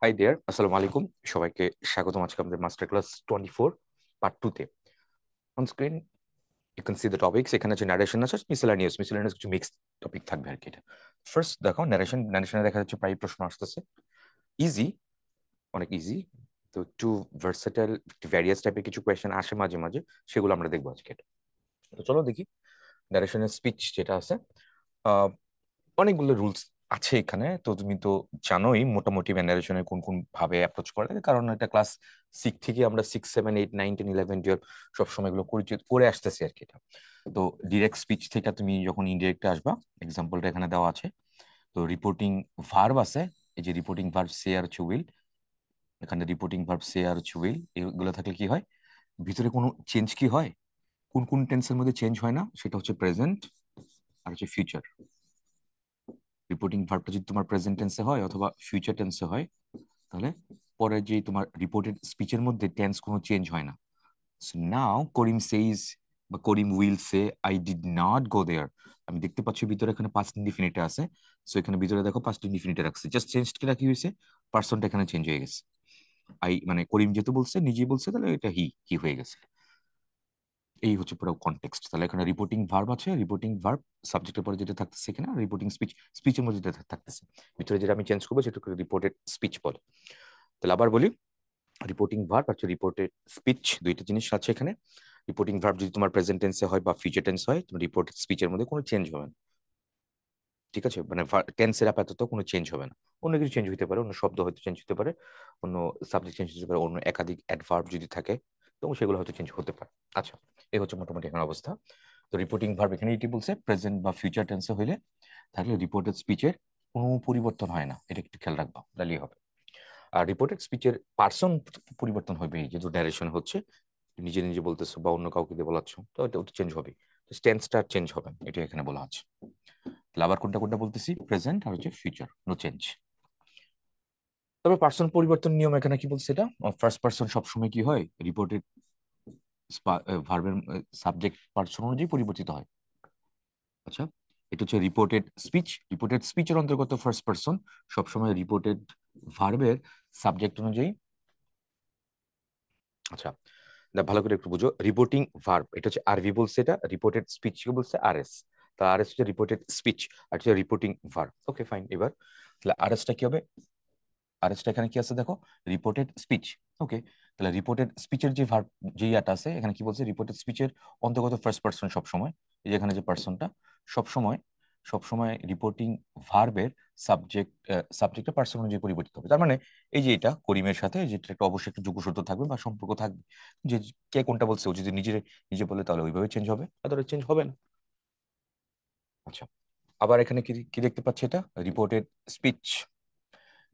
Hi there, আসসালামু আলাইকুম। সবাইকে স্বাগতম আজকে আমাদের মাস্টার ক্লাস 24 পার্ট 2 তে। On screen you can see the topics. এখানে যে ন্যারেশন আছে, মিসেলানিয়াস কিছু মিক্স টপিক থাকবে আর কি। এটা ফার্স্ট দেখো, ন্যারেশনে দেখা যাচ্ছে প্রায় প্রশ্ন আসতেছে ইজি, অনেক ইজি। তো একটু ভার্সেটাইল, ভ্যারিয়াস টাইপের কিছু কোয়েশ্চেন আসে মাঝে মাঝে, সেগুলো আমরা দেখবো আজকে। তো চলো দেখি ন্যারেশনের স্পিচ যেটা আছে। অনেকগুলো রুলস আছে এখানে। তো তুমি তো জানোই মোটামুটি ন্যারেশনে কোন কোন ভাবে অ্যাপ্রোচ করা লাগে, কারণ এটা ক্লাস 6 থেকে আমরা 6, 7, 8, 9, 10, 11, 12 সবসময় এগুলো করে আসতেছি আর কি। এটা তো ডিরেক্ট স্পিচ থেকে তুমি যখন ইনডিরেক্টে আসবা, এক্সাম্পলটা এখানে দেওয়া আছে। তো রিপোর্টিং ভার্ব আছে, এই যে রিপোর্টিং ভার্ব সে আর হচ্ছে উইল। এখানে রিপোর্টিং ভার্ব সে আর হচ্ছে উইল, এগুলো থাকলে কি হয়, ভিতরে কোনো চেঞ্জ কি হয়, কোন কোন টেন্সের মধ্যে চেঞ্জ হয় না, সেটা হচ্ছে প্রেজেন্ট আর হচ্ছে ফিউচার। রিপোর্টিং ভার্বটা যদি তোমার প্রেজেন্ট টেন্সে হয় অথবা ফিউচার টেন্সে হয়, তাহলে পরে যে তোমার রিপোর্টেড স্পিচের মধ্যে টেন্স কোনো চেঞ্জ হয় না। সো নাও করিম সেইজ বা Karim will say I did not go there. আমি দেখতে পাচ্ছি ভিতরে এখানে পাস্ট ইনডিফিনিটে আছে। সো এখানে ভিতরে দেখো পাস্ট ইনডিফিনিটে রাখছে, জাস্ট চেঞ্জ কে কি হয়েছে, পার্সনটা এখানে চেঞ্জ হয়ে গেছে। আই মানে করিম যেহেতু বলছে, নিজেই বলছে, তাহলে এটা হি হয়ে গেছে। এই হচ্ছে পুরো কনটেক্সট। তাহলে এখানে রিপোর্টিং ভার্ব আছে, রিপোর্টিং ভার্ব সাবজেক্টের পরে যেটা থাকতেছে এখানে, রিপোর্টিং স্পিচের মধ্যে যেটা থাকতেছে, ভিতরে যেটা আমি চেঞ্জ করবো সেটাকে রিপোর্টেড স্পিচ বলে। তাহলে আবার বলি, রিপোর্টিং ভার্ব আর রিপোর্টেড স্পিচ দুইটা জিনিস আছে এখানে। রিপোর্টিং ভার্ব যদি তোমার প্রেজেন্ট টেন্সে হয় বা ফিউচার টেন্স হয়, তোমার রিপোর্টেড স্পিচের মধ্যে কোনো চেঞ্জ হবে না। ঠিক আছে, মানে টেন্সের আপাতত কোনো চেঞ্জ হবে না। অন্য কিছু চেঞ্জ হতে পারে, অন্য শব্দ হয়তো চেঞ্জ হতে পারে, অন্য সাবজেক্ট চেঞ্জ হতে পারে, অন্য একাধিক অ্যাডভার্ব যদি থাকে, তো সেগুলো হয়তো চেঞ্জ হতে পারে। আচ্ছা, এই হচ্ছে মোটামুটি এখন অবস্থা। তো রিপোর্টিং ভার্ব এখানে এটি বলছে প্রেজেন্ট বা ফিউচার টেন্সে হইলে তাহলে রিপোর্টেড স্পিচের কোনো পরিবর্তন হয় না, এটা একটু খেয়াল রাখবা, তাহলেই হবে। আর রিপোর্টেড স্পিচের পার্সন পরিবর্তন হবে, যেহেতু ন্যারেশন হচ্ছে, নিজে নিজে বলতেছো বা অন্য কাউকে দিয়ে বলাচ্ছ, তো এটা চেঞ্জ হবে। টেন্সটা চেঞ্জ হবে, এটা এখানে বলা আছে। তাহলে আবার কোনটা কোনটা বলতেছি, প্রেজেন্ট আর হচ্ছে ফিউচার, নো চেঞ্জ। তবে পার্সন পরিবর্তন নিয়ম এখানে কি বলছে, এটা ফার্স্ট পার্সন সবসময় কি হয়, রিপোর্টেড ভার্বের সাবজেক্ট পার্সন অনুযায়ী পরিবর্তিত হয়। আচ্ছা, এটা হচ্ছে রিপোর্টেড স্পিচের অন্তর্গত ফার্স্ট পার্সন সবসময় রিপোর্টেড ভার্বের সাবজেক্ট অনুযায়ী। আচ্ছা, ভালো করে একটু বুঝো, রিপোর্টিং ভার্ব এটা হচ্ছে আরভি বলছে, এটা রিপোর্টেড স্পিচ কে বলছে আরএস। তা আরএস হচ্ছে রিপোর্টেড স্পিচ, আর হচ্ছে রিপোর্টিং ভার্ব। Okay fine. এবার তাহলে আরএসটা কি হবে, আরএসটা এখানে কি আছে দেখো, রিপোর্টেড স্পিচ। ওকে, তাহলে রিপোর্টেড স্পিচের যে ভার্ব, যে ইয়াটা আছে এখানে কি বলছে, রিপোর্টেড স্পিচের অন্তর্গত ফার্স্ট পার্সন সবসময়, এই যে এখানে যে পার্সনটা, সবসময় সবসময় রিপোর্টিং ভার্বের সাবজেক্ট সাবজেক্টের পার্সন অনুযায়ী পরিবর্তিত হবে। তার মানে এই যে এটা করিমের সাথে, যেটা একটা অবশ্যই একটা যোগসূত্র থাকবে বা সম্পর্ক থাকবে, যে কে কোনটা বলছে, ও যদি নিজে বলে তাহলে ওইভাবে চেঞ্জ হবে, তাহলে চেঞ্জ হবে না। আচ্ছা, আবার এখানে কি কি দেখতে পাচ্ছি, এটা রিপোর্টেড স্পিচ।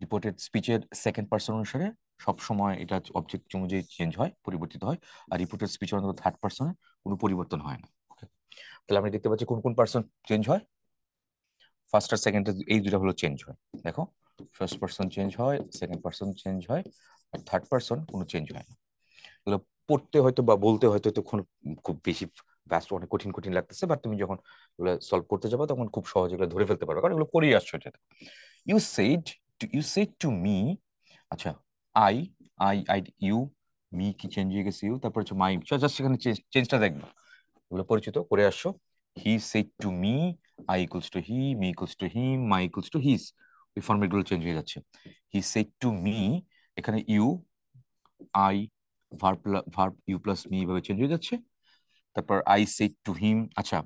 রিপোর্টেড স্পিচের সেকেন্ড পার্সন অনুসারে সব সময় এটা অবজেক্ট অনুযায়ী চেঞ্জ হয়, পরিবর্তিত হয়। আর রিপোর্টেড স্পিচের অন্তত থার্ড পার্সনে কোনো পরিবর্তন হয় না। Okay? তাহলে আমরা দেখতে পাচ্ছি কোন কোন পার্সন চেঞ্জ হয়, ফার্স্ট আর সেকেন্ড, এই দুটো হলো চেঞ্জ হয়। দেখো, ফার্স্ট পার্সন চেঞ্জ হয়, সেকেন্ড পার্সন চেঞ্জ হয়, আর থার্ড পার্সন কোনো চেঞ্জ হয় না। এগুলো পড়তে হয়তো বা বলতে হয়তো তো খুব বেশি ব্যস্ত, অনেক কঠিন কঠিন লাগতেছে, বাট তুমি যখন এগুলো সলভ করতে যাবো তখন খুব সহজে এগুলো ধরে ফেলতে পারবে, কারণ এগুলো করেই আসছো এটা। You said to me. আচ্ছা, আই আই ইউ, মি কি চেঞ্জ হয়ে গেছে, ইউ, তারপর হচ্ছে মাই, জাস্ট সেখানে চেঞ্জটা দেখবো, এগুলো পরিচিত করে আসছো। He said to me, I equals to he, me equals to him, my equals to his, ওই ফরম্যাট গুলো চেঞ্জ হয়ে যাচ্ছে। হি সেড টু মি, এখানে you, I, verb verb you plus me এভাবে চেঞ্জ হয়ে যাচ্ছে। তারপর আই সেড টু হিম। আচ্ছা,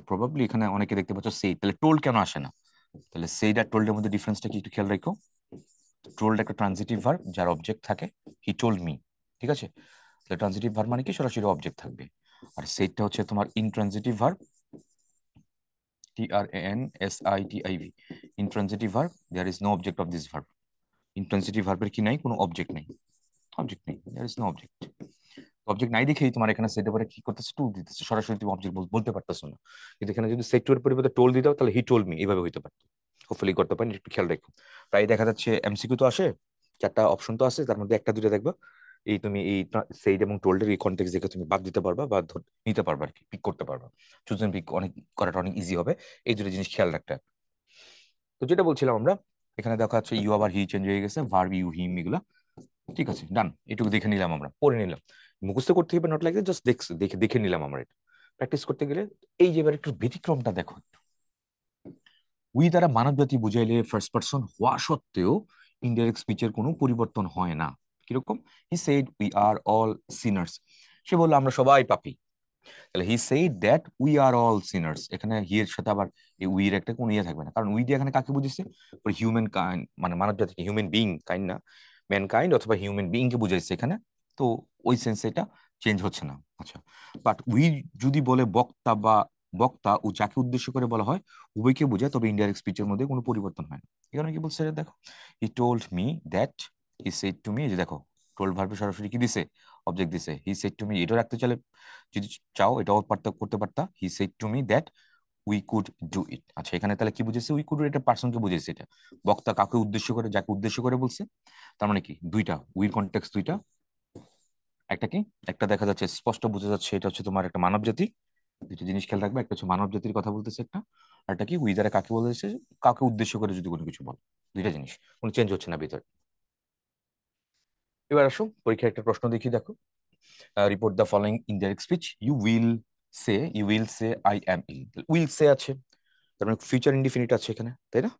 প্রবাবলি এখানে অনেকে দেখতে পাচ্ছ সেই, তাহলে টোল্ড কেন আসে না, তাহলে সেইড আর টোল্ডের মধ্যে ডিফারেন্সটা কি একটু খেয়াল রাখো। টোল্ড একটা ট্রানজিটিভ ভার্ব যার অবজেক্ট থাকে, হি টোল্ড মি, ঠিক আছে। তাহলে ট্রানজিটিভ ভার্ব মানে কি, সরাসরি অবজেক্ট থাকবে। আর সেইডটা হচ্ছে তোমার intransitive verb, TRANSITIV, intransitive verb, there is no object of this verb. Intransitive ভার্বের কি নাই, কোনো অবজেক্ট নেই, অবজেক্ট নেই, there is no object. Object নাই দেখেই তোমার এখানে সেট উপরে কি করতেছে, টু দিতেছে, সরাসরি তুমি অবজেক্ট বলতে পারতেছো না। কিন্তু এখানে যদি সেট টু এর পরিবর্তে টোল দিতাও, তাহলে হি টোল্ড মি এইভাবে হইতে পারতো। হোপফুলি করতে পারেন, একটু খেয়াল রাখো। প্রায় দেখা যাচ্ছে এমসিকিউ তো আসে, চারটা অপশন তো আছে, তার মধ্যে একটা দুটো দেখবা, এই তুমি এই সেইড এবং টোল্ডের এই কন্টেক্সট দেখে তুমি বাদ দিতে পারবা বা নিতে পারবা আর কি, পিক করতে পারবা। চুজ এন্ড পিক অনেক করাটা অনেক ইজি হবে, এই দুটো জিনিস খেয়াল রাখতে হবে। তো যেটা বলছিলাম আমরা, এখানে দেখা যাচ্ছে ইউ আবার হি চেঞ্জ হয়ে গেছে, ভার্ব ইউ হিম এগুলা। ঠিক আছে, ডান। এটুকু দেখে নিলাম, আমরা পড়ে নিলাম। মুখস্থ করতে হবে নট লাইক জাস্ট দেখে দেখে নিলাম আমরা এটা। প্র্যাকটিস করতে গেলে এই যে এবার একটু ব্যতিক্রমটা দেখো। উই দ্বারা মানবজাতি বুঝাইলে ফার্স্ট পার্সন হওয়া সত্ত্বেও ইনডাইরেক্ট স্পিচের কোনো পরিবর্তন হয় না। কিরকম? He said we are all sinners. সে বললো আমরা সবাই পাপী। তাহলে he said that we are all sinners, এখানে হি এর সাথে আবার এই উই এর একটা কোনো ইয়ে থাকবে না, কারণ উই দিয়ে এখানে কাকে বুঝেছে? হিউম্যান কাইন্ড, মানে মানব জাতিকে, হিউম্যান বিং কাইন্ড না, ম্যান কাইন্ড অথবা হিউম্যান বিং কে বুঝাইছে এখানে। তো ওই সেন্সে এটা চেঞ্জ হচ্ছে না। আচ্ছা, বাট উই যদি বলে বক্তা বা বক্তা ও যাকে উদ্দেশ্য করে বলা হয় উভয়কে বোঝায়, তবে ইনডাইরেক্ট স্পিচের মধ্যে কোনো পরিবর্তন হয় না। এখানে কি বলছে দেখো, হি told me that, he said to me, এই যে দেখো টোল্ড ভার্বে সরাসরি কি দিছে? অবজেক্ট দিছে। হি সেড টু মি এটা রাখতে চাইলে, যদি চাও এটাও পারতা করতে পারতা, হি said to me that we could do it. আচ্ছা, এখানে তাহলে কি বুঝেছে? উই কুড, এটা পার্সনকে বুঝেছে। এটা বক্তা কাকে উদ্দেশ্য করে, যাকে উদ্দেশ্য করে বলছে। তার মানে কি দুইটা উইর কনটেক্সট দুইটা। একটা কি, একটা দেখা যাচ্ছে স্পষ্ট বোঝা যাচ্ছে এটা হচ্ছে তোমার একটা মানব জাতি। দুইটা জিনিস খেয়াল রাখবে, একটা হচ্ছে মানব জাতির কথা বলতেছে একটা, আর একটা কি উই দ্বারা কাকে বলেছে, কাকে উদ্দেশ্য করে যদি কোনো কিছু বল। দুইটা জিনিস, কোনো চেঞ্জ হচ্ছে না ভিতরে। এবার আসো পরীক্ষার একটা প্রশ্ন দেখি, দেখো report the following indirect speech. You will say I am ill, will say আছে, তার মানে ফিউচার ইনডিফিনিট আছে এখানে, তাই না?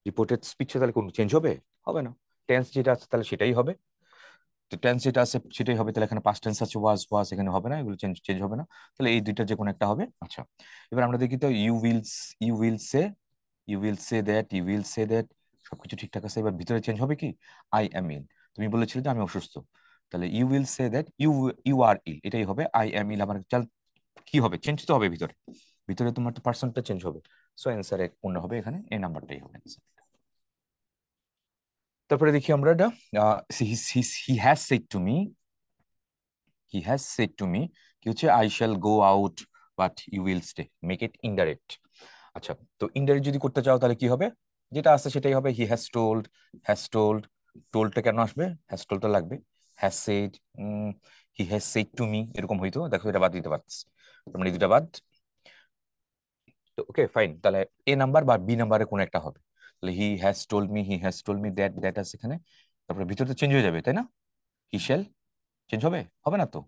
রিপোর্টেড স্পিচে তাহলে কোনো চেঞ্জ হবে? হবে না। টেন্স যেটা আছে তাহলে সেটাই হবে। তো টেন্স যেটা আছে সেটাই হবে, তাহলে এখানে পাস্ট টেন্স আছে, ওয়াজ এখানে হবে না, এগুলো চেঞ্জ চেঞ্জ হবে না। তাহলে এই দুইটা যে কোনো একটা হবে। আচ্ছা, এবার আমরা দেখি তো you will say, that, you will say that, সবকিছু ঠিকঠাক আছে। এবার ভিতরে চেঞ্জ হবে কি? I am ill. তুমি বলেছিলে যে আমি অসুস্থ, তাহলে you will say that you are ill, এটাই হবে। আই অ্যাম ইল আমার চাল কি হবে? চেঞ্জ তো হবে ভিতরে, ভিতরে তোমার তো পার্সনটা চেঞ্জ হবে। সো অ্যান্সার এক পূর্ণ হবে এখানে, এই নাম্বারটাই হবে অ্যান্সার। তারপরে দেখি আমরা এটা, he has said to me, কি হচ্ছে? I shall go out but you will stay, make it indirect. আচ্ছা, তো ইনডাইরেক্ট যদি করতে চাও তাহলে কি হবে? যেটা আছে সেটাই হবে। হি হ্যাজ টোল্ড, টোল্ডটা কেন আসবে? হ্যাজ টোল্ডটা লাগবে। Has said, he has said to me এরকম হইতো, দেখো এটা বাদ দিতে পারছি। তার মানে এই দুটা বাদ। তো ওকে ফাইন, তাহলে এ নাম্বার বা বি নাম্বারে কোন একটা হবে। তাহলে he has told me that, আছে এখানে। তারপরে ভিতরে তো চেঞ্জ হয়ে যাবে, তাই না? হি শ্যাল চেঞ্জ হবে? হবে না তো,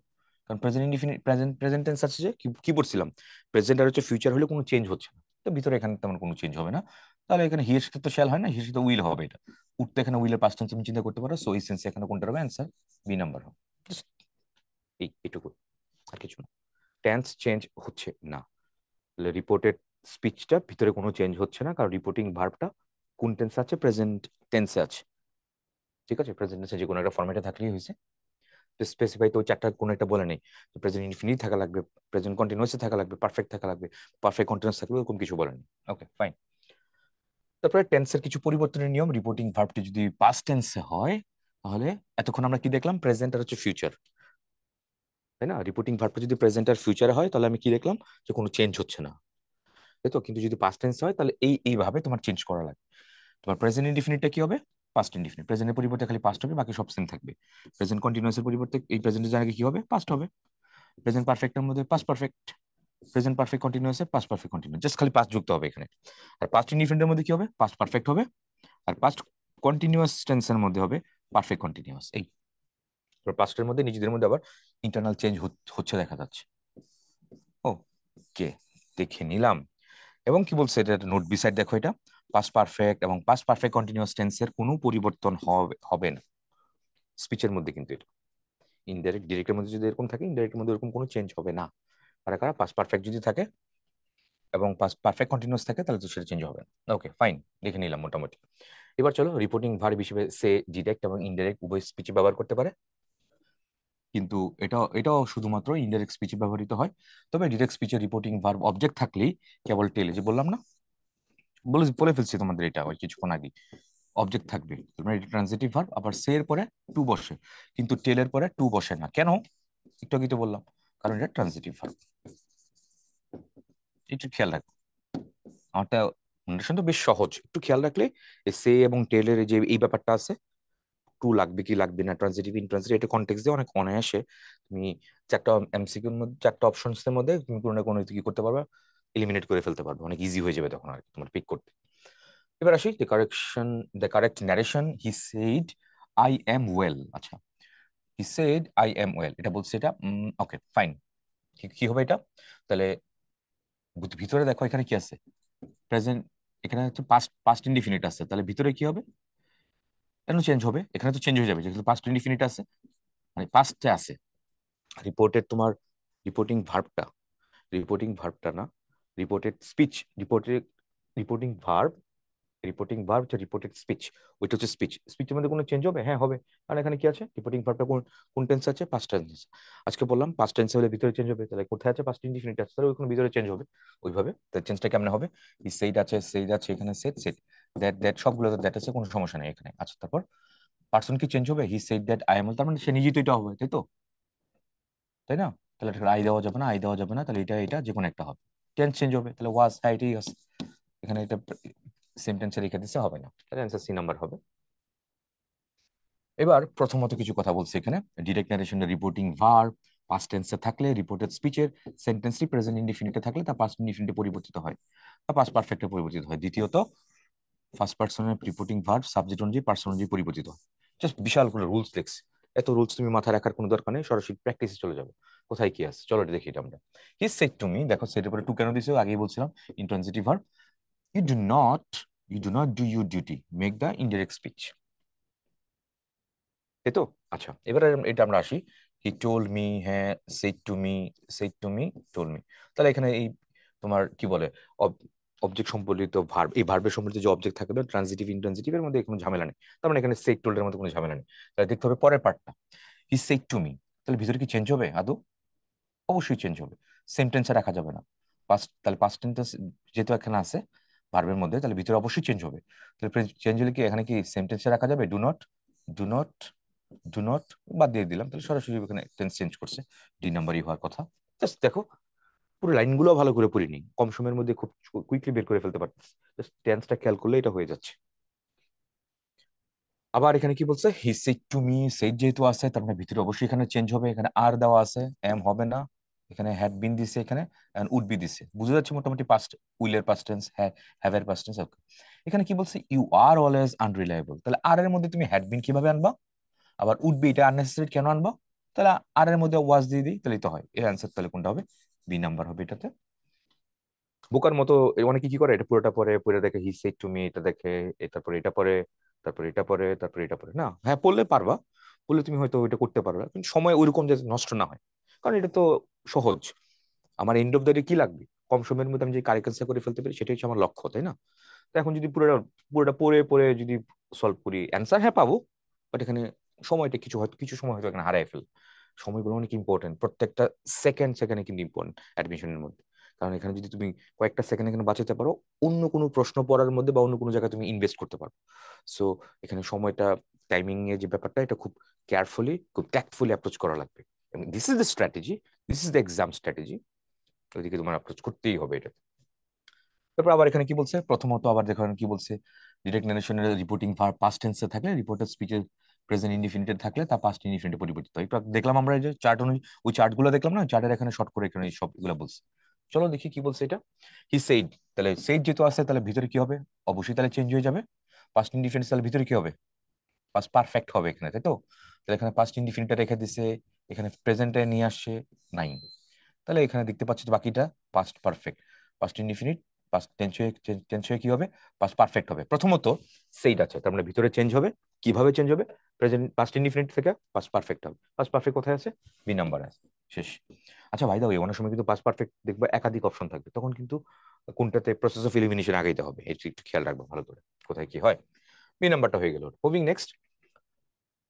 কারণ প্রেজেন্ট ইনডিফিনিট, প্রেজেন্ট টেন্স আছে যে কি কি বলছিলাম, প্রেজেন্ট আর হচ্ছে ফিউচার হলে কোনো চেঞ্জ হচ্ছে না, তো ভিতরে এখানে তেমন কোনো চেঞ্জ হবে না। তাহলে এখানে হি এর সাথে তো শ্যাল হয় না, হি এর সাথে উইল হবে। এটা উঠতে এখানে উইলের পাস্ট টেন্স তুমি চিন্তা করতে পারো। সো এই সেন্সে এখানে কোনটা হবে? অ্যান্সার বি নাম্বার হবে। Just এইটুকু, আর কিছু না। টেন্স চেঞ্জ হচ্ছে না, রিপোর্টেড স্পিচটা ভিতরে কোনো চেঞ্জ হচ্ছে না, কারণ রিপোর্টিং ভার্বটা কোন টেন্সে আছে? প্রেজেন্ট টেন্সে আছে। ঠিক আছে, প্রেজেন্ট টেন্সে যে কোনো একটা ফর্মেটে থাকলেই হয়েছে। স্পেসিফাই তো ওই চারটা কোনো একটা বলে নেই, প্রেজেন্ট ইনফিনিট থাকা লাগবে, প্রেজেন্ট কন্টিনিউয়াসে থাকা লাগবে, পারফেক্ট থাকা লাগবে, পারফেক্ট কন্টিনিউয়াস থাকবে, এরকম কিছু বলেনি। Okay fine. তারপরে টেন্সের কিছু পরিবর্তনের নিয়ম। রিপোর্টিং ভার্বটি যদি পাস্ট টেন্সে হয় তাহলে, এতক্ষণ আমরা কি দেখলাম? প্রেজেন্ট আর হচ্ছে ফিউচার, তাই না? রিপোর্টিং ভার্বটা যদি প্রেজেন্ট আর ফিউচারে হয় তাহলে আমি কি দেখলাম? যে কোনো চেঞ্জ হচ্ছে না, তাই তো? কিন্তু যদি পাস্ট টেন্স হয় তাহলে এইভাবে তোমার চেঞ্জ করা লাগে। তোমার প্রেজেন্ট ইনডিফিনিটটা কি হবে? Past indefinite. প্রেজেন্টের পরিবর্তে খালি পাস্ট হবে, বাকি সব সেম থাকবে। প্রেজেন্ট কন্টিনিউয়াসের পরিবর্তে এই প্রেজেন্টের জায়গায় কি হবে? পাস্ট হবে। প্রেজেন্ট পারফেক্টের মধ্যে পাস্ট পারফেক্ট, প্রেজেন্ট পারফেক্ট কন্টিনিউয়াসে পাস্ট পারফেক্ট কন্টিনিউয়াস, জাস্ট খালি পাস্ট যুক্ত হবে এখানে। আর পাস্ট ইনডিফিনিটের মধ্যে কি হবে? পাস্ট পারফেক্ট হবে। আর পাস্ট কন্টিনিউয়াস টেন্সের মধ্যে হবে পারফেক্ট কন্টিনিউয়াস। এই পাস্টের মধ্যে নিজেদের মধ্যে আবার ইন্টারনাল চেঞ্জ হচ্ছে দেখা যাচ্ছে। ওকে, দেখে নিলাম। এবং কি বলছে এটা নোট বিসাইড দেখো, এটা পাস্ট পারফেক্ট এবং পাস্ট পারফেক্ট কন্টিনিউয়াস টেন্সের কোনো পরিবর্তন হবে না স্পিচের মধ্যে, কিন্তু এটা ইনডাইরেক্ট ডিরেক্টের মধ্যে যদি এরকম থাকে, ইনডাইরেক্টের মধ্যে এরকম কোনো চেঞ্জ হবে না। কারা কারা? পাস্ট পারফেক্ট যদি থাকে এবং পাস্ট পারফেক্ট কন্টিনিউয়াস থাকে তাহলে তো সেটা চেঞ্জ হবে না। ওকে ফাইন, দেখে নিলাম মোটামুটি। এবার চলো, রিপোর্টিং ভার্ব হিসেবে সে ডিরেক্ট এবং ইনডাইরেক্ট উভয় স্পিচে ব্যবহার করতে পারে, কিন্তু এটাও শুধুমাত্র ইনডাইরেক্ট স্পিচে ব্যবহৃত হয়। তবে ডিরেক্ট স্পিচে রিপোর্টিং ভার্ব অবজেক্ট থাকলেই কেবল টেলে, যে বললাম না, বলে ফেলছি তোমাদের এটা ওই কিছুক্ষণ আগে, অবজেক্ট থাকবে, মানে এটা ট্রানজিটিভ ভার্ব, আবার সে এর পরে টু বসে, কিন্তু টেলের পরে টু বসে না। কেন? একটু আগে তো বললাম, কারণ এটা ট্রানজিটিভ ভার্ব। একটু খেয়াল রাখো, আমারটা নোটেশন তো বেশ সহজ, একটু খেয়াল রাখলে সে এবং টেলের যে এই ব্যাপারটা আছে, টু লাগবে কি লাগবে না, ট্রানজিটিভ ইনট্রানজিটিভ, এটা কনটেক্সট দিয়ে অনেক অনায়াসে তুমি চারটা এমসিকিউর মধ্যে, চারটা অপশনস এর মধ্যে তুমি কোনো না কোনো কি করতে পারবে, এলিমিনেট করে ফেলতে পারবে, অনেক ইজি হয়ে যাবে তখন আর কি তোমার পিক করতে। এবার আসি the correct narration, he said I am well. আচ্ছা, he said I am well, এটা বলছে এটা। ওকে ফাইন, কি হবে এটা তাহলে? ভিতরে দেখো এখানে কি আছে, প্রেজেন্ট, এখানে হচ্ছে পাস্ট পাস্ট ইনডিফিনিট আছে, তাহলে ভিতরে কি হবে? কেন চেঞ্জ হবে? এখানে তো চেঞ্জ হয়ে যাবে যেহেতু পাস্ট ইনডিফিনিট আছে, মানে পাস্টে আছে। রিপোর্টেড তোমার রিপোর্টিং ভার্বটা, না, রিপোর্টেড স্পিচ, রিপোর্টিং ভার্ব, হচ্ছে রিপোর্টেড স্পিচ, ওইটা হচ্ছে স্পিচ। স্পিচের মধ্যে কোনো চেঞ্জ হবে? হ্যাঁ হবে, কারণ এখানে কি আছে, রিপোর্টিং ভার্বটা কোন কোন টেন্স আছে? Past tense. আজকে বললাম পাস্ট টেন্স হলে ভিতরে চেঞ্জ হবে, তাহলে কোথায় আছে? পাস্ট ইনডিফিনিট আছে, তাহলে ওইখানে ভিতরে চেঞ্জ হবে। ওইভাবে তাহলে চেঞ্জটা কেমন হবে? ই সেইড আছে, এখানে সেট, দ্যাট সবগুলো দ্যাট আছে, কোনো সমস্যা নেই এখানে। আচ্ছা, তারপর পার্সন কি চেঞ্জ হবে? He said that I M, তার মানে সে নিজেই তো এটা হবে, তাই তো? তাই না? তাহলে এটা আই দেওয়া যাবে না, তাহলে এটা যে কোনো একটা হবে। টেন্স চেঞ্জ হবে, তাহলে ওয়াজ, হ্যাঁ এটাই আছে। এখানে এটা সেম টেন্সে রেখে দিতে হবে না, তাহলে অ্যান্সার সি নাম্বার হবে। এবার প্রথমত কিছু কথা বলছি এখানে। ডিরেক্ট নারেশনের রিপোর্টিং ভার্ব পাস্ট টেন্সে থাকলে, রিপোর্টেড স্পিচের সেন্টেন্সটি প্রেজেন্ট ইনডিফিনিটে থাকলে তা পাস্ট ইনডিফিনিটে পরিবর্তিত হয় বা পাস্ট পারফেক্টে পরিবর্তিত হয়। দ্বিতীয়ত, ফার্স্ট পার্সনের রিপোর্টিং ভার্ব সাবজেক্ট অনুযায়ী পার্সন অনুযায়ী পরিবর্তিত হয়। জাস্ট বিশাল কোনো রুলস লেখছি, এত রুলস তুমি মাথায় রাখার কোনো দরকার নেই, সরাসরি প্র্যাকটিসে চলে যাবো। কোথায় কি আছে চলো এটা দেখি। এটা আমরা হি সেড টু মি, দেখো সেটার পরে টু কেন দিছে? আগেই বলছিলাম intransitive verb. You do not, do your duty, make the indirect speech, এই তো। আচ্ছা, এবারে এটা আমরা আসি। হি টোল্ড মি, হ্যাঁ, said to me, told me. তাহলে এখানে এই তোমার কি বলে, অবজেক্ট সম্বলিত ভার্ব, এই ভার্বের সম্বলিত যে অবজেক্ট থাকবে ট্রানজিটিভ ইনট্রানজিটিভ এর মধ্যে কোনো ঝামেলা নেই। তার মানে এখানে সেড টোল্ড এর মধ্যে কোনো ঝামেলা নেই। তাহলে দেখতে হবে পরের পার্টটা, হি সেড টু মি। তাহলে ভিতরে কি চেঞ্জ হবে আদৌ? অবশ্যই চেঞ্জ হবে, সেন্টেন্সে রাখা যাবে না। পাস্ট, তাহলে পাস্ট টেন্স যেহেতু এখানে আছে ভার্বের মধ্যে, তাহলে ভিতরে অবশ্যই চেঞ্জ হবে। তাহলে চেঞ্জ হলে কি এখানে কি সেন্টেন্সে রাখা যাবে? ডু নট, ডু নট, বাদ দিয়ে দিলাম, তাহলে সরাসরি এখানে টেন্স চেঞ্জ করছে, ডি নাম্বারই হওয়ার কথা। জাস্ট দেখো, পুরো লাইনগুলো ভালো করে পড়িনি, কম সময়ের মধ্যে খুব কুইকলি বের করে ফেলতে পারতেছি। জাস্ট টেন্সটা খেয়াল করলে এটা হয়ে যাচ্ছে। আবার এখানে কি বলছে? He said to me, said যেহেতু আছে তার মানে ভিতরে অবশ্যই এখানে চেঞ্জ হবে। এখানে আর দেওয়া আছে, এম হবে না। এখানে হ্যাড বিন দিছে, এখানে উড বি দিছে, বুঝা যাচ্ছে মোটামুটি পাস্ট উইলের পাস্ট টেন্স, হ্যাভ এর পাস্ট টেন্স। ওকে, এখানে কি বলছে? ইউ আর অলওয়েজ আনরিলায়েবল, তাহলে আর এর মধ্যে তুমি হ্যাড বিন কিভাবে আনবা? আবার উড বি, এটা আননেসেসারি কেন আনবা? তাহলে আর এর মধ্যে ওয়াজ দিয়ে দিই, তাহলেই তো হয়। এর অ্যান্সার তাহলে কোনটা হবে? বি নাম্বার হবে এটাতে। বোকার মতো অনেকে কি করে, এটা পুরোটা পরে পরে দেখে হি সেড টু মি, এটা দেখে, তারপরে এটা পরে, তারপরে এটা পরে, তারপরে এটা পরে না। হ্যাঁ পড়লে পারবা, পড়লে তুমি হয়তো ওইটা করতে পারবে, কিন্তু সময় ওইরকম যাতে নষ্ট না হয়, কারণ এটা তো সহজ। আমার এন্ড অফ দ্য ডে কি লাগবে? কম সময়ের মধ্যে আমি যে কারেক্ট অ্যান্সার করে ফেলতে পারি, সেটাই হচ্ছে আমার লক্ষ্য, তাই না? তো এখন যদি পুরোটা পুরোটা পড়ে পড়ে যদি সলভ করি, অ্যান্সার হ্যাঁ পাবো, বাট এখানে সময়টা কিছু সময় হয়তো এখানে হারাই ফেল। সময়গুলো অনেক ইম্পর্টেন্ট, প্রত্যেকটা সেকেন্ড সেকেন্ডে কিন্তু ইম্পর্টেন্ট অ্যাডমিশনের মধ্যে। কারণ এখানে যদি তুমি কয়েকটা সেকেন্ড এখানে বাঁচাতে পারো, অন্য কোনো প্রশ্ন পড়ার মধ্যে বা অন্য কোনো জায়গায় তুমি ইনভেস্ট করতে পারো। সো এখানে সময়টা, টাইমিং এর যে ব্যাপারটা, এটা খুব কেয়ারফুলি, খুব ট্যাক্টফুলি অ্যাপ্রোচ করা লাগবে। এবং this is the strategy, this is the exam strategy, ওইদিকে তোমার অ্যাপ্রোচ করতেই হবে এটা। তারপর আবার এখানে কি বলছে? প্রথমত আবার দেখো এখানে কি বলছে, ডিরেক্ট নারেশনের রিপোর্টিং ভার্ব পাস্ট টেন্সে থাকলে, রিপোর্টেড স্পিচের প্রেজেন্ট ইনডিফিনিটেড থাকলে তা পাস্ট ইনডিফিনিটে পরিবর্তিত হয়। একটু দেখলাম আমরা এই যে চার্ট অনুযায়ী, ওই চার্টগুলো দেখলাম না, চার্টের এখানে শর্ট করে এখানে সবগুলো বলছে। চলো দেখি কি বলছে এটা। হি সেইড, তাহলে সেইড যেহেতু আছে তাহলে ভিতরে কি হবে? অবশ্যই তাহলে চেঞ্জ হয়ে যাবে। পাস্ট ইনডিফিনিট, তাহলে ভিতরে কি হবে? পাস্ট পারফেক্ট হবে এখানে, তাই তো? তাহলে এখানে পাস্ট ইনডিফিনিটটা রেখে দিছে, এখানে প্রেজেন্টে নিয়ে আসছে নাই, তাহলে এখানে দেখতে পাচ্ছি যে বাকিটা past perfect. Past indefinite past tense হয়ে কি হবে? পাস্ট পারফেক্ট হবে। প্রথমত সেইড আছে, তার মানে ভিতরে চেঞ্জ হবে। কিভাবে চেঞ্জ হবে? প্রেজেন্ট পাস্ট ইনডিফিনিট থেকে পাস্ট পারফেক্ট হবে। পাস্ট পারফেক্ট কোথায় আছে? বি নাম্বার আছে, শেষ। আচ্ছা ভাই, দাও অনেক সময় কিন্তু পাস্ট পারফেক্ট দেখবে একাধিক অপশন থাকবে, তখন কিন্তু কোনটাতে প্রসেস অফ এলিমিনেশন আগাইতে হবে, এটা একটু খেয়াল রাখবো ভালো করে, কোথায় কি হয়। বি নাম্বারটা হয়ে গেল। মুভিং নেক্সট,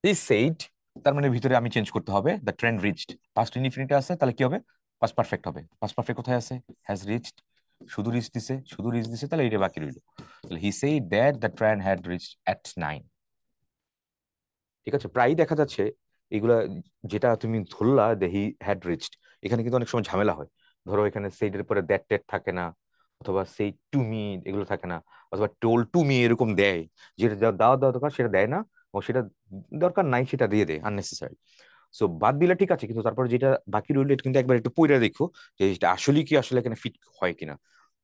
দিস সেইড, তার মানে ভিতরে আমি চেঞ্জ করতে হবে, the train reached. Past indefinite আছে, তাহলে কি হবে? পাস্ট পারফেক্ট হবে। পাস্ট পারফেক্ট কোথায় আছে? হ্যাজ রিচড, শুধু রিচ দিছে, তাহলে এটা বাকি রইল। তাহলে he said that the train had reached at 9। ঠিক আছে, প্রায়ই দেখা যাচ্ছে এগুলা, যেটা তুমি ধরলা যে হি হ্যাড রিচড, এখানে কিন্তু অনেক সময় ঝামেলা হয়। ধরো এখানে সেইডের পরে দ্যাট টেট থাকে না, অথবা সেই টু মি এগুলো থাকে না, অথবা টোল টু মি এরকম দেয়, যেটা দেওয়া দেওয়া দরকার সেটা দেয় না, ও সেটা দরকার নাই সেটা দিয়ে দেয় আননেসেসারি। সো বাদ দিলে ঠিক আছে, কিন্তু তারপর যেটা বাকি রইল এটা কিন্তু একবার একটু পইরা দেখো যে এটা আসলে কি আসলে এখানে ফিট হয় কিনা।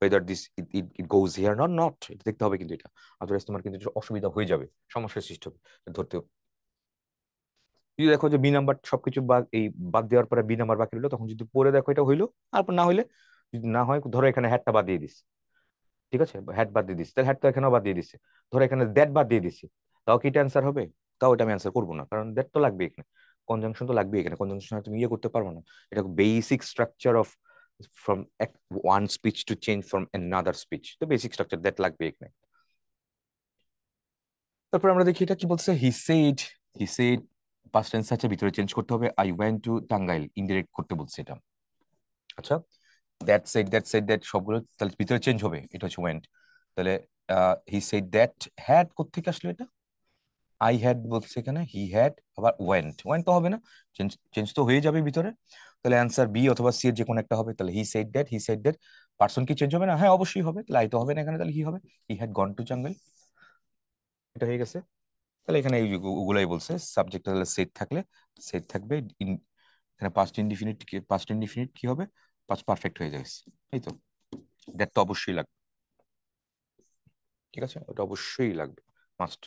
whether this it goes here or not, এটা দেখতে হবে কিন্তু এটা, আদারওয়াইজ তোমার কিন্তু এটা অসুবিধা হয়ে যাবে, সমস্যার সৃষ্টি হবে ধরতে। যদি দেখো যে বি নাম্বার সবকিছু বাদ এই বাদ দেওয়ার পরে বি নাম্বার বাকি রইলো, তখন যদি পরে দেখো এটা হইলো, তারপর না হইলে, যদি না হয় ধরো এখানে হ্যাডটা বাদ দিয়ে দিস, ঠিক আছে, হ্যাড বাদ দিয়ে দিচ্ছি, তাহলে হ্যাড তো এখানেও বাদ দিয়ে দিচ্ছে, ধরো এখানে দ্যাট বাদ দিয়ে দিচ্ছি, তাও কি এটা অ্যান্সার হবে? তাও এটা আমি অ্যান্সার করবো না, কারণ দ্যাট তো লাগবে এখানে, কনজাংশন তো লাগবে এখানে, কনজাংশন তুমি ইয়ে করতে পারবো না। এটা basic structure of from one speech to change from another speech, তো বেসিক স্ট্রাকচার দ্যাট লাগবে এখানে। তারপর আমরা দেখি এটা কি বলছে, হি সেড পাস্ট টেন্স আছে, ভিতরে চেঞ্জ করতে হবে, I went to Tangail, indirect করতে বলছে এটা। আচ্ছা, দ্যাট সবগুলো তাহলে ভিতরে চেঞ্জ হবে, এটা হচ্ছে ওয়েন্ট। তাহলে হি সেড দ্যাট, হ্যাড কোত্থেকে আসলো এটা? আই হ্যাড বলছে এখানে, হি হ্যাড, আবার ওয়েন্ট, ওয়েন্ট তো হবে না, চেঞ্জ চেঞ্জ তো হয়ে যাবে ভিতরে, তাহলে অ্যান্সার বি অথবা সি এর যে কোনো একটা হবে। তাহলে হি সেড দ্যাট পার্সন কি চেঞ্জ হবে না? হ্যাঁ অবশ্যই হবে, তাহলে আই তো হবে না এখানে, তাহলে হি হবে, he had gone to Tangail, এটা হয়ে গেছে। তাহলে এখানে এই ওগুলাই বলছে, সাবজেক্ট তাহলে সেট থাকলে সেট থাকবে, এখানে পাস্ট ইনডিফিনিট কি হবে, পাস্ট পারফেক্ট হয়ে যাবে, এই তো, দ্যাট তো অবশ্যই লাগবে, ঠিক আছে, ওটা অবশ্যই লাগবে, মাস্ট।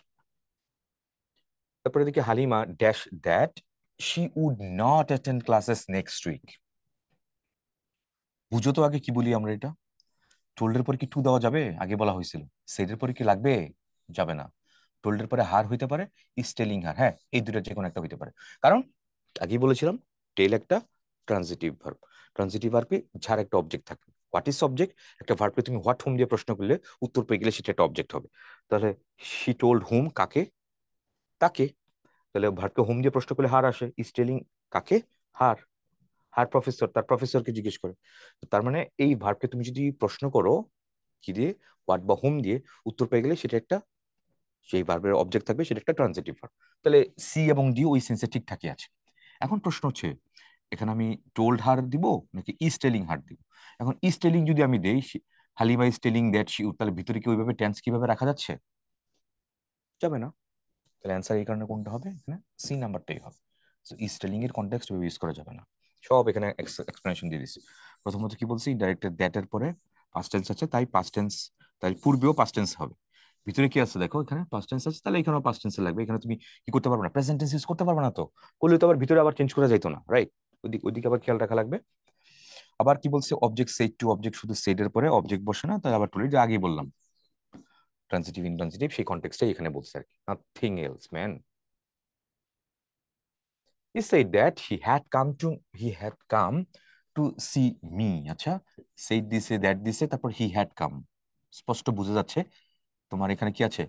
তারপরে দেখি Halima dash that she would not attend classes next week. বুঝো তো আগে কি বলি আমরা এটা, টোল্ডের পরে কি টু দেওয়া যাবে? আগে বলা হয়েছিল। সেটের পরে কি লাগবে? যাবে না। টোল্ডের পরে হার হইতে পারে, ইজ টেলিং হার, হ্যাঁ এই দুটো যে কোনো একটা হইতে পারে, কারণ আগেই বলেছিলাম টেল একটা ট্রানজিটিভ ভার্ব, ট্রানজিটিভ ভার্বে যার একটা অবজেক্ট থাকে, হোয়াট ইজ অবজেক্ট, একটা ভার্বকে তুমি হোয়াট হুম দিয়ে প্রশ্ন করলে উত্তর পেয়ে গেলে সেটা একটা অবজেক্ট হবে। তাহলে শি টোল্ড হুম, কাকে? তাকে। তাহলে ভার্বকে হুম দিয়ে প্রশ্ন করলে হার আসে, ইজ টেলিং কাকে? হার, হার প্রফেসর, তার প্রফেসরকে জিজ্ঞেস করে। তো তার মানে এই ভার্বকে তুমি যদি প্রশ্ন করো কি দিয়ে, হোয়াট বা হুম দিয়ে, উত্তর পেয়ে গেলে সেটা একটা, সেই ভার্বের অবজেক্ট থাকবে, সেটা একটা ট্রানজিটিভ ভার্ব। তাহলে সি এবং ডি ওই সেন্সে ঠিকঠাকই আছে। এখন প্রশ্ন হচ্ছে এখানে আমি টোল্ড হার দিব নাকি ইজ টেলিং হার দিব? এখন ইজ টেলিং যদি আমি দেই, Halima is telling that she, তাহলে ভিতরে কি ওইভাবে টেন্স কিভাবে রাখা যাচ্ছে? যাবে না। তাহলে অ্যান্সার এই কারণে কোনটা হবে এখানে? সি নাম্বারটাই হবে। সো ইজ টেলিং এর কনটেক্সট ইউজ করা যাবে না। সব এখানে এক্সপ্লেনেশন দিয়ে দিচ্ছি। প্রথমত কি বলছি, ডাইরেক্ট দ্যাট এর পরে পাস্ট টেন্স আছে, তাই পাস্ট টেন্স, তাই পূর্বেও পাস্ট টেন্স হবে। ভিতরে কি আছে দেখো, এখানে পাস্ট টেন্স আছে, তাহলে এখানেও পাস্ট টেন্স লাগবে। এখানে তুমি কি করতে পারবে না, প্রেজেন্ট টেন্স ইউজ করতে পারবে না, তো করলে তো আবার ভিতরে আবার চেঞ্জ করা যাইতো না, রাইট? ওইদিকে আবার খেয়াল রাখা লাগবে। আবার কি বলছে, অবজেক্ট সেট টু অবজেক্ট, শুধু সেট এর পরে অবজেক্ট বসে না, তাই আবার টুলি যে আগেই বললাম ট্রানজিটিভ ইনট্রানজিটিভ, সেই কনটেক্সটাই এখানে বলছে আর কি, nothing else man. He said that he had come to see me. আচ্ছা, said দিছে, that দিছে, তারপর he had come, স্পষ্ট বোঝা যাচ্ছে তোমার এখানে কি আছে,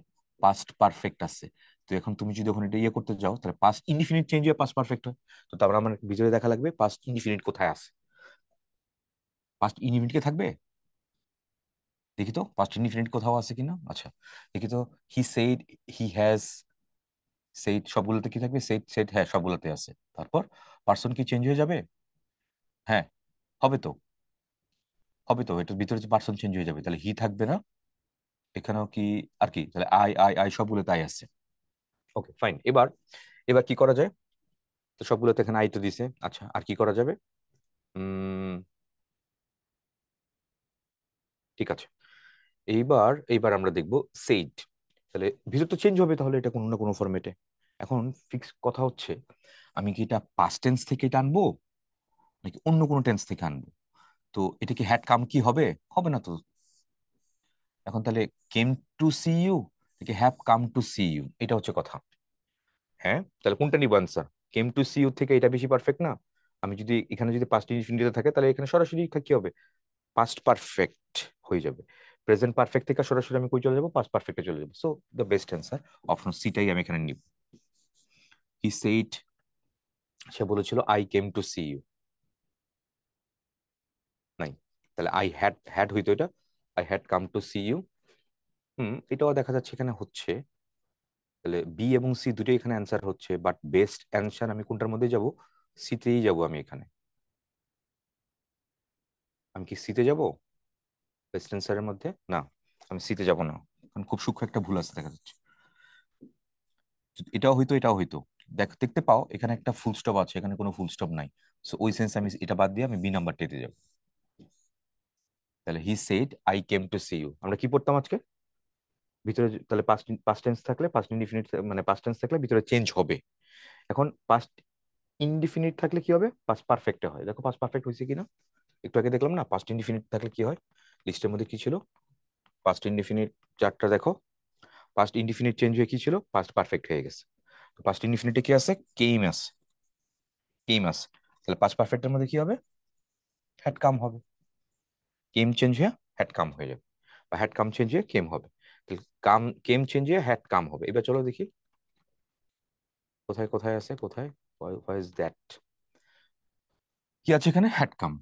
পাস্ট পারফেক্ট আছে। তো এখন তুমি যদি ওখানে এটা ইয়ে করতে যাও, তাহলে পাস্ট ইনডিফিনিট চেঞ্জ হয়ে পাস্ট পারফেক্ট হয়। তো তারপর আমার ভিতরে দেখা লাগবে পাস্ট ইনডিফিনিট কোথায় আছে, পাস্ট ইনডিফিনিট কে থাকবে, দেখি তো পাস্ট ইনডিফিনিট কোথাও আছে কিনা। আচ্ছা দেখি তো, he said, he has, said সবগুলোতে কি থাকবে, সেইড সেইড হ্যাঁ সবগুলোতে আছে। তারপর পার্সন কি চেঞ্জ হয়ে যাবে? হ্যাঁ হবে তো, হবে তো, এটার ভিতরে যে পার্সন চেঞ্জ হয়ে যাবে, তাহলে হি থাকবে না এখানেও কি, আর কি, তাহলে আই আই আই সবগুলো তাই আছে। ওকে ফাইন, এবার এবার কি করা যায়, তো সবগুলোতে এখানে আই তো দিছে, আচ্ছা আর কি করা যাবে? উম ঠিক আছে, এইবার আমরা দেখবো সেইড, তাহলে ভিতর তো চেঞ্জ হবে, তাহলে এটা কোনো না কোনো ফরম্যাটে। এখন ফিক্স কথা হচ্ছে, আমি কি এটা পাস্ট টেন্স থেকে এটা আনবো নাকি অন্য কোনো টেন্স থেকে আনবো? তো এটা কি হ্যাড কাম কি হবে? হবে না তো। এখন তাহলে কেম টু সি ইউ নাকি have come to see you, এটা হচ্ছে কথা। হ্যাঁ তাহলে কোনটা নিব answer? Came to see you থেকে এটা বেশি পারফেক্ট না? আমি যদি এখানে যদি পাস্ট ইনফিনিটিতে থাকে, তাহলে এখানে সরাসরি কি হবে, পাস্ট পারফেক্ট হয়ে যাবে। প্রেজেন্ট পারফেক্ট থেকে সরাসরি আমি কই চলে যাবো, পাস্ট পারফেক্টে চলে যাবো। So the best answer option সিটাই আমি এখানে নিব। হি সেইড, সে বলেছিল I came to see you, নাই, তাহলে আই হ্যাড, হ্যাড হইতো এটা, I had come to see you. এটাও দেখা যাচ্ছে এখানে হচ্ছে, তাহলে বি এবং সি দুটোই এখানে অ্যান্সার হচ্ছে, বাট বেস্ট অ্যান্সার আমি কোনটার মধ্যে যাব, সিতেই যাব আমি এখানে। আমি কি সিতে যাব বেস্ট অ্যান্সারের মধ্যে? না, আমি সিতে যাব না, কারণ খুব সূক্ষ্ম একটা ভুল আছে দেখা যাচ্ছে। এটাও হইতো, এটাও হইতো, দেখ দেখতে পাও এখানে একটা ফুল স্টপ আছে, এখানে কোনো ফুল স্টপ নাই। সো ওই সেন্স আমি এটা বাদ দিয়ে আমি বি নাম্বারটাতে যাব। তাহলে he said I came to see you, আমরা কি পড়তাম আজকে ভিতরে তাহলে পাস্ট পাস্ট টেন্স থাকলে পাস্ট ইনডিফিনিট মানে পাস্ট টেন্স থাকলে ভিতরে চেঞ্জ হবে। এখন পাস্ট ইনডিফিনিট থাকলে কি হবে, পাস্ট পারফেক্টে হয়। দেখো পাস্ট পারফেক্ট হয়েছে কিনা, একটু আগে দেখলাম না পাস্ট ইনডিফিনিট থাকলে কি হয়, লিস্টের মধ্যে কি ছিল পাস্ট ইনডিফিনিট চারটা দেখো, পাস্ট ইনডিফিনিট চেঞ্জ হয়ে কি ছিল পাস্ট পারফেক্ট হয়ে গেছে। তো পাস্ট ইনডিফিনিটে কি আছে, কেইম আছে, কেইম আছে, তাহলে পাস্ট পারফেক্টের মধ্যে কি হবে, হ্যাড কাম হবে, কেম চেঞ্জ হয়ে হ্যাড কাম হয়ে যাবে, বা হ্যাড কাম চেঞ্জ হয়ে কেম হবে। তাহলে কাম কেম চেঞ্জ হয়ে হ্যাড কাম হবে। এবার চলো দেখি কোথায় কোথায় আছে, কোথায় হোয়াই ইজ দ্যাট, কি আছে এখানে, হ্যাড কাম।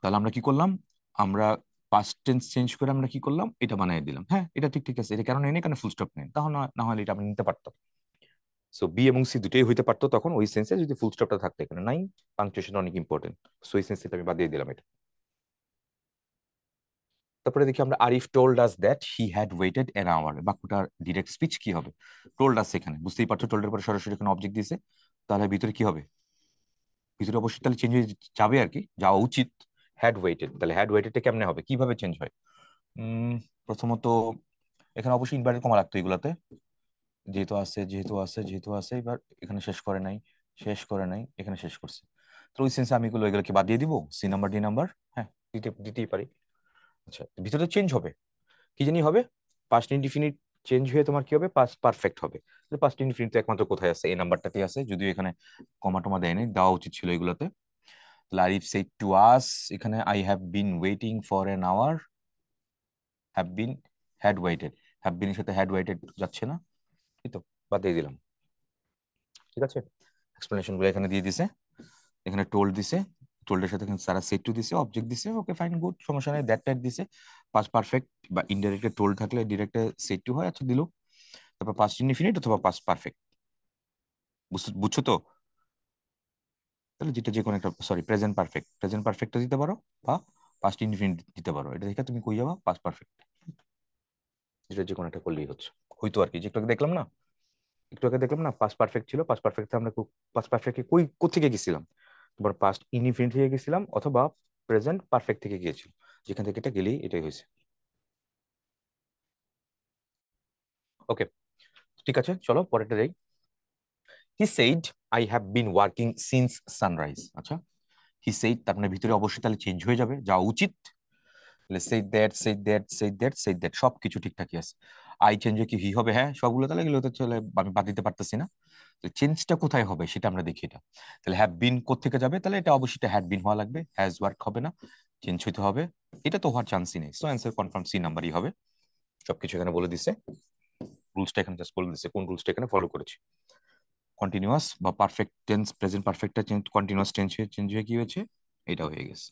তাহলে আমরা কি করলাম, আমরা পাস্ট টেন্স চেঞ্জ করে আমরা কি করলাম, এটা বানিয়ে দিলাম। হ্যাঁ এটা ঠিক ঠিক আছে, এটা কারণ এনে কারণে ফুল স্টপ নেই, তাহলে না হলে এটা আমরা নিতে পারতাম। সো বি এবং সি দুটোই হইতে পারতো তখন ওই সেন্সে যদি ফুল স্টপটা থাকতো, এখানে নাই, পাংচুয়েশন অনেক ইম্পর্টেন্ট। সো এই সেন্সে আমি বাদ দিয়ে দিলাম এটা। তারপরে দেখি আমরা Arif told us that he had waited an hour, বাক্যটার ডিরেক্ট স্পিচ কি হবে, টোল্ড আস, এখানে বুঝতেই পারছো টোল্ডের পরে সরাসরি এখানে অবজেক্ট দিয়েছে, তাহলে ভিতরে কি হবে, ভিতরে অবশ্যই তাহলে চেঞ্জ হয়ে যাবে আর কি, যাওয়া উচিত। হ্যাড ওয়েটেড, তাহলে হ্যাড ওয়েটেডটা কেমনে হবে, কিভাবে চেঞ্জ হয়। উম প্রথমত এখানে অবশ্যই ইনভার্টেড কমা লাগতো এগুলাতে, যেহেতু আছে যেহেতু আছে যেহেতু আছে, এবার এখানে শেষ করে নাই, শেষ করে নাই, এখানে শেষ করছে। তো ওই সেন্সে আমি এগুলোকে বাদ দিয়ে দিব, সি নাম্বার ডি নাম্বার, হ্যাঁ দিতেই পারি। আচ্ছা ভিতরে চেঞ্জ হবে, কি জানি হবে, পাস্ট ইনডিফিনিট চেঞ্জ হয়ে তোমার কি হবে, পাস্ট পারফেক্ট হবে। পাস্ট ইনডিফিনিট একমাত্র কোথায় আছে, এই নাম্বারটাতে আছে, যদিও এখানে কমা টমা দেয়নি, দেওয়া উচিত ছিল এগুলোতে। তাহলে আরিফ সেড টু আস, এখানে I have been waiting for an hour, have been, had waited, have been এর সাথে হ্যাড ওয়েটেড যাচ্ছে না, এই তো বাদ দিয়ে দিলাম। ঠিক আছে, এক্সপ্লেনেশন গুলো এখানে দিয়ে দিছে, এখানে টোল্ড দিছে, টোল্ডের সাথে এখানে সারা সেট টু দিছে, অবজেক্ট দিছে, ওকে ফাইন গুড, সমস্যা নাই, দ্যাট টাইপ দিছে। পাস্ট পারফেক্ট বা ইনডাইরেক্টলি টোল্ড থাকলে ডিরেক্টে সেট টু হয়, আচ্ছা দিল। তারপর পাস্ট ইনডিফিনিট অথবা পাস্ট পারফেক্ট, বুঝছো তো, তাহলে যেটা যে কোনো একটা, সরি প্রেজেন্ট পারফেক্ট, প্রেজেন্ট পারফেক্টটা দিতে পারো, বা পাস্ট ইনডিফিনিট দিতে পারো, এটা দেখে তুমি কই যাবা, পাস্ট পারফেক্ট, যেটা যে কোনো একটা করলেই হচ্ছে। হয়তো আর কি, যে একটু আগে দেখলাম না, একটু আগে দেখলাম না পাস্ট পারফেক্ট ছিল, পাস্ট পারফেক্ট আমরা পাস্ট পারফেক্টে কই কোথেকে গেছিলাম, তোমার পাস্ট ইনডিফিনিট থেকে গেছিলাম অথবা প্রেজেন্ট পারফেক্ট থেকে গিয়েছিল, যেখান থেকে এটা গেলেই এটাই হয়েছে। ওকে ঠিক আছে, চলো পরেরটা যাই। হি said I have been working since sunrise. আচ্ছা হি সেইড তার মানে ভিতরে অবশ্যই তাহলে চেঞ্জ হয়ে যাবে, যাওয়া উচিত। তাহলে সেই দ্যাট সেই দ্যাট সেই দ্যাট সেই দ্যাট সবকিছু ঠিকঠাকই আছে। আই চেঞ্জ হয়ে কি হি হবে, হ্যাঁ সবগুলো, তাহলে এগুলো তো চলে আমি বাদ দিতে পারতেছি না। চেঞ্জটা কোথায় হবে সেটা আমরা দেখি এটা। তাহলে হ্যাভ বিন কোত্থেকে যাবে, তাহলে এটা অবশ্যই হ্যাড বিন হওয়া লাগবে, হ্যাজ ওয়ার্ক হবে না, চেঞ্জ হইতে হবে, এটা তো হওয়ার চান্সই নেই। সো অ্যান্সার কনফার্ম সি নাম্বারই হবে। সবকিছু এখানে বলে দিছে, রুলসটা এখানে জাস্ট বলে দিছে কোন রুলসটা এখানে ফলো করেছি। কন্টিনিউয়াস বা পারফেক্ট টেন্স, প্রেজেন্ট পারফেক্টটা চেঞ্জ, কন্টিনিউয়াস টেন্স চেঞ্জ হয়ে কি হয়েছে, এটা হয়ে গেছে।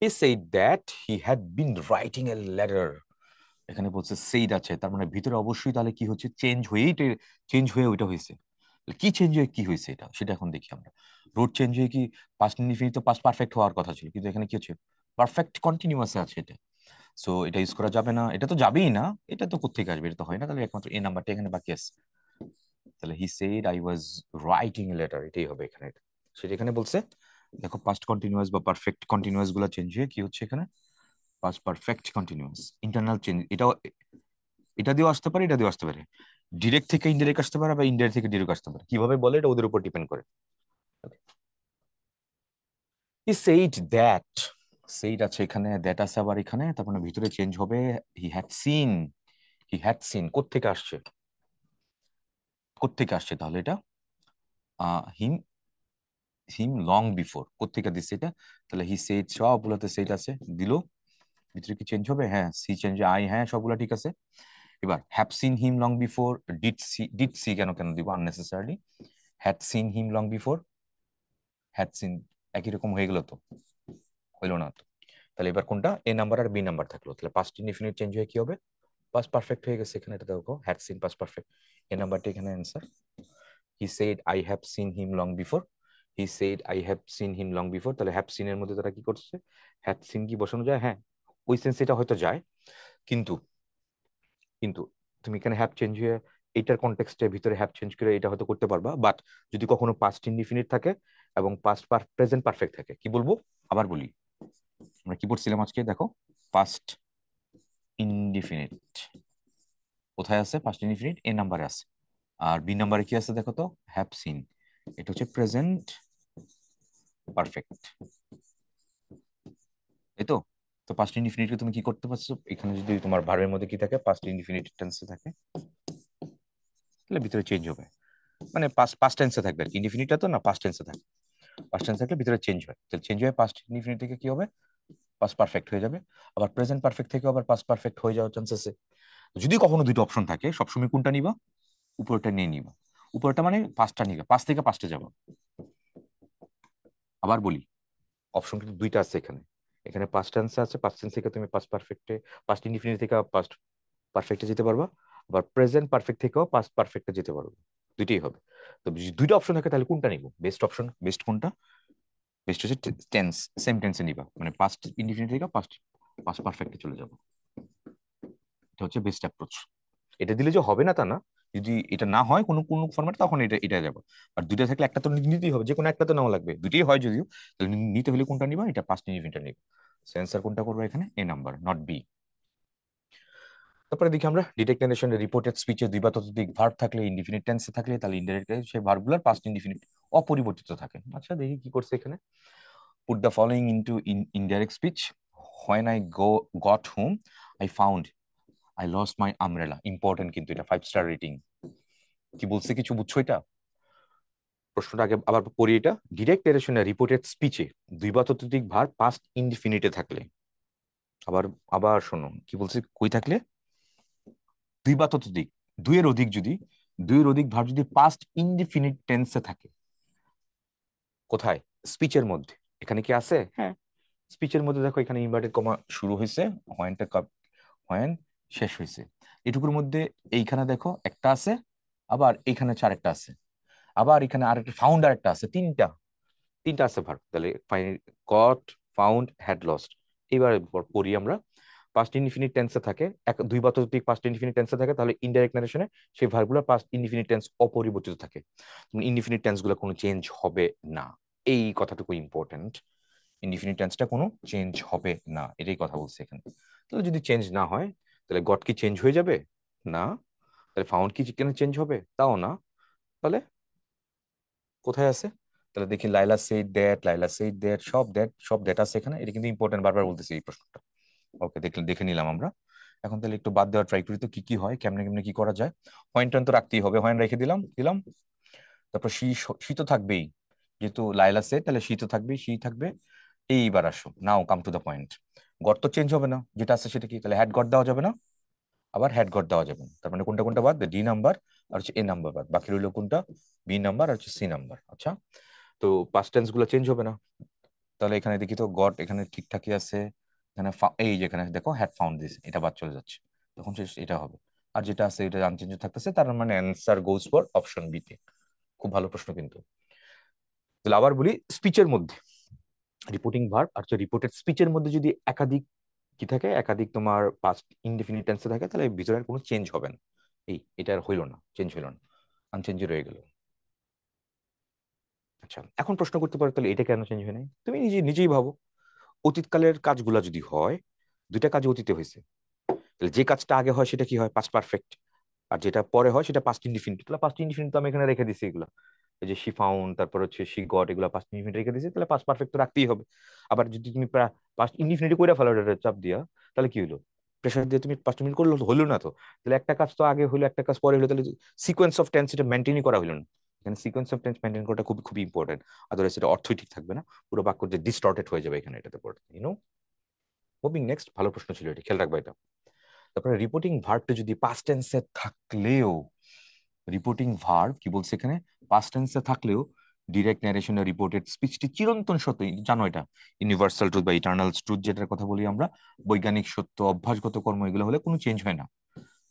He said that he had been writing a letter, এখানে বলছে সেইড আছে, তার মানে ভিতরে অবশ্যই তাহলে কি হচ্ছে, চেঞ্জ হয়েই, চেঞ্জ হয়ে ওইটা হয়েছে। কি চেঞ্জ হয়ে কি হয়েছে এটা, সেটা এখন দেখি আমরা। রোড চেঞ্জ হয়ে কি পাস্ট ইনডিফিনিট তো পাস্ট পারফেক্ট হওয়ার কথা ছিল, কিন্তু এখানে কি হচ্ছে, পারফেক্ট কন্টিনিউয়াসে আছে এটা। সো এটা ইউজ করা যাবে না, এটা তো যাবেই না, এটা তো কোত্থেকে আসবে, এটা তো হয় না, তাহলে একমাত্র এই নাম্বারটা এখানে বাকি আছে। তাহলে he said I was writing a letter, এটাই হবে এখানে। সেটা এখানে বলছে, দেখো পাস্ট কন্টিনিউয়াস বা পারফেক্ট কন্টিনিউয়াস গুলো চেঞ্জ হয়ে কি হচ্ছে এখানে, past perfect continuous, internal change, এটাও এটা দিয়েও আসতে পারে, এটা দিয়েও আসতে পারে, ডিরেক্ট থেকে ইনডিরেক্ট আসতে পারে, বা ইনডিরেক্ট থেকে ডিরেক্ট আসতে পারে, কিভাবে বলে এটা ওদের উপর ডিপেন্ড করে। হি সেইড দ্যাট, সেইড আছে এখানে, দ্যাট আছে আবার এখানে, তার মানে ভিতরে চেঞ্জ হবে, he had seen, he had seen কোত্থেকে আসছে, কোত্থেকে আসছে তাহলে এটা, হিম, হিম লং বিফোর, কোত্থেকে দিচ্ছে এটা, তাহলে হি সেইড সবগুলোতে সেইড আছে, দিল, ভিতরে কি চেঞ্জ হবে, হ্যাঁ সি চেঞ্জ, আই হ্যাঁ সবগুলো ঠিক আছে। এবার have seen him long before, did see কেন কেন দিব unnecessarily, had seen him long before, had seen একই রকম হয়ে গেল তো, হইলো না তো। তাহলে এবার কোনটা, A number R B number থাকলো, তাহলে পাস্ট ইনডিফিনিট চেঞ্জ হয়ে কি হবে, পাস্ট পারফেক্ট হয়ে গেছে এখানে, এটা দেখো হ্যাড সিন পাস্ট পারফেক্ট, এ নাম্বারটা এখানে answer. He said I have seen him long before, he said I have seen him long before, তাহলে হ্যাভ সিন এর মধ্যে তারা কি করছে, হ্যাড সিন কি বসানো যায়, হ্যাঁ ওই সেন্স এটা হয়তো যায়, কিন্তু কিন্তু তুমি এখানে হ্যাভ চেঞ্জ হয়ে এইটার কনটেক্সটের ভিতরে হ্যাভ চেঞ্জ করে এটা হয়তো করতে পারবা, বাট যদি কখনো পাস্ট ইনডিফিনিট থাকে এবং প্রেজেন্ট পারফেক্ট থাকে, কি বলবো? আবার বলি, আমরা কি পড়ছিলাম আজকে? দেখো, পাস্ট ইনডিফিনিট কোথায় আছে? পাস্ট ইনডিফিনিট এ নাম্বারে আছে, আর বি নাম্বারে কি আছে দেখো তো? Have seen. এটা হচ্ছে প্রেজেন্ট পারফেক্ট, এই তো। তো পাস্ট ইনডিফিনিটকে তুমি কি করতে পারছো? এখানে যদি তোমার ভার্বের মধ্যে কি থাকে, পাস্ট ইনডিফিনিট টেন্সে থাকে, তাহলে ভিতরে চেঞ্জ হবে, মানে পাস্ট পাস্ট টেন্সে থাকবে আর কি। ইনডিফিনিটটা তো না, পাস্ট টেন্সে থাকবে। পাস্ট টেন্স থাকলে ভিতরে চেঞ্জ হয়, তাহলে চেঞ্জ হয়ে পাস্ট ইনডিফিনিট থেকে কি হবে? পাস্ট পারফেক্ট হয়ে যাবে। আবার প্রেজেন্ট পারফেক্ট থেকে আবার পাস্ট পারফেক্ট হয়ে যাওয়ার চান্স আছে। যদি কখনো দুটো অপশন থাকে, সবসময় কোনটা নিবা? উপরটা নিয়ে নিবা। উপরটা মানে পাঁচটা নিবা, পাঁচ থেকে পাঁচটা যাবো। আবার বলি, অপশন কিন্তু দুইটা আছে এখানে। এখানে পাস্ট টেন্স আছে, পাস্ট টেন্স থেকে তুমি পাস্ট পারফেক্টে, পাস্ট ইনডিফিনিট থেকে পাস্ট পারফেক্টে যেতে পারবা। আবার প্রেজেন্ট পারফেক্ট থেকেও পাস্ট পারফেক্টে যেতে পারবো। দুইটাই হবে। তো যদি দুইটা অপশন থাকে তাহলে কোনটা নিব? বেস্ট অপশন, বেস্ট কোনটা? বেস্ট হচ্ছে টেন্স, সেম টেন্সে নিবা, মানে পাস্ট ইনডিফিনিট থেকে পাস্ট পাস্ট পারফেক্টে চলে যাবো। এটা হচ্ছে বেস্ট অ্যাপ্রোচ। এটা দিলে যে হবে না তা না, যদি এটা না হয় কোনো কোনো ফরম্যাট, তখন এটা এটা যাবে। আর দুইটা থাকলে একটা তো নিতেই হবে, যে কোনো একটা তো নেওয়া লাগবে। দুইটাই হয় যদিও, তাহলে নিতে হলে কোনটা নিবা? এটা পাস্ট ইনডিফিনিটটা নিবা। সেন্সার কোনটা করবে এখানে? এ নাম্বার, নট বি। তারপরে দেখি আমরা ডিটেকশনের রিপোর্টেড স্পিচে দুই বা ততোধিক ভার্ব থাকলে, ইনডিফিনিট টেন্সে থাকলে, তাহলে ইনডাইরেক্ট সেই ভার্বগুলোর পাস্ট ইনডিফিনিট অপরিবর্তিত থাকে। আচ্ছা দেখি কি করছে এখানে। Put the following into indirect speech. When I got home, I found I lost my umbrella. Important কিন্তু এটা 5 স্টার রেটিং। কি বলছে, কিছু বুঝছো এটা? প্রশ্নটা আগে আবার পড়ি এটা। ডিরেক্ট নারেশনে রিপোর্টেড স্পিচে দুই বা ততোধিক ভার্ব পাস্ট ইনডিফিনিটে থাকলে, আবার আবার শোনো কি বলছে, কই থাকলে? দুই বা ততোধিক, দুইয়ের অধিক, যদি দুইয়ের অধিক ভার্ব যদি পাস্ট ইনডিফিনিট টেন্সে থাকে। কোথায়? স্পিচের মধ্যে। এখানে কি আছে? হ্যাঁ, স্পিচের মধ্যে দেখো, এখানে ইনভার্টেড কমা শুরু হয়েছে, হোয়েনটা হোয়েন শেষ হয়েছে। এটুকুর মধ্যে এইখানে দেখো একটা আছে, আবার এইখানে চারটা আছে, আবার এখানে আরেকটা ফাউন্ড আরেকটা আছে, তিনটা তিনটা আছে ভার্ব। তাহলে গট, ফাউন্ড, হ্যাড, লস্ট। এবার পড়ি আমরা। পাস্ট ইনডিফিনিট টেন্সে থাকে, এক দুই বা ততোধিক পাস্ট ইনডিফিনিট টেন্সে থাকে, তাহলে ইনডাইরেক্ট নারেশনে সেই ভার্বগুলো পাস্ট ইনডিফিনিট টেন্স অপরিবর্তিত থাকে। ইনডিফিনিট টেন্স গুলো কোনো চেঞ্জ হবে না, এই কথাটুকু ইম্পর্টেন্ট। ইনডিফিনিট টেন্সটা কোনো চেঞ্জ হবে না, এটাই কথা বলছে এখানে। তাহলে যদি চেঞ্জ না হয়, তাহলে গট কি চেঞ্জ হয়ে যাবে? না। তাহলে ফাউন্ড কি কেন চেঞ্জ হবে? তাও না। তাহলে কোথায় আছে? তাহলে দেখি, Laila said that, Laila said that, সব দ্যাট আছে এখানে। এটা কিন্তু ইম্পর্টেন্ট, বারবার বলতেছি এই প্রশ্নটা। ওকে, দেখে নিলাম আমরা। এখন তাহলে একটু বাদ দেওয়া ট্রাই করি তো, কি কি হয়, কেমনে কেমনে কি করা যায়। পয়েন্ট তো রাখতেই হবে, পয়েন্ট রেখে দিলাম দিলাম। তারপর শী তো থাকবেই, যেহেতু লাইলা সেড, তাহলে শী তো থাকবেই, শী থাকবে। এইবার আসো, now come to the point. Got তো চেঞ্জ হবে না, যেটা আছে সেটা কি? তাহলে হ্যাড গট দেওয়া যাবে না, আবার হ্যাড গট দেওয়া যাবে না। তার মানে কোনটা কোনটা বাদ? ডি নাম্বার আর হচ্ছে এ নাম্বার বাদ, বাকি রইলো কোনটা? বি নাম্বার আর হচ্ছে সি নাম্বার। আচ্ছা, তো পাস্ট টেন্স গুলো চেঞ্জ হবে না। তাহলে এখানে দেখি তো, গট এখানে ঠিকঠাকই আছে। এখানে এই যেখানে দেখো হ্যাড ফাউন্ড দিস, এটা বাদ চলে যাচ্ছে, তখন এটা হবে। আর যেটা আছে এটা আনচেঞ্জ থাকতেছে, তার মানে answer goes for option B তে। খুব ভালো প্রশ্ন কিন্তু। তাহলে আবার বলি, স্পিচের মধ্যে রিপোর্টিং ভার্ব আর রিপোর্টেড স্পিচের মধ্যে যদি একাধিক কি থাকে, একাধিক তোমার পাস্ট ইনডিফিনিট টেন্সে থাকে, তাহলে ভিতরে আর কোনো চেঞ্জ হবে না। এটা আর হইলো না, চেঞ্জ হইলো না, আনচেঞ্জ রয়ে গেল। আচ্ছা, এখন প্রশ্ন করতে পারো, তাহলে এটা কেন চেঞ্জ হয় নাই? তুমি নিজেই ভাবো। অতীতকালের কাজগুলা যদি হয়, দুইটা কাজ অতীতে হয়েছে, তাহলে যে কাজটা আগে হয় সেটা কি হয়? Past perfect. আর যেটা পরে হয় সেটা পাস্ট ইনডিফিনিট। তাহলে পাস্ট ইনডিফিনিট তো আমি এখানে রেখে দিছি এগুলা। এই যে শি ফাউন্ড, তারপর হচ্ছে শি গট, এগুলা পাস্ট ইনডিফিনিট রেখে দিছি, তাহলে পাস্ট পারফেক্ট তো রাখতেই হবে। আবার যদি তুমি পাস্ট ইনডিফিনিট কইরা ফেলো এটা চাপ দিয়া, তাহলে কি হলো? প্রেশার দিয়ে তুমি পাস্ট মিনিট করলে হলো না তো। তাহলে একটা কাজ তো আগে হলো, একটা কাজ পরে হলো, তাহলে সিকোয়েন্স অফ টেন্স এটা মেনটেনই করা হলো না। এখানে সিকোয়েন্স অফ টেন্স মেনটেন করাটা খুবই খুবই ইম্পর্টেন্ট। আদারওয়াইজ এটা অর্থই ঠিক থাকবে না, পুরো বাক্য যে ডিস্টর্টেড হয়ে যাবে এখানে এটাতে পড়ে, মুভিং নেক্সট। ভালো প্রশ্ন ছিল, এটা খেয়াল রাখবা এটা। তারপরে রিপোর্টিং ভার্বটা যদি পাস্ট টেন্সে থাকলেও, রিপোর্টিং ভার্ব কি বলছে এখানে? পাস্ট টেন্সে থাকলেও ডিরেক্ট ন্যারেশন রিপোর্টেড স্পিচটি চিরন্তন সত্য, জানো এটা ইউনিভার্সাল ট্রুথ বা ইটার্নাল ট্রুথ যেটার কথা বলি আমরা, বৈজ্ঞানিক সত্য, অভ্যাসগত কর্ম, এগুলো হলে কোনো চেঞ্জ হয় না,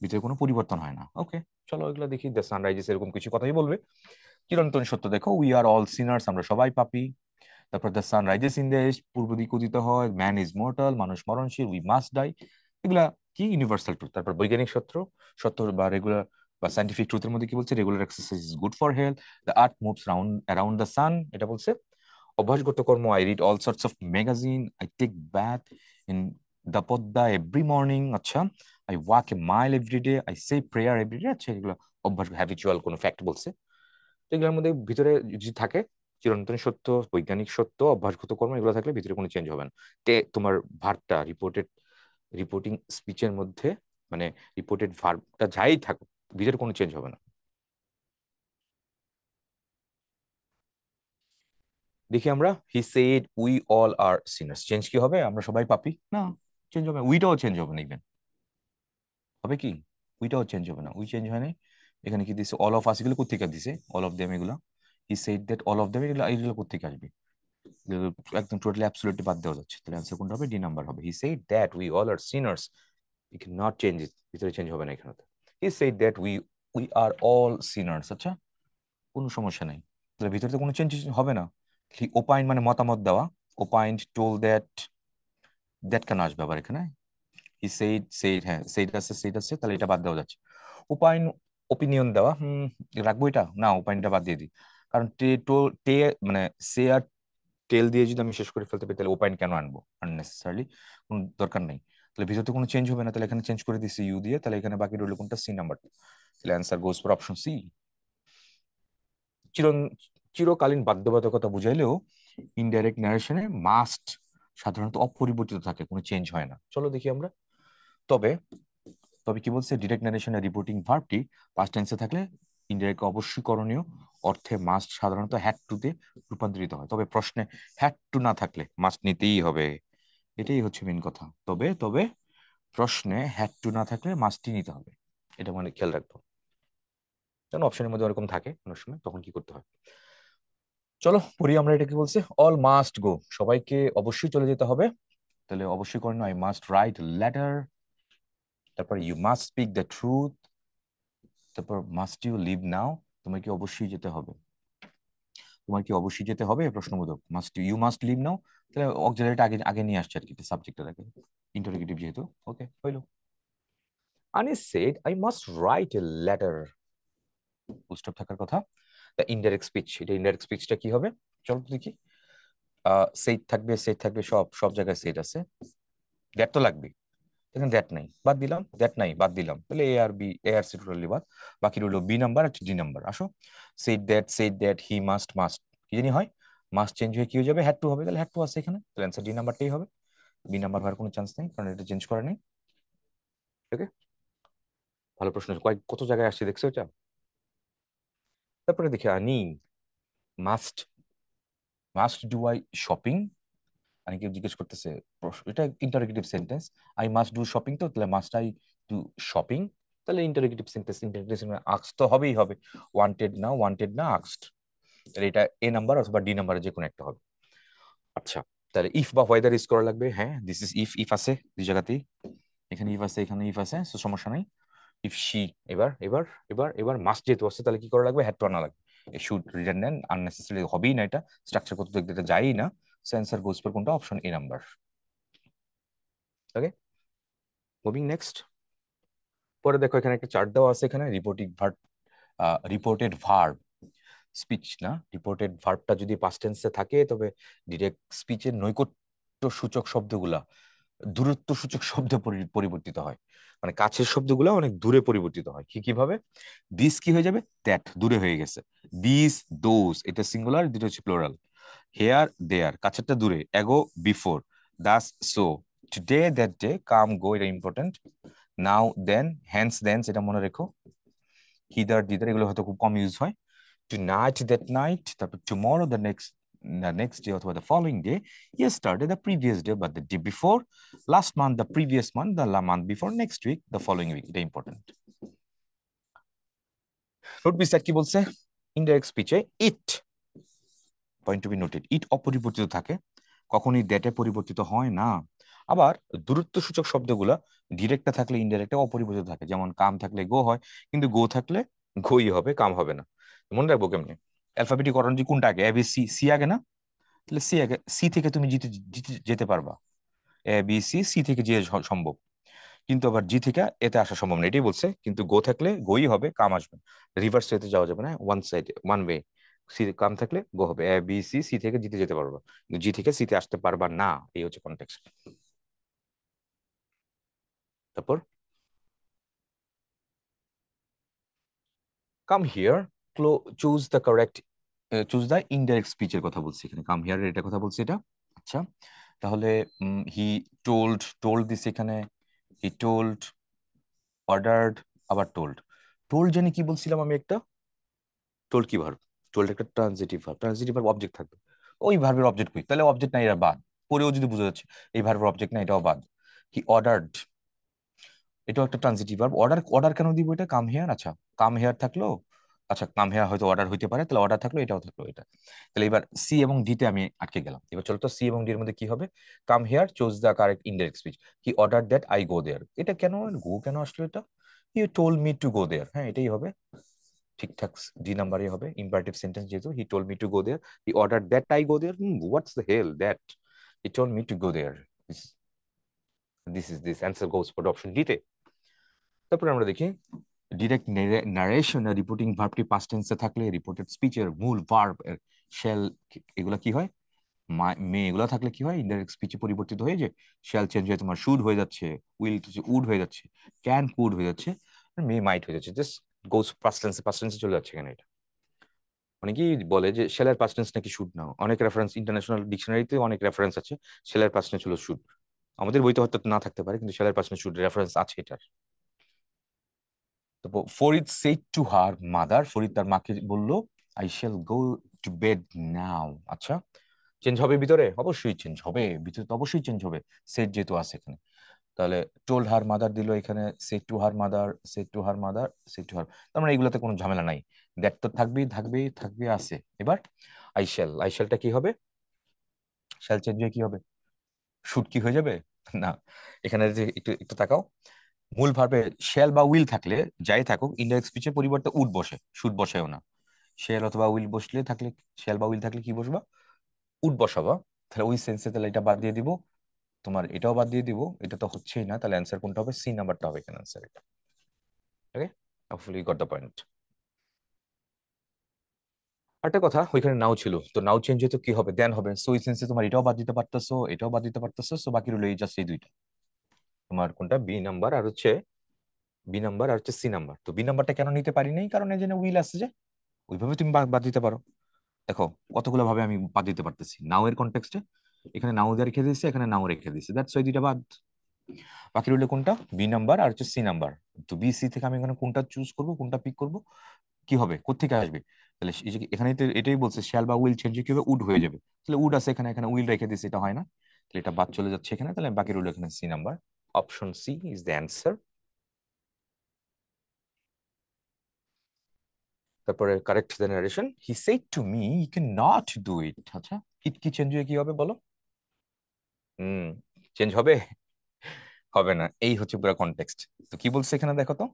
ভিতরে কোনো পরিবর্তন হয় না। ওকে, চলো এগুলো দেখি। দ্য সানরাইজেস এরকম কিছু কথাই বলবে। চিরন্তন সত্য দেখো, উই আর অল সিনার্স, আমরা সবাই পাপী। তারপর the sun rises in the east, পূর্ব দিক উদিত হয়। ম্যান ইজ মর্টাল, মানুষ মরণশীল। উই মাস্ট ডাই, এগুলা কি ইউনিভার্সাল ট্রুথ। তারপর বৈজ্ঞানিক সত্য, সত্য বা রেগুলার বা সাইন্টিফিক ট্রুথের মধ্যে কি বলছে, regular exercise is good for health, the earth moves round around the sun, এটা বলছে। অভ্যাসগত কর্ম, I read all sorts of magazine, I take bath in the Padma every morning, আচ্ছা, I walk a mile every day, I say prayer every day, আচ্ছা এগুলো অভ্যাস habitual কোনো fact বলছে। তো এগুলোর মধ্যে ভিতরে যদি থাকে চিরন্তন সত্য, বৈজ্ঞানিক সত্য, অভ্যাসগত কর্ম, এগুলো থাকলে ভিতরে কোনো চেঞ্জ হবে না। তোমার ভার্বটা রিপোর্টিং স্পিচের মধ্যে, মানে রিপোর্টেড ভার্বটা যাই থাকুক, ভিতরে কোনো চেঞ্জ হবে না। দেখি আমরা, he said we all are sinners, change কি হবে? আমরা সবাই পাপী না, চেঞ্জ হবে, উইটাও চেঞ্জ হবে না, ইভেন হবে কি, উইটাও চেঞ্জ হবে না, উই চেঞ্জ হয় নাই। এখানে কি দিছে, অল অফ আস, এগুলো কোথেকে দিছে, অল অফ দেম এগুলো, he said that all of them, এগুলো এগুলো কোথেকে আসবে, এগুলো একদম টোটালি অ্যাবসলিউটলি বাদ দেওয়া যাচ্ছে, তাহলে অ্যান্সার কোনটা হবে, ডি নাম্বার হবে। He said that we all are sinners, you can not change it, ভিতরে চেঞ্জ হবে না এখানে। He said that we we are all sinners, আচ্ছা কোনো সমস্যা নাই, তাহলে ভিতরে তো কোনো চেঞ্জ হবে না। হি ওপাইন মানে মতামত দেওয়া, ওপাইন্ড, টোল দ্যাট, দ্যাট কেন আসবে আবার এখানে, হি সেইড, হ্যাঁ সেইড আছে, তাহলে এটা বাদ দেওয়া যাচ্ছে। ওপাইন, ওপিনিয়ন দেওয়া, রাখবো এটা না, ওপাইনটা বাদ দিয়ে দিই, কারণ টে মানে সে আর টেল দিয়ে যদি আমি শেষ করে ফেলতে পারি, তাহলে ওপাইন কেন আনবো আননেসেসারিলি, কোনো দরকার নেই। তাহলে ভিতরে তো কোনো চেঞ্জ হবে না, তাহলে এখানে চেঞ্জ করে দিচ্ছি ইউ দিয়ে, তাহলে এখানে বাকি রইল কোনটা, সি নাম্বার। তাহলে answer goes for option C. চির চিরকালীন বাধ্যবাধকতা বুঝাইলেও ইনডাইরেক্ট ন্যারেশনে মাস্ট সাধারণত অপরিবর্তিত থাকে, কোনো চেঞ্জ হয় না। চলো দেখি আমরা। তবে তবে কি বলছে, ডিরেক্ট ন্যারেশনে রিপোর্টিং ভার্বটি পাস্ট টেন্সে থাকলে ইনডাইরেক্ট অবশ্যই করণীয় অর্থে মাস্ট সাধারণত হ্যাড টু তে রূপান্তরিত হয়। তবে প্রশ্নে হ্যাড টু না থাকলে মাস্ট নিতেই হবে, এটাই হচ্ছে মেন কথা। তবে তবে প্রশ্নে হ্যাড টু না থাকলে মাস্টই নিতে হবে, এটা মানে খেয়াল রাখবো, কারণ অপশনের মধ্যে ওরকম থাকে অনেক সময়, তখন কি করতে হয়। চলো পড়ি আমরা, এটা কি বলছে, অল মাস্ট গো, সবাইকে অবশ্যই চলে যেতে হবে, তাহলে অবশ্যই করেন, আই মাস্ট রাইট লেটার, তারপর you must speak the truth, তারপর মাস্ট ইউ লিভ নাও, তোমার কি অবশ্যই যেতে হবে, তোমার কি অবশ্যই যেতে হবে প্রশ্নবোধক, মাস্ট ইউ মাস্ট লিভ নাও, তাহলে অক্সিলারিটা আগে আগে নিয়ে আসছে আর কি, সাবজেক্টের আগে, ইন্টারোগেটিভ যেহেতু, ওকে হইলো। Anis said I must write a letter, full stop থাকার কথা। দ্য ইনডাইরেক্ট স্পিচ, এটা ইনডাইরেক্ট স্পিচটা কি হবে, চলো তো দেখি। সেট থাকবে, সেট থাকবে, সব সব জায়গায় সেট আছে, দ্যাট তো লাগবে, এখানে দ্যাট নাই, বাদ দিলাম, দ্যাট নাই, বাদ দিলাম, তাহলে এ আর বি, এ আর সি টোটালি বাদ, বাকি রইলো বি নাম্বার আর ডি নাম্বার। আসো, shed that he must, must কি জানি হয়, মাস্ট চেঞ্জ হয়ে কি হয়ে যাবে, হ্যাড টু হবে, তাহলে হ্যাড টু আছে এখানে, তাহলে অ্যান্সার ডি নাম্বারটাই হবে, বি নাম্বার হওয়ার কোনো চান্স নেই, কারণ এটা চেঞ্জ করা নেই। ওকে, ভালো প্রশ্ন, কত জায়গায় আসছে দেখছো এটা। তারপরে দেখি আনি, must, must do I shopping, অনেকে জিজ্ঞেস করতেছে, এটা interrogative sentence, I must do shopping, তো তাহলে মাস্ট আই ডু শপিং, তাহলে ইন্টারোগেটিভ সেন্টেন্স, ইন্টারোগেটিভ আক্স তো হবেই হবে, ওয়ান্টেড না আক্সড, তাহলে এটা এ নাম্বার অথবা ডি নাম্বার যে কোনো একটা হবে। আচ্ছা, তাহলে ইফ বা হোয়েদার ইউজ করা লাগবে, হ্যাঁ দিস ইজ ইফ, ইফ আছে দুই জায়গাতেই, এখানে ইফ আছে, এখানে ইফ আছে, তো সমস্যা নাই। ইফ শি, এবার এবার এবার এবার মাস্ট যেহেতু আছে, তাহলে কি করা লাগবে, হ্যাড টু আনা লাগবে, শুড রিডান্ডেন্ট আননেসেসারি হবেই না, এটা স্ট্রাকচার কত দেখতে যায়ই না, সেন্সার গোজ ফর কোনটা, option A number. Okay, moving next. পরে দেখো এখানে একটা চার্ট দেওয়া আছে, এখানে রিপোর্টেড ভার্ব স্পিচ না, রিপোর্টেড ভার্বটা যদি পাস্ট টেন্সে থাকে, তবে ডিরেক্ট স্পিচের নৈকট্য সূচক শব্দগুলা দূরত্ব সূচক শব্দে পরিবর্তিত হয়, মানে কাছের শব্দগুলো অনেক দূরে পরিবর্তিত হয়। কি কিভাবে, দিস কি হয়ে যাবে, দ্যাট দূরে হয়ে গেছে, দিস দোজ এটা সিঙ্গুলার, দুটো হচ্ছে প্লোরাল, হেয়ার দেয়ার কাছেরটা দূরে, ago before, thus so, today that day, come go এটা ইম্পর্টেন্ট, নাও দেন, হ্যান্স দেন এটা মনে রেখো, হিদার দিদার এগুলো হয়তো খুব কম ইউজ হয়, টু নাইট দ্যাট নাইট, তারপর টুমরো the next day অথবা the following day, yesterday the previous day, but the day before, last month the previous month, the month before, next week the following week, এটা important. Note বিস্তার কি বলছে, indirect স্পিচে it, point to be noted, it অপরিবর্তিত থাকে, কখনই দ্যাটে পরিবর্তিত হয় না। আবার দূরত্ব সূচক শব্দগুলা ডিরেক্টটা থাকলে ইনডাইরেক্টে অপরিবর্তিত থাকে, যেমন কাম থাকলে গো হয়, কিন্তু গো থাকলে গই হবে, কাম হবে না। মনে রাখবো কেমনি, অ্যালফাবেটিক অরঞ্জি কোনটা আগে, এ বি সি, সি আগে না, তাহলে সি আগে, সি থেকে তুমি যেতে যেতে পারবা, এ বি সি, সি থেকে যে সম্ভব, কিন্তু আবার জি থেকে এতে আসা সম্ভব না, এটাই বলছে। কিন্তু গো থাকলে গোই হবে, কাম আসবে, রিভার্স এতে যাওয়া যাবে না, one side one way. See come থাকলে গো হবে, এ বি সি, সি থেকে জিতে যেতে পারবা, কিন্তু জি থেকে সিতে আসতে পারবা না। এই হচ্ছে কনটেক্সট। তারপর come here, choose the correct, choose the indirect স্পিচের কথা বলছি এখানে, কাম হিয়ার এটা কথা বলছি এটা। আচ্ছা, তাহলে হি টোল্ড, টোল্ড দিছে এখানে, হি টোল্ড, অর্ডার্ড, আবার টোল্ড। টোল্ড জানি কি বলছিলাম আমি একটা, টোল্ড কি ভার্ব, টোল্ড একটা transitive verb, transitive verb object থাকবে, ওই ভার্বের অবজেক্ট কই, তাহলে অবজেক্ট নাই, এরা বাদ। পরেও যদি বোঝা যাচ্ছে এই ভার্বের অবজেক্ট না, এটাও বাদ। হি অর্ডার্ড, এটাও একটা ট্রানজিটিভ ভার্ব, অর্ডার, অর্ডার কেন দিব এটা, কাম হেয়ার, আচ্ছা কাম হেয়ার থাকলো, আচ্ছা কাম হেয়ার হয়তো অর্ডার হইতে পারে, তাহলে অর্ডার থাকলো, এটাও থাকলো এটা। তাহলে এবার সি এবং ডি তে আমি আটকে গেলাম, এবার চলো তো সি এবং ডি এর মধ্যে কি হবে, come here choose the correct indirect speech, he order that I go there, এটা কেন গো কেন আসলো এটা, he told me to go there, হ্যাঁ এটাই হবে ঠিকঠাক, ডি নাম্বারই হবে, ইম্পারেটিভ সেন্টেন্স যেহেতু, he told me to go there, he order that I go there, what's the hell that, he told me to go there, this is this answer goes for option D তে। তারপরে আমরা দেখি direct narration, reporting ভার্বটি past টেন্সে থাকলে reported স্পিচের মূল verb এর shell, এগুলা কি হয়, মে এগুলা থাকলে কি হয়, ইনডাইরেক্ট স্পিচে পরিবর্তিত হয়ে যে শেল চেঞ্জ হয়ে তোমার শুড হয়ে যাচ্ছে, উইল উড হয়ে যাচ্ছে, ক্যান কুড হয়ে যাচ্ছে, মে মাইট হয়ে যাচ্ছে, জাস্ট গোস পাস্ট টেন্সে, পাস্ট টেন্সে চলে যাচ্ছে এখানে এটা। অনেকেই বলে যে শেলের পাস্ট টেন্স নাকি শুড না, অনেক রেফারেন্স ইন্টারন্যাশনাল ডিকশনারিতে অনেক রেফারেন্স আছে শেলের পাস্ট টেন্স হলো শুড, আমাদের বইতে হয়তো না থাকতে পারে, কিন্তু শেলের পাস্ট টেন্স শুড রেফারেন্স আছে এটার। তো Farid said to her mother, Farid তার মাকে বলল, I shall go to bed now. আচ্ছা, চেঞ্জ হবে ভিতরে, অবশ্যই চেঞ্জ হবে ভিতরে, তো অবশ্যই চেঞ্জ হবে, সেট যেহেতু আছে এখানে। তাহলে টোল্ড হার মাদার দিল এখানে, said to her mother, said to her mother, said to her, তার মানে এগুলোতে কোনো ঝামেলা নাই, দ্যাট তো থাকবেই থাকবেই থাকবে আছে। এবার আই শ্যাল, আই শ্যালটা কি হবে, শ্যাল চেঞ্জ হয়ে কি হবে, শুড কি হয়ে যাবে, না, এখানে যে একটু একটু তাকাও, মূল ভার্বে শ্যাল বা উইল থাকলে, যাই থাকুক, ইনডাইরেক্ট স্পিচের পরিবর্তে উড বসে, শুড বসেও না। শ্যাল অথবা উইল বসলে থাকলে, শ্যাল বা উইল থাকলে কি বসবা, উড বসাবা। তাহলে ওই সেন্সে তাহলে এটা বাদ দিয়ে দিব, তোমার এটাও বাদ দিয়ে দিব, এটা তো হচ্ছেই না, তাহলে অ্যান্সার কোনটা হবে, সি নাম্বারটা হবে এখানে অ্যান্সার এটা। ওকে, হোপফুলি গট দ্য পয়েন্ট। একটা কথা, ওইখানে নাও ছিল, তো নাও চেঞ্জ হয়তো কি হবে, দেন হবে, সো এই সেন্সে তোমার এটাও বাদ দিতে পারতেছো, এটাও বাদ দিতে পারতেছো, সো বাকি রইলো এই জাস্ট এই দুইটা, তোমার কোনটা বি নাম্বার আর হচ্ছে, বি নাম্বার আর হচ্ছে সি নাম্বার। তো বি নাম্বারটা কেন নিতে পারি নাই, কারণ এই যে উইল আছে যে, ওইভাবে তুমি বাদ দিতে পারো। দেখো কতগুলো ভাবে আমি বাদ দিতে পারতেছি, নাও এর কনটেক্সটে, এখানে নাও দিয়ে রেখে দিয়েছে, এখানে নাও রেখে দিয়েছে, দ্যাটস ওই দুইটা বাদ। বাকি রইলো কোনটা, বি নাম্বার আর হচ্ছে সি নাম্বার। তো বি সি থেকে আমি এখানে কোনটা চুজ করব, কোনটা পিক করব, কি হবে, কোত্থেকে আসবে, তাহলে এই যে এখানে তো এটাই বলছে শ্যাল বা উইল চেঞ্জ কি হবে, উড হয়ে যাবে, তাহলে উড আছে এখানে, এখানে উইল রেখে দিয়েছে, এটা হয় না, তাহলে এটা বাদ চলে যাচ্ছে এখানে, তাহলে বাকি রইলো এখানে C number, option C is the answer. তারপরে correct the narration, he said to me you can not do it, আচ্ছা ইট কি চেঞ্জ হয়ে কি হবে বলো, হুম, চেঞ্জ হবে, হবে না, এই হচ্ছে পুরো কনটেক্সট। তো কি বলছে এখানে দেখো তো,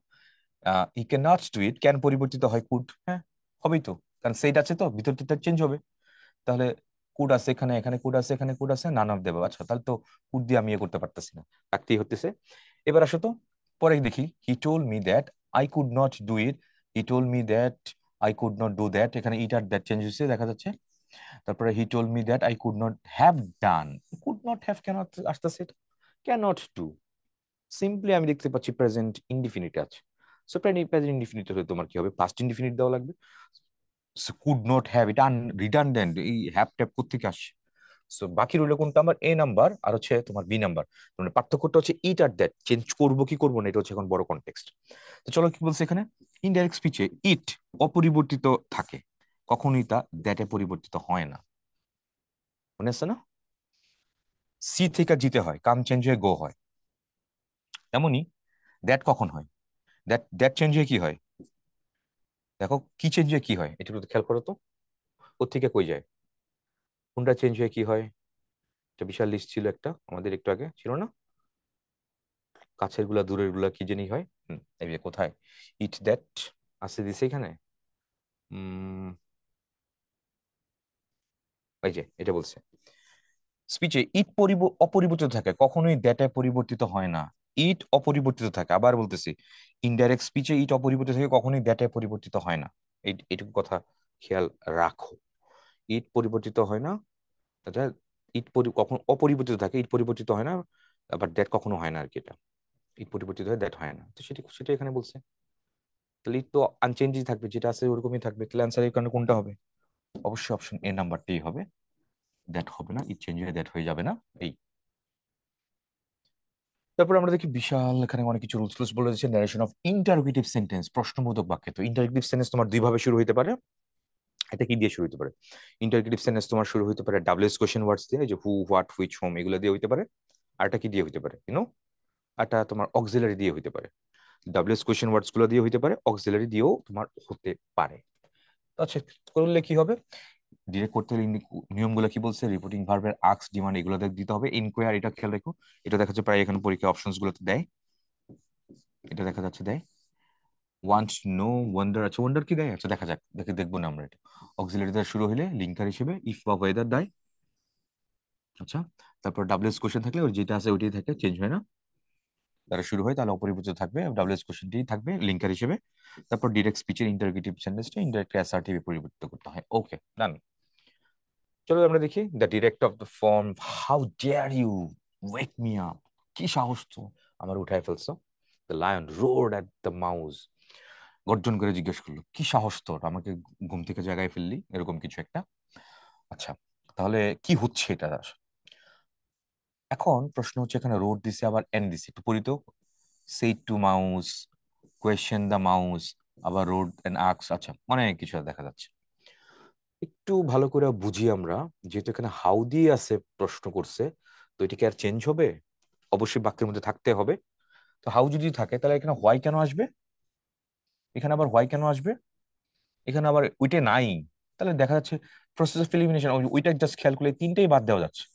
he can not do it, can পরিবর্তিত হয় কুড, হ্যাঁ হবেই তো, কারণ সেইট আছে তো ভিতরটা চেঞ্জ হবে, তাহলে কুড আছে এখানে, এখানে কুড আছে, এখানে কুড আছে, নান অফ দেবো, আচ্ছা তাহলে তো কুড দিয়ে আমি ইয়ে করতে পারতেছি না, রাখতেই হতেছে। এবার আসো তো, পরে দেখি, হি told me that I could not do it, he told me that I could not do that, এখানে ইট আর দ্যাট চেঞ্জ হয়েছে দেখা যাচ্ছে। তারপরে হি told me that I could not have done, could not have কেন আসতেছে, ক্যানট ডু, সিম্পলি আমি দেখতে পাচ্ছি প্রেজেন্ট ইনডিফিনিট আছে, সো প্রেজেন্ট ইনডিফিনিট হলে তোমার কি হবে, পাস্ট ইনডিফিনিট দেওয়া লাগবে, কুড নট হ্যাভ, এটা রিডান্ডেন্ট, এই হ্যাভ ট্যাভ কোত্থেকে আসছে। সো বাকি রইলো কোনটা, আমার এ নাম্বার আর হচ্ছে তোমার বি নাম্বার, মানে পার্থক্যটা হচ্ছে ইট আর দ্যাট, চেঞ্জ করবো কি করবো না, এটা হচ্ছে এখন বড় কনটেক্সট। তো চলো কি বলছে এখানে, ইনডাইরেক্ট স্পিচে ইট অপরিবর্তিত থাকে, কখনোই তা দ্যাটে পরিবর্তিত হয় না, মনে আছে না, সি থেকে জিতে হয়, কাম চেঞ্জ হয়ে গো হয়, তেমনি দ্যাট কখন হয়, দ্যাট দ্যাট চেঞ্জ হয়ে কি হয়, দেখো কি চেঞ্জ হয়ে কি হয়, এটা একটু খেয়াল করো তো, কোত্থেকে কই যায়, কোনটা চেঞ্জ হয়ে কি হয়, একটা বিশাল লিস্ট ছিল একটা আমাদের একটু আগে ছিল না, কাছের গুলা দূরের গুলা কি জানি হয়, এই যে কোথায়, ইট দ্যাট আছে দিছে এখানে, উম এই যে এটা বলছে, স্পিচে ইট অপরিবর্তিত থাকে, কখনোই দ্যাটে পরিবর্তিত হয় না, ইট অপরিবর্তিত থাকে, আবার বলতেছি ইনডাইরেক্ট স্পিচে ইট অপরিবর্তিত থাকে, কখনোই দ্যাটে পরিবর্তিত হয় না। এইটুকু কথা খেয়াল রাখো। ইট পরিবর্তিত হয় না, এটা কখন অপরিবর্তিত থাকে, ইট পরিবর্তিত হয় না, আবার দ্যাট কখনো হয় না আর কি। এটা ইট পরিবর্তিত হয়, দ্যাট হয় না, তো সেটা সেটা এখানে বলছে। তাহলে ইট তো আনচেঞ্জই থাকবে, যেটা আছে ওরকমই থাকবে, তাহলে অ্যান্সার এর কারণে কোনটা হবে? অবশ্যই অপশন এ নাম্বারটাই হবে, দ্যাট হবে না, ইট চেঞ্জ হয়ে দ্যাট হয়ে যাবে না। এই তারপর আমরা দেখি বিশাল এখানে অনেক কিছু রুলস টুলস বলে দিচ্ছে। ন্যারেশন অফ ইন্টারোগেটিভ সেন্টেন্স, প্রশ্নবোধক বাক্যে। তো ইন্টারোগেটিভ সেন্টেন্স তোমার দুই ভাবে শুরু হতে পারে। এটা কি দিয়ে শুরু হতে পারে? ইন্টারোগেটিভ সেন্টেন্স তোমার শুরু হতে পারে ডাবলএস কোশ্চেন ওয়ার্ডস দিয়ে, যে হু, হোয়াট, হুইচ, হোম, এগুলো দিয়ে হতে পারে। আর এটা কি দিয়ে হতে পারে এটা তোমার অক্সিলারি দিয়ে হতে পারে। ডাবলএস কোশ্চেন ওয়ার্ডস গুলো দিয়ে হতে পারে, অক্সিলারি দিয়েও তোমার হতে পারে। তো আচ্ছা, করলে কি হবে? ডিরেক্ট করতে হলে নিয়মগুলো কি বলছে? রিপোর্টিং ভার্বের আক্স, ডিমান্ড এগুলো দিতে হবে। ইনকোয়ার, এটা খেয়াল রেখো, এটা দেখা যাচ্ছে প্রায় এখানে পরীক্ষা অপশনস গুলোতে দেয়, এটা দেখা যাচ্ছে দেয়। Want, no, wonder. আচ্ছা, ওয়ান্ডার কি দেয়? আচ্ছা দেখা যাক, দেখবো না আমরা এটা। অক্সিলারি দ্বারা শুরু হলে লিঙ্কার হিসেবে ইফ বা ওয়েদার দেয়। আচ্ছা, তারপর ডাবলএস কোশ্চেন থাকলে ওই যেটা আছে ওইটাই থাকে, চেঞ্জ হয় না। দ্বারা শুরু হয় তাহলে অপরিবর্তিত থাকবে, ডাবলএস কোশ্চেনটি থাকবে লিঙ্কার হিসেবে। তারপর ডিরেক্ট স্পিচের ইন্টারোগেটিভ সেন্টেন্সটা ইনডাইরেক্ট অ্যাসার্টিভে পরিবর্তিত করতে হয়। Okay, done. চলো আমরা দেখি the direct of the form, how dare you wake me up, কি সাহস তো আমার উঠায় ফেলছো। The lion roared at the mouse, গর্জন করে জিজ্ঞেস করলো কি সাহস তোর, আমাকে ঘুম থেকে জাগায় ফেললি, এরকম কিছু একটা। আচ্ছা, তাহলে কি হচ্ছে এটা? এখন প্রশ্ন হচ্ছে, এখানে রোড দিছে আবার এন দিছে, একটু পড়ি তো। Said to mouse, question the mouse, আবার রোড এন্ড আক্স। আচ্ছা, অনেক কিছু দেখা যাচ্ছে। একটু ভালো করে বুঝি আমরা, যেহেতু এখানে হাউ দিয়ে আছে প্রশ্ন করছে, তো এটা কি আর চেঞ্জ হবে? অবশ্যই বাক্যের মধ্যে থাকতে হবে। তো হাউ যদি থাকে তাহলে এখানে হোয়াই কেন আসবে? এখানে আবার হোয়াই কেন আসবে? এখানে আবার ওইটা নাই। তাহলে দেখা যাচ্ছে প্রসেস অফ এলিমিনেশন, ওইটা জাস্ট খেয়াল করলে তিনটেই বাদ দেওয়া যাচ্ছে।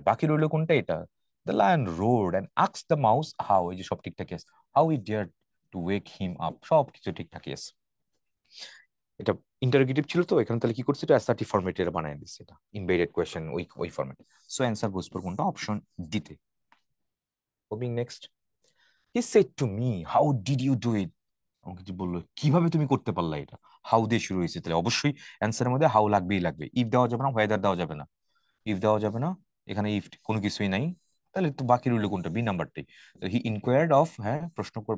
বাকি রইলো কোনটা? এটা the lion roared and asks the mouse how, এই যে সব ঠিকঠাকই আছে। How he dare to wake him up, সব কিছু ঠিকঠাকই আছে। এটা ইন্টারোগেটিভ ছিল, তো এখানে তাহলে কি করছে, এটা অ্যাসার্টিভ ফরম্যাটে এটা বানায় দিচ্ছে, এটা ইনভাইটেড কোয়েশ্চেন ওই ফরম্যাটে। সো অ্যান্সার গোস ফর কোনটা? অপশন ডিতে। Moving next, he said to me how did you do it, আমাকে যে বললো কিভাবে তুমি করতে পারলা এটা, হাউ দিয়ে শুরু হয়েছে, তাহলে অবশ্যই অ্যান্সারের মধ্যে হাউ লাগবেই লাগবে। ইফ দেওয়া যাবে না, হোয়েদার দেওয়া যাবে না, ইফ দেওয়া যাবে না, এখানে ইফ কোনো কিছুই নাই। তাহলে তো বাকি রইল কোনটা? বি নাম্বারটাই। তো হি ইনকোয়ার্ড অফ, হ্যাঁ,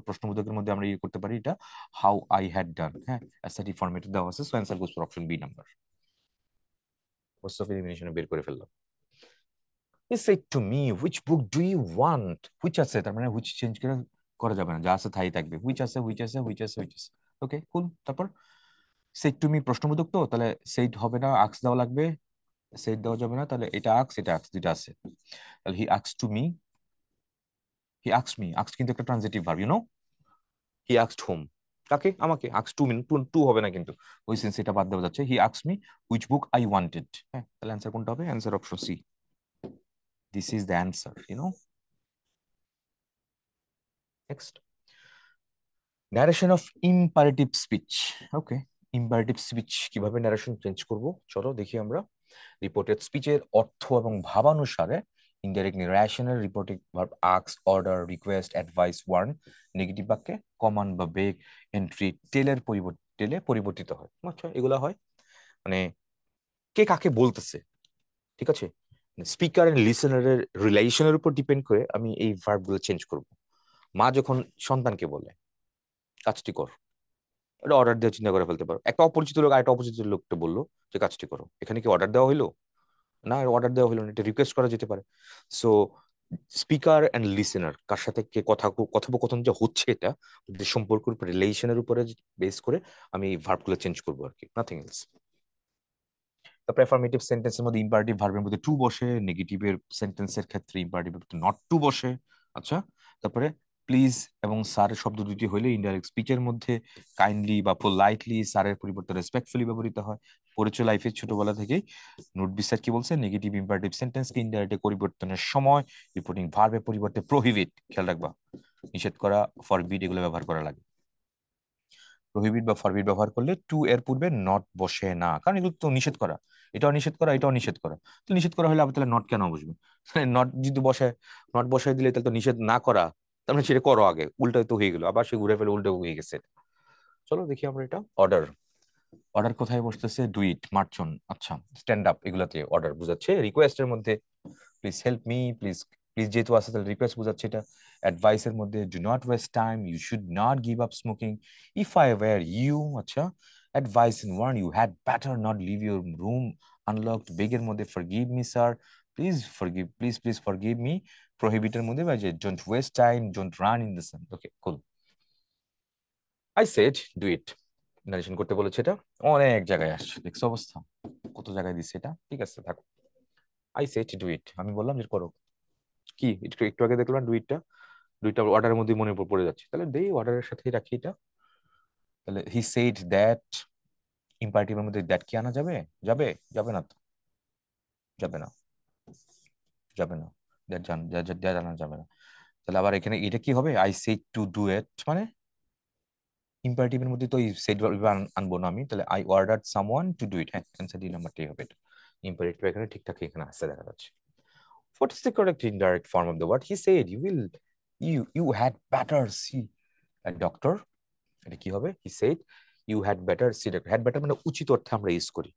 প্রশ্নবোধকের মধ্যে আমরা ইয়ে করতে পারি এটা, হাউ আই হ্যাড ডান, হ্যাঁ, অ্যাসার্টিভ ফরম্যাটে দেওয়া আছে। So answer goes for option B number. Process of এলিমিনেশনে বের করে ফেললাম। He said to me which book do you want, which আছে তার মানে হুইচ চেঞ্জ করে করা যাবে না, যা আছে তাই থাকবে, হুইচ আছে, হুইচ আছে, হুইচ আছে, হুইচ আছে। ওকে, কুল। তারপর সেড টু মি প্রশ্নবোধক, তো তাহলে সেড হবে না, আক্স দেওয়া লাগবে। সেড দেওয়া যাবে না, তাহলে এটা আক্স, এটা আক্স, যেটা আছে। তাহলে হি আক্স টু মি, হি আক্সড মি, আক্সড কিন্তু একটা ট্রানজিটিভ ভার্ব, হি আক্সড হোম, কাকে? আমাকে। আক্স টু মিন টু হবে না কিন্তু, ওই সেন্স এটা বাদ দেওয়া যাচ্ছে। হি আক্সড me which book I wanted, হ্যাঁ, তাহলে অ্যান্সার কোনটা হবে? Answer option C, this is the answer. Next, narration of imperative speech. Okay, imperative speech কিভাবে ন্যারেশন চেঞ্জ করব, চলো দেখি আমরা। রিপোর্টেড স্পিচের অর্থ এবং ভাবানুসারে ইনডাইরেক্ট ন্যারেশনের রিপোর্টিং ভার্ব আক্স, order, request, advice, warn. Negative বাক্যে কমান্ড বা বেগ, এন্ট্রি, টেলে পরিবর্তিত হয়। আচ্ছা, এগুলো হয় মানে কে কাকে বলতেছে, ঠিক আছে? স্পিকার এন্ড লিসেনারের রিলেশনের উপর ডিপেন্ড করে আমি এই ভার্ব গুলো চেঞ্জ করব। মা যখন সন্তানকে বলে কাজটি কর, এটা অর্ডার দিয়ে চিন্তা করে ফেলতে পারো। একটা অপরিচিত লোক আরেকটা অপরিচিত লোককে বললো যে কাজটি করো, এখানে কি অর্ডার দেওয়া হইলো? না, অর্ডার দেওয়া হইলো না, এটা রিকোয়েস্ট করা যেতে পারে। সো স্পিকার এন্ড লিসেনার কার সাথে কে কথোপকথন যে হচ্ছে, এটা ওদের সম্পর্কের উপর, রিলেশনের উপরে বেস করে আমি ভার্ব গুলো চেঞ্জ করবো আর কি, নাথিং এলস। তারপরে অ্যাফার্মেটিভ সেন্টেন্সের মধ্যে ইম্পারেটিভ ভার্বের মধ্যে টু বসে, নেগেটিভের সেন্টেন্সের ক্ষেত্রে ইম্পারেটিভ নট টু বসে। আচ্ছা, তারপরে প্লিজ এবং স্যার শব্দ দুটি হইলে ইনডাইরেক্ট স্পিচের মধ্যে কাইন্ডলি বা পোলাইটলি স্যারের পরিবর্তে রেসপেক্টফুলি ব্যবহৃত হয়। পরিচয় লাইফে ছোটবেলা থেকেই নোট বিস্যার কি বলছে, নেগেটিভ ইম্পারেটিভ সেন্টেন্সকে ইনডাইরেক্ট পরিবর্তনের সময় রিপোর্টিং ভার্বের পরিবর্তে প্রহিবিট, খেয়াল রাখবা, নিষেধ করা, ফরবিট এগুলো ব্যবহার করা লাগে। প্রহিবিট বা ফরবিট ব্যবহার করলে টু এর পূর্বে নট বসে না, কারণ এগুলো তো নিষেধ করা, এটাও নিষেধ করা, এটাও নিষেধ করা। তো নিষেধ করা হলে আবার তাহলে নট কেন বসবে? নট যদি বসায়, নট বসায় দিলে তাহলে তো নিষেধ না করা তার মানে সেটা করো আগে, উল্টো তো হয়ে গেল, আবার সে ঘুরে ফেলে উল্টো হয়ে গেছে। চলো দেখি আমরা এটা। অর্ডার, অর্ডার কোথায় বসতেছে? ডু ইট, মার্চন, আচ্ছা স্ট্যান্ড আপ, এগুলাতে অর্ডার বুঝাচ্ছে। রিকোয়েস্টের মধ্যে please help me, please, please যেহেতু আছে তাহলে রিকোয়েস্ট বোঝাচ্ছে এটা। অ্যাডভাইসের মধ্যে do not waste time, you should not give up smoking, if I were you, আচ্ছা advice in one, you had better not leave your room unlocked, বেগের মধ্যে forgive me sir, please forgive, please please forgive me, প্রহিবিটের মধ্যে বা যে don't waste time, don't run in the sun. Okay cool. I shed do it, narration করতে বলেছে এটা, অনেক জায়গায় আসছে, দেখছো অবস্থা কত জায়গায় দিচ্ছে এটা। ঠিক আছে থাকো। আই সেড ডু ইট, আমি বললাম যে করো। কি একটু একটু আগে দেখলাম ডুইটটা, দুইটা অর্ডারের মধ্যে মনে পড়ে যাচ্ছে, তাহলে দেই অর্ডারের সাথেই রাখি এটা। তাহলে হি সেইড দ্যাট, ইম্পারেটিভের মধ্যে দ্যাট কি আনা যাবে? যাবে? যাবে না তো, যাবে না, যাবে না, দ্যাট দ্যাট আনা যাবে না। তাহলে আবার এখানে এটা কি হবে? I said to do it, মানে ইম্পারেটিভের মধ্যে তো সেড আনবো না আমি, তাহলে I ordered someone to do it. হ্যাঁ অ্যান্সার ডি নাম্বারটাই হবে এটা। ইম্পারেটিভ এখানে ঠিকঠাক এখানে আসছে দেখা যাচ্ছে। What is the correct indirect form of the word? He said you will, you had better see a doctor. এটা কি হবে? He said you had better see a doctor. Had better মানে উচিত অর্থে আমরা ইউজ করি।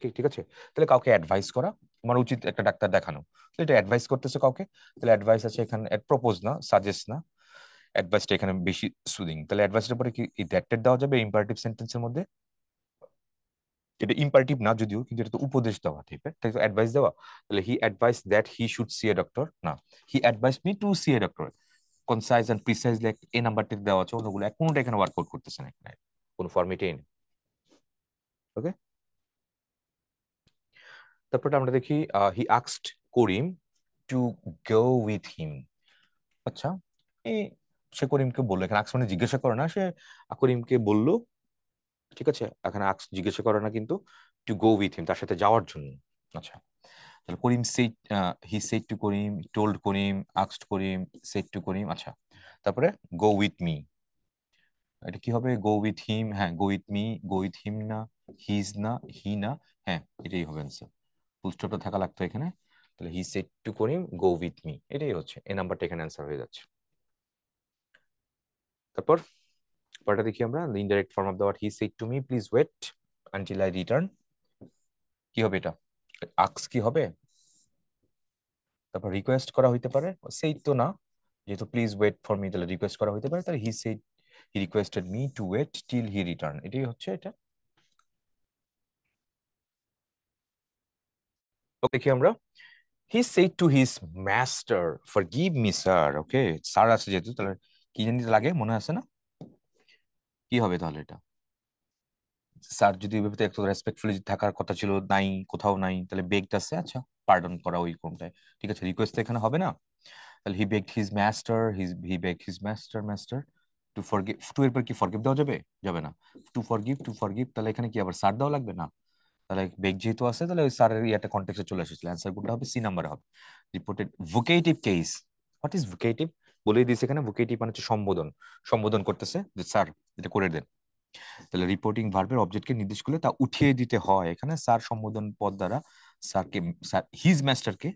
ঠিক ঠিক আছে। তাহলে কাউকে অ্যাডভাইস করা, তোমার উচিত একটা ডাক্তার দেখানো, তো এটা অ্যাডভাইস করতেছে কাউকে, তাহলে অ্যাডভাইস আছে এখানে, প্রপোজ না, সাজেস্ট না, অ্যাডভাইসটা এখানে বেশি সুদিং। তাহলে অ্যাডভাইসের পরে কি এই দ্যাটের দেওয়া যাবে ইম্পারেটিভ সেন্টেন্সের মধ্যে? এটা ইম্পারেটিভ না যদিও, কিন্তু এটা তো উপদেশ দেওয়া টাইপের, তাই তো অ্যাডভাইস দেওয়া। তাহলে he advise that he should see a doctor, না he advise me to see a doctor. Concise and precisely এই নাম্বারটি দেওয়া আছে, অন্যগুলো কোনোটা এখানে ওয়ার্কআউট করতেছে না, এখানে কোনো ফর্মেটেই নেই। ওকে, তারপরে আমরা দেখি he asked Karim to go with him. আচ্ছা, এই সে করিমকে বললো, এখানে আক্স মানে জিজ্ঞাসা করে না, সে করিমকে বললো, ঠিক আছে এখানে আক্স জিজ্ঞাসা করে না কিন্তু, টু গো উইথ হিম, তার সাথে যাওয়ার জন্য। আচ্ছা, তাহলে Karim said, he said to Karim, told Karim, asked Karim, said to Karim. আচ্ছা, তারপরে গো উইথ মি, এটা কি হবে? গো উইথ হিম, হ্যাঁ go with me, go with him না, হিজ না, হি না, হ্যাঁ এটাই হবে অ্যান্সার। ফুল স্টপটা থাকা লাগতো এখানে। তাহলে he said to Karim go with me, এটাই হচ্ছে এই নাম্বারটা এখানে অ্যান্সার হয়ে যাচ্ছে। তারপর পরটা দেখি আমরা, the indirect form of the word he said to me please wait until I return, কি হবে এটা? আক্স কি হবে? তারপর রিকোয়েস্ট করা হইতে পারে, সেই তো না, যেহেতু প্লিজ ওয়েট ফর মি, তাহলে রিকোয়েস্ট করা হইতে পারে, তাহলে he said, he requested me to wait till he return, এটাই হচ্ছে এটা। তো দেখি আমরা, he said to his master forgive me sir. Okay, sir আছে যেহেতু, তাহলে কি জানি লাগে মনে আছে না, কি হবে তাহলে এটা? স্যার যদি এভাবে একটু রেসপেক্টফুলি থাকার কথা ছিল, নাই, কোথাও নাই, তাহলে বেগড আছে, আচ্ছা পার্ডন করা ওই কোনটায়, ঠিক আছে রিকোয়েস্ট এখানে হবে না। তাহলে he begged his master, he begged his master, master to forgive, to এর পর কি ফরগিভ দেওয়া যাবে? যাবে না। টু ফরগিভ, টু ফরগিভ, তাহলে এখানে কি আবার স্যার দেওয়া লাগবে না? তাহলে বেগ যেহেতু আছে, তাহলে ওই স্যারের ইয়াটা কন্টেক্সটে চলে এসেছিল, অ্যান্সার কোনটা হবে? সি নাম্বারে হবে। Reported vocative case, what is vocative? বলেই দিয়েছে এখানে, ভোকেটিভ মানে হচ্ছে সম্বোধন, সম্বোধন করতেছে যে স্যার এটা করে দেন। তাহলে রিপোর্টিং ভার্বের অবজেক্টকে নির্দেশ করলে তা উঠিয়ে দিতে হয়, এখানে স্যার সম্বোধন পদ দ্বারা স্যারকে, স্যার হিজ মাস্টারকে,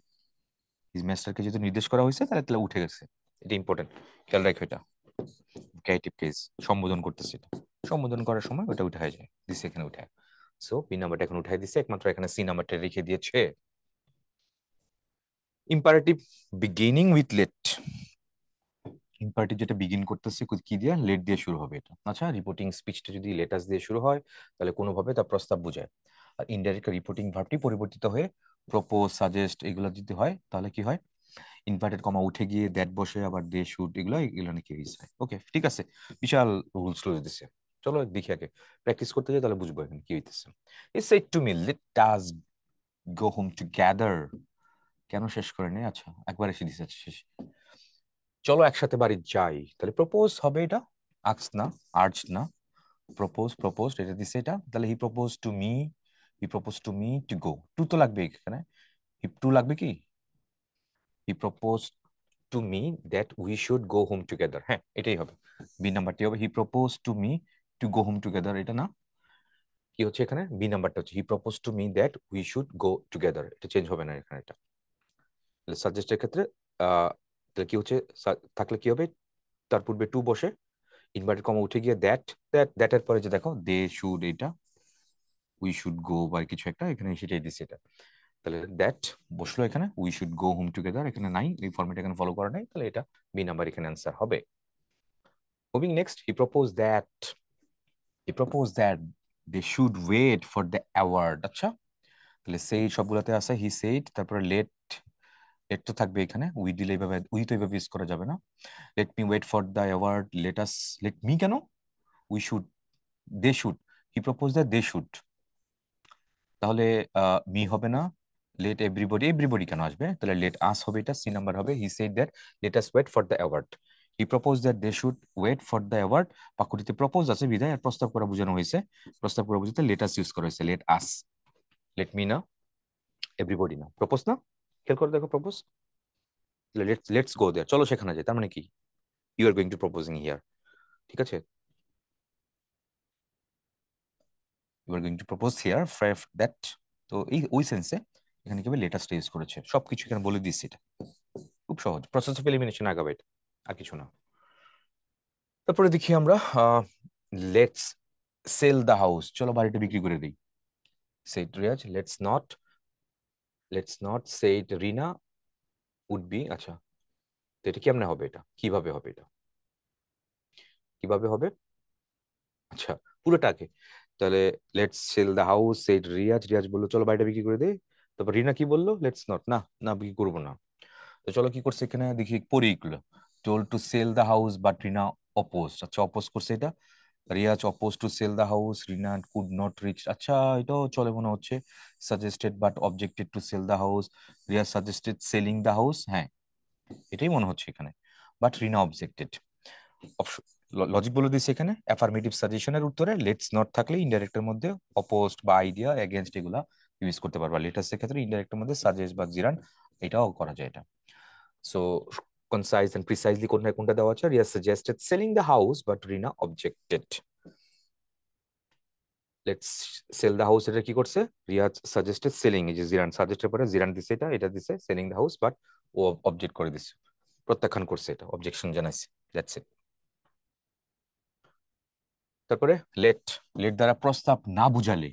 হিজ মাস্টারকে যেহেতু নির্দেশ করা হয়েছে, তাহলে তাহলে উঠে গেছে। এটা ইম্পর্টেন্ট, খেয়াল রাখো এটা। ভোকেটিভ কেস, সম্বোধন করতেছে, এটা সম্বোধন করার সময় ওটা উঠে যায়, দিছে এখানে উঠে। সো বি নাম্বারটা এখন উঠাই দিছে, একমাত্র এখানে সি নাম্বারটা রেখে দিয়েছে। Imperative beginning with let, imperative যেটা বিগিন করতেছে কি দিয়ে? লেট দিয়ে শুরু হবে এটা। আচ্ছা, রিপোর্টিং স্পিচটা যদি লেটাস দিয়ে শুরু হয়, তাহলে কোনোভাবে তার প্রস্তাব বোঝায়। আর ইনডাইরেক্ট রিপোর্টিং ভার্বটি পরিবর্তিত হয়ে প্রপোজ, সাজেস্ট এগুলো যদি হয়, তাহলে কি হয়? ইনভার্টেড কমা উঠে গিয়ে দ্যাট বসে, আবার দে শুড, এগুলো এগুলো নাকি ইউজ হয়। ওকে ঠিক আছে, বিশাল রুলস রয়ে দিছে। চলো দেখি আগে, প্র্যাকটিস করতে যাই তাহলে বুঝবো এখানে কি হইতেছে। It's shed to me let us go home together, কেন শেষ করে নেই? আচ্ছা একবার এসে দিছে, আচ্ছা শেষ। চলো একসাথে বাড়ি যাই, তাহলে প্রপোজ হবে এটা, আক্স না, আর্জ না, প্রপোজ, প্রপোজ এটা দিছে এটা। তাহলে he propose to me, he propose to me to go, to তো লাগবে এখানে, হি টু লাগবে কি? He propose to me that we should go home together, হ্যাঁ এটাই হবে, বি নাম্বারটি হবে। He propose to me to go home together, এটা না, কি হচ্ছে এখানে? বি নাম্বারটা হচ্ছে he propose to me that we should go together, এটা চেঞ্জ হবে না এখানে এটা। সাজেস্টের ক্ষেত্রে তাহলে কি হচ্ছে, থাকলে কি হবে? তার পূর্বে টু বসে, ইনভার্টেড কমা উঠে গিয়ে দ্যাট, দ্যাটের পরে যে দেখো দে শুড, এটা উই শুড গো বা কিছু একটা, এখানে সেটাই দিচ্ছে এটা। তাহলে দ্যাট বসলো এখানে, we should go home together এখানে নাই, এই ফর্মেট এখানে ফলো করা নাই, তাহলে এটা বি নাম্বার এখানে অ্যান্সার হবে। Moving next, he propose that they should wait for the award. আচ্ছা, তাহলে সেই সবগুলোতে আছে হি সেইড, তারপরে লেট, লেট তো থাকবে এখানে, উই দিলে এইভাবে, উই তো এইভাবে ইউজ করা যাবে না। Let me wait for the award, let us, let me কেন, we should, they should, he propose that they should, তাহলে মি হবে না, লেট এভরিবডি, এভরিবডি কেন আসবে, তাহলে লেট আস হবে, এটা সি নাম্বার হবে। He said that let us wait for the award, he propose that they should wait for the award, বাক্যটিতে প্রপোজ আছে বিধায় আর প্রস্তাব করা বোঝানো হয়েছে, প্রস্তাব করা বুঝতে লেট আস ইউজ করা হয়েছে, লেট আস, লেট মি না, এভরিবডি না, প্রপোজ না, খেয়াল করে দেখো propose, let's let's go there, চলো সেখানে যাই, তার মানে কি you are going to proposing here, ঠিক আছে, you are going to propose here for that, তো এই ওই সেন্সে এখানে কি হবে, লেটাসটা ইউজ করেছে, সবকিছু এখানে বলে দিচ্ছি, এটা খুব সহজ, প্রসেস অফ এলিমিনেশন আগাবে এটা, আর কিছু না। তারপরে দেখি আমরা, লেটস সেল দ্য হাউস, চলো বাড়িটা বিক্রি করে দিই, সেইট রিয়াজ, লেটস নট সেইট রিনা উড বি, আচ্ছা, তো এটা কেমনে হবে, এটা কিভাবে হবে, এটা কিভাবে হবে, আচ্ছা পুরোটা আগে, তাহলে লেটস সেল দ্য হাউস সেইট রিয়াজ, রিয়াজ বললো চলো বাড়িটা বিক্রি করে দেই, তারপর রিনা কি বললো, লেটস নট, না না বিক্রি করবো না, তো চলো কি করছে এখানে দেখি পড়ি এগুলো, told to sell the house but Rina oppose, আচ্ছা অপোজ করছে এটা, Riaz oppose to sell the house, Rina could not reach, আচ্ছা এটাও চলে মনে হচ্ছে, suggested but objected to sell the house, Riaz suggested selling the house, হ্যাঁ এটাই মনে হচ্ছে এখানে, বাট রিনা অবজেক্টেড, লজিক বলে দিচ্ছে এখানে, অ্যাফার্মেটিভ সাজেশনের উত্তরে লেটস নট থাকলে ইনডাইরেক্টের মধ্যে অপোজড বা আইডিয়া এগেনস্ট এগুলা ইউজ করতে পারবা, লেটার্সের ক্ষেত্রে ইনডাইরেক্টের মধ্যে সাজেস্ট বা জিরান, এটাও করা যায় এটা। সো কনসাইজ এন্ড প্রিসাইজলি কোনটা কোনটা দেওয়া আছে, Riya suggested selling the house but Rina objected, let's sell the house এটা কি করছে, রিয়া সাজেস্টেড সেলিং, এই যে জিরান সাজেস্টের পরে জিরান দিছে, এটা দিছে সেলিং দ্য হাউস, বাট ও অবজেক্ট করে দিছে, প্রত্যাখ্যান করছে, এটা অবজেকশন জানাইছে, দ্যাটস ইট। তারপরে লেট, লেট দ্বারা প্রস্তাব না বুঝালে,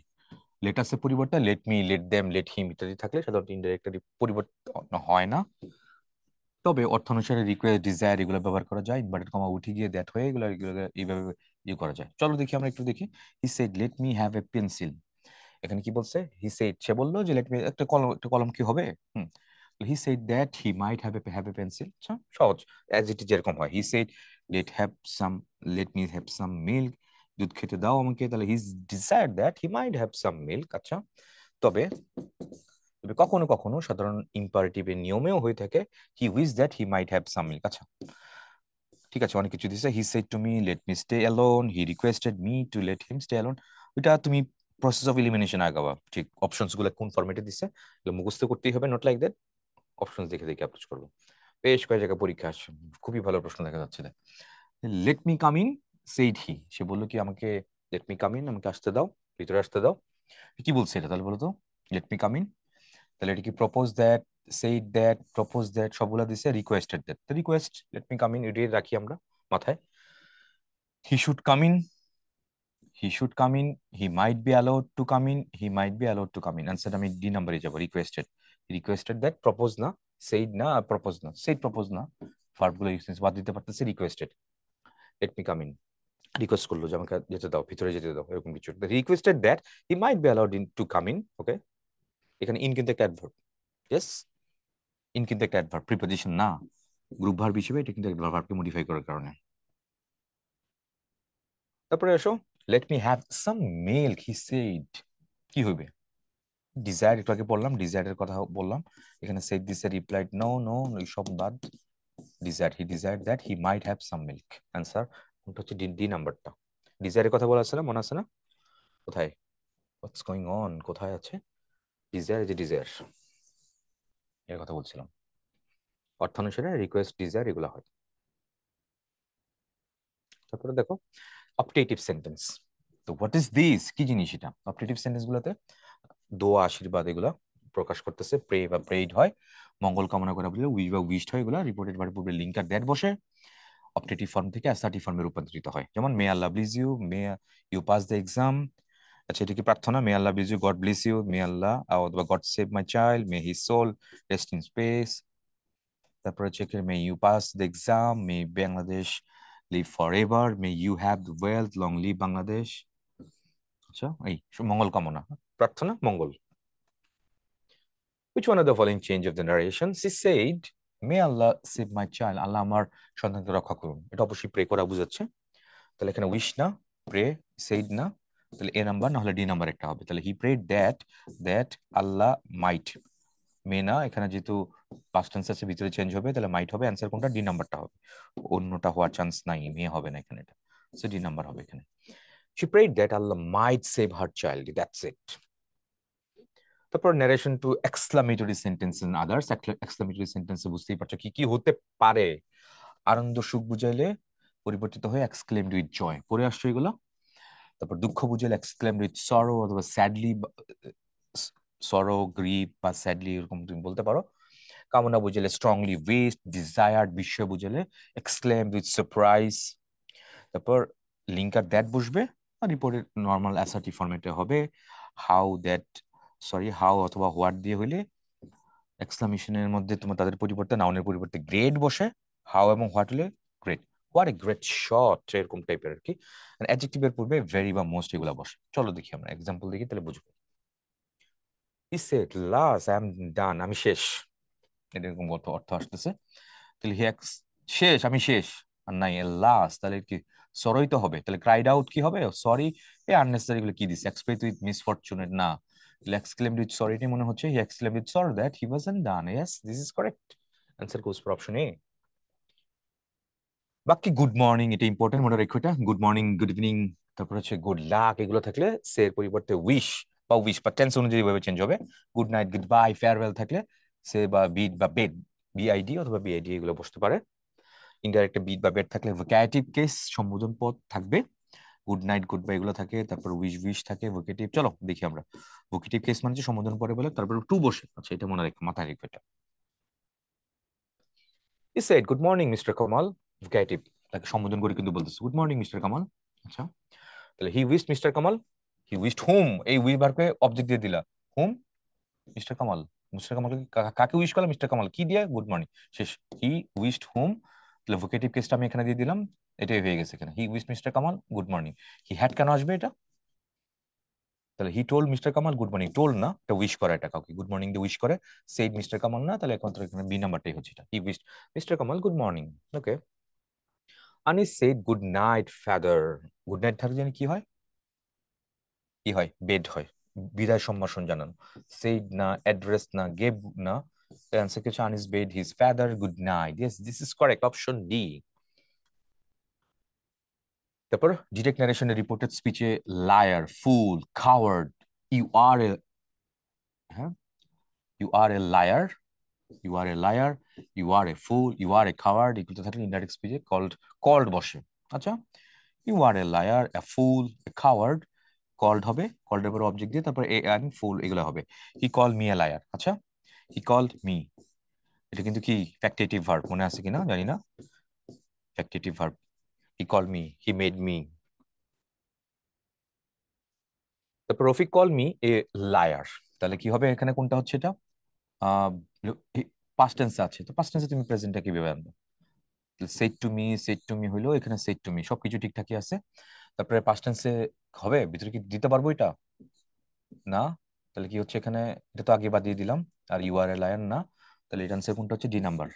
লেটাসের পরিবর্তে let me, let them, let him ইত্যাদি থাকলে সাধারণত ইনডাইরেক্টলি পরিবর্তন হয় না, তবে অর্থ অনুসারে রিকোয়েস্ট, ডিজায়ার এগুলো ব্যবহার করা যায়, ইনভার্টেড কমা উঠে গিয়ে দ্যাট হয়ে এগুলো এগুলো এইভাবে ইয়ে করা যায়। চলো দেখি আমরা একটু দেখি, হি said late me have a pencil, এখানে কি বলছে, হি সেড সে বললো যে লেট মি, একটা কলম কি হবে, hmm, he said that he might have a pencil, আচ্ছা সহজ, অ্যাজ ইট ইজ যেরকম হয়, he said let have some, let me have some milk, দুধ খেতে দাও আমাকে, তাহলে he decide that he might have some milk, আচ্ছা, তবে তবে কখনো কখনো সাধারণ ইম্পারেটিভের নিয়মেও হয়ে থাকে he wish that he might have some milk, আচ্ছা ঠিক আছে, অনেক কিছু দিছে, হি said to me let me stay alone, he requested me two let him stay alone, ওইটা তুমি প্রসেস অফ এলিমিনেশন আগাবা, ঠিক অপশনস গুলো কোন ফরম্যাটে দিছে এগুলো মুখস্থ করতেই হবে, নট লাইক দ্যাট, অপশনস দেখে দেখে অ্যাপ্রোচ করবো, বেশ কয়েক জায়গায় পরীক্ষা আসছে, খুবই ভালো প্রশ্ন দেখা যাচ্ছে, let me come in said he, সে বললো কি আমাকে, লেট মি কাম ইন, আমাকে আসতে দাও, ভিতরে আসতে দাও, কি বলছে এটা তাহলে বলো তো, লেট মি কাম ইন, তাহলে এটা কি propose that, said that, propose that সবগুলা দিছে, রিকোয়েস্টেড দ্যাট, তো request let me come in এটাই রাখি আমরা মাথায়, he should come in, he should come in, he might be allowed to come in, he might be allowed to come in, answer আমি D নাম্বারে যাবো, requested, requested that, propose না, said না, আর প্রপোজ না, সেইড প্রপোজ না, verb গুলো use বাদ দিতে পারতেছে, requested, let me come in, request করলো যে আমাকে যেতে দাও, ভিতরে যেতে দাও, এরকম কিছু, requested that he might be allowed in to come in, okay, এখানে ইন কিন্তু একটা অ্যাডভার্ব, ইয়েস, ইন কিন্তু একটা অ্যাডভার্ব, প্রিপোজিশন না, গ্রুপ ভার্ব হিসেবে এটা কিন্তু একটা ভার্বকে মডিফাই করার কারণে। তারপরে আসো, late me have some milk he said, কি হবে, ডিজায়ার, একটু আগে বললাম ডিজায়ারের কথা বললাম, এখানে সেড দিছে, রিপ্লাইড নো নো, এই সব বাদ, desire, he desire that he might have some milk, answer কোনটা হচ্ছে, ডি, ডি নাম্বারটা, ডিজায়ারের কথা বলা আছে না, মনে আছে না, কোথায়, হোয়াটস গোয়িং অন, কোথায় আছে, ডিজায়ার, যে ডিজায়ার এর কথা বলছিলাম, অর্থানুসারে রিকোয়েস্ট, ডিজায়ার এগুলো হয়। তারপরে দেখো অপটেটিভ সেন্টেন্স, তো হোয়াট ইজ দিস, কি জিনিস এটা, অপটেটিভ সেন্টেন্স গুলোতে দোয়া আশীর্বাদ এগুলা প্রকাশ করতেছে, প্রে বা প্রেইড হয়, মঙ্গল কামনা করা বলে উইশ বা উইশড হয়, এগুলা রিপোর্টেড ভার্ব পূর্বে লিঙ্ক আর দ্যাট বসে, অপটেটিভ ফর্ম থেকে অ্যাসার্টিভ ফর্মে রূপান্তরিত হয়। যেমন may Allah bless you, may you pass the exam. আচ্ছা, এটা কি প্রার্থনা? May Allah bless you, God bless you, may Allah অথবা God save my child, may his soul rest in peace. তারপর হচ্ছে may you pass the exam, may Bangladesh live for ever, may you have the wealth, long live Bangladesh. আচ্ছা, এই মঙ্গল কামনা, প্রার্থনা, মঙ্গল। Which one of the following change of the narration? She said, may Allah save my child. আল্লাহ আমার সন্তানকে রক্ষা করুন। এটা অবশ্যই প্রে করা বুঝাচ্ছে। তাহলে এখানে উইশ না, প্রে, সেইড না, তাহলে এ নাম্বার না হলে ডি নাম্বার একটা হবে। তাহলে হি প্রেড দ্যাট আল্লাহ মাইট। মে না, এখানে যেহেতু পাস্ট টেন্স আছে ভিতরে চেঞ্জ হবে, তাহলে মাইট হবে। অ্যান্সার কোনটা? ডি নাম্বারটা হবে, অন্যটা হওয়ার চান্স নাই, মে হবে না এখানে, এটা সো ডি নাম্বার হবে এখানে। She prayed that Allah might save her child. That's it. তারপর narration two exclamatory sentence in others. Exclamatory সেন্টেন্সে বুঝতেই পারছো কি কি হতে পারে। আনন্দ সুখ বুঝাইলে পরিবর্তিত হয়ে এক্সক্লেমড উইথ জয়, পরে আসছে এগুলো। তারপর দুঃখ বুঝাইলে এক্সক্লেমড উইথ সরো অথবা স্যাডলি, সরো, গ্রিভ বা স্যাডলি এরকম তুমি বলতে পারো। কামনা বুঝাইলে স্ট্রংলি উইশড, ডিজায়ার্ড, বিস্ময় বুঝাইলে এক্সক্লেমড উইথ সারপ্রাইজ। তারপর লিঙ্কার দ্যাট বসবে আর রিপোর্টের নর্মাল অ্যাসার্টিভ ফরম্যাটে হবে হাউ দ্যাট, সরি হাউ অথবা হোয়াট দিয়ে হইলে এক্সক্লামেশনের মধ্যে তোমার তাদের পরিবর্তে নাউনের পরিবর্তে গ্রেড বসে, হাউ এবং হোয়াট হলে great, what a great shot এরকম টাইপের আর কি। অ্যাডজেক্টিভের পূর্বে ভেরি বা মোস্ট এগুলো বসে। চলো দেখি আমরা এক্সাম্পল দেখি, তাহলে বুঝবো। He said last I am done, আমি শেষ, এরকম অর্থ আসতেছে। তাহলে শেষ, আমি শেষ, আর নাই লাস্ট, তাহলে কি সরই তো হবে। তাহলে ক্রাইড আউট কি হবে? সরি। এ আননেসেসারি গুলো কি দিছে? এক্সপ্রেস উইথ মিসফরচুনেট না, exclaimed with sorry মনে হচ্ছে he exclaimed with sorrow that he wasn't done. Yes, this is correct. Answer goes for option A. বাকি গুড মর্নিং, এটা ইম্পর্টেন্ট, মনে রেখো এটা। গুড মর্নিং, গুড ইভিনিং, তারপর হচ্ছে গুড লাক, এগুলো থাকলে সে এর পরিবর্তে উইশ বা টেন্স অনুযায়ী ভাবে চেঞ্জ হবে। Good night, good bye, farewell থাকলে সে বা বিড বা বেড, বিআইডি অথবা বিআইডি এগুলো বসতে পারে। ইনডাইরেক্ট বিড বা বেড থাকলে ভোক্যাটিভ কেস, সম্বোধন পদ থাকবে। গুড নাইট, গুড বাই এগুলো থাকে। তারপর উইশ থাকে ভোকেটিভ। চলো দেখি আমরা। ভোকেটিভ কেস মানে সম্বোধন পরে বলে তারপর টু বসে। আচ্ছা, এটা মনে রেখে মাথায় রেখো এটা। He said, good morning, Mr. Kamal. Vocative, তাকে সম্বোধন করে কিন্তু বলতেছে গুড মর্নিং মিস্টার কামাল। আচ্ছা, তাহলে হি উইশড মিস্টার কামাল, হি উইশড হুম, এই উই ভার্বে অবজেক্ট দিয়ে দিলা, হুম, মিস্টার কামাল। মিস্টার কামাল কাকে উইশ করলাম? মিস্টার কামাল কি দিয়ে? গুড মর্নিং, শেষ। হি উইশড হুম, তাহলে ভোকেটিভ কেসটা আমি এখানে দিয়ে দিলাম, এটাই হয়ে গেছে এখানে। He wished mister Kamal good morning. He had কেন আসবে এটা? তাহলে he told mister Kamal good morning, told না, এটা উইশ করে, এটা কাউকে গুড মর্নিং দিয়ে উইশ করে। সেইড মিস্টার কামাল না, তাহলে একমাত্র এখানে বি নাম্বারটাই হচ্ছে এটা। He wished mister Kamal good morning. Okay. Anis said good night father. Good night থাকলে জানি কি হয়? কি হয়? বেড হয়, বিদায় সম্ভাষণ জানানো। সেইড না, অ্যাড্রেস না, গেভ না, অ্যান্সার কিছু Anis bade his father good night. Yes, this is correct, option D. তারপর ডিরেক্ট নারেশনের রিপোর্টেড স্পিচে liar, fool, coward, you are a, হ্যাঁ, you are a liar, you are a liar, you are a fool, you are a coward, এগুলো থাকলে indirect স্পিচে called বসে। আচ্ছা, you are a liar, a fool, a coward, called হবে, কল্ডের পর object দিয়ে তারপর এ অ্যান্ড ফুল এগুলো হবে। হি কল মি এ লায়ার। আচ্ছা, হি কল্ড মি, এটা কিন্তু কি ফ্যাক্টেটিভ ভার্ব, মনে আছে কিনা জানি না, factitive verb. He call me, he made me. তারপর Rafiq call me a liar, তাহলে কি হবে এখানে? কোনটা হচ্ছে এটা? পাস্ট টেন্সে আছে, তো পাস্ট টেন্সে তুমি প্রেজেন্টটা কিভাবে আনবে? সেট টু মি হইলো, এখানে সেট টু মি, সবকিছু ঠিকঠাকই আছে। তারপরে পাস্ট টেন্সে হবে, ভিতরে কি দিতে পারবো এটা? না, তাহলে কি হচ্ছে এখানে? এটা তো আগে বাদ দিয়ে দিলাম। Are you are a liar না, তাহলে এটা আনসার কোনটা হচ্ছে? D number,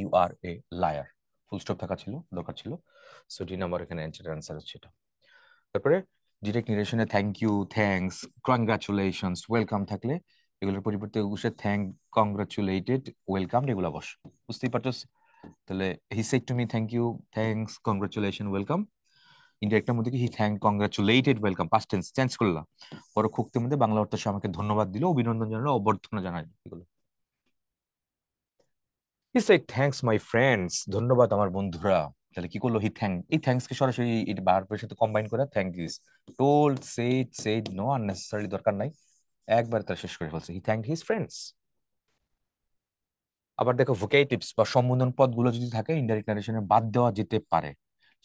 you are a liar. Full stop থাকা ছিল, দরকার ছিল। সো ডি নাম্বার এখানে আনসার হচ্ছে এটা। তারপরে ডিরেক্ট নিরেশনে thank you, thanks, congratulations, welcome থাকলে এগুলোর পরিবর্তে বসে থ্যাংক, কংগ্রাচুলেটেড, ওয়েলকাম এগুলো বস। বুঝতেই পারছো? তাহলে he said to me thank you, thanks, congratulation, welcome. ইনডিরেক্টের মধ্যে কি he thank, congratulated, welcome, past tense change করলাম। পরোক্ষের মধ্যে বাংলা অর্থ সে আমাকে ধন্যবাদ দিল, অভিনন্দন জানালো, অভ্যর্থনা জানালো, এগুলো। He shed thanks my friends, ধন্যবাদ আমার বন্ধুরা। তাহলে কি করলো? হি থ্যাংক, এই থ্যাঙ্কস কে সরাসরি এই ভার্বের সাথে কম্বাইন করে thank this. Told, said no unnecessary দরকার নাই, একবার তার শেষ করে ফেলছে। He thanked his friends. আবার দেখো ভোকেটিভস বা সম্বোধন পদগুলো যদি থাকে ইনডাইরেক্ট নারেশনে বাদ দেওয়া যেতে পারে,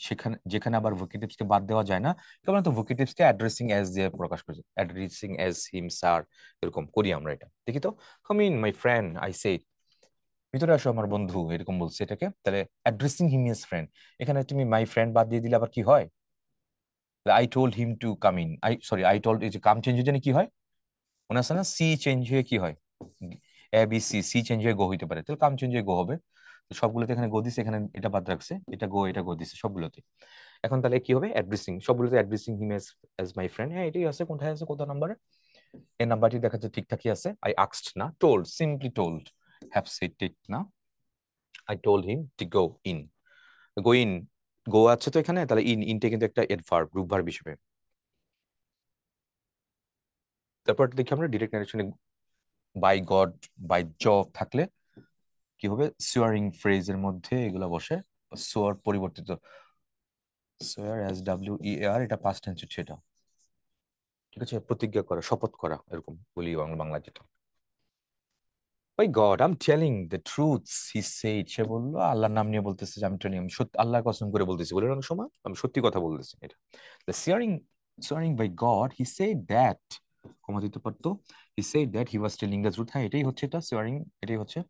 সেখানে যেখানে আবার ভোকেটিভস কে বাদ দেওয়া যায় না, কেবল তো ভোকেটিভস কে অ্যাড্রেসিং অ্যাজ দিয়ে প্রকাশ করেছে, অ্যাড্রেসিং অ্যাজ হিম স্যার, এরকম করি আমরা এটা। দেখি তো, come in my friend I said, ভিতরে আসো আমার বন্ধু, এরকম বলছে এটাকে। তাহলে অ্যাড্রেসিং হিম এজ ফ্রেন্ড, এখানে তুমি মাই ফ্রেন্ড বাদ দিয়ে দিলে আবার কি হয়? I told him to come in, I sorry I told, এই যে কাম চেঞ্জ হয়ে জানি কি হয়, মনে আছে না? সি চেঞ্জ হয়ে কি হয়? A B C, C change হয়ে গো হইতে পারে, তাহলে কাম চেঞ্জ হয়ে গো হবে। তো সবগুলোতে এখানে গো দিছে, এখানে এটা বাদ রাখছে, এটা গো দিছে সবগুলোতে। এখন তাহলে কি হবে? অ্যাড্রেসিং, সবগুলোতে addressing him as my friend. হ্যাঁ এটাই আছে, কোথায় আছে, কত নাম্বারে? এই নাম্বারটি দেখা যাচ্ছে ঠিকঠাকই আছে। আই আক্সড না, told, simply told, have said it না। I told him to go in, go in, go আছে তো এখানে, তাহলে ইনটা কিন্তু একটা এডভার্ব, রূপ ভার্ব হিসেবে। তারপর দেখি আমরা ডিরেক্ট নারেশনে বাই গড, বাই জব থাকলে কি হবে? সুয়ারিং ফ্রেজের মধ্যে এগুলা বসে। সোয়ার পরিবর্তিত, সোয়ার এস ডাব্লিউ ই আর, এটা পাস্ট টেন্স হচ্ছে এটা। ঠিক আছে, প্রতিজ্ঞা করা, শপথ করা, এরকম বলি বাংলা যেটা। ওই God I am telling the truths he said, সে বললো, আল্লাহর নাম নিয়ে বলতেছে যে আমি ট্রেনিং, আমি সত্যি আল্লাহর কসম করে বলতেছি, বলে অনেক সময় আমি সত্যি কথা বলতেছি এটা। The swearing by God he said that, কমা দিতে পারতো, he said that he was telling the truth। হ্যাঁ এটাই হচ্ছে, এটা swearing, এটাই হচ্ছে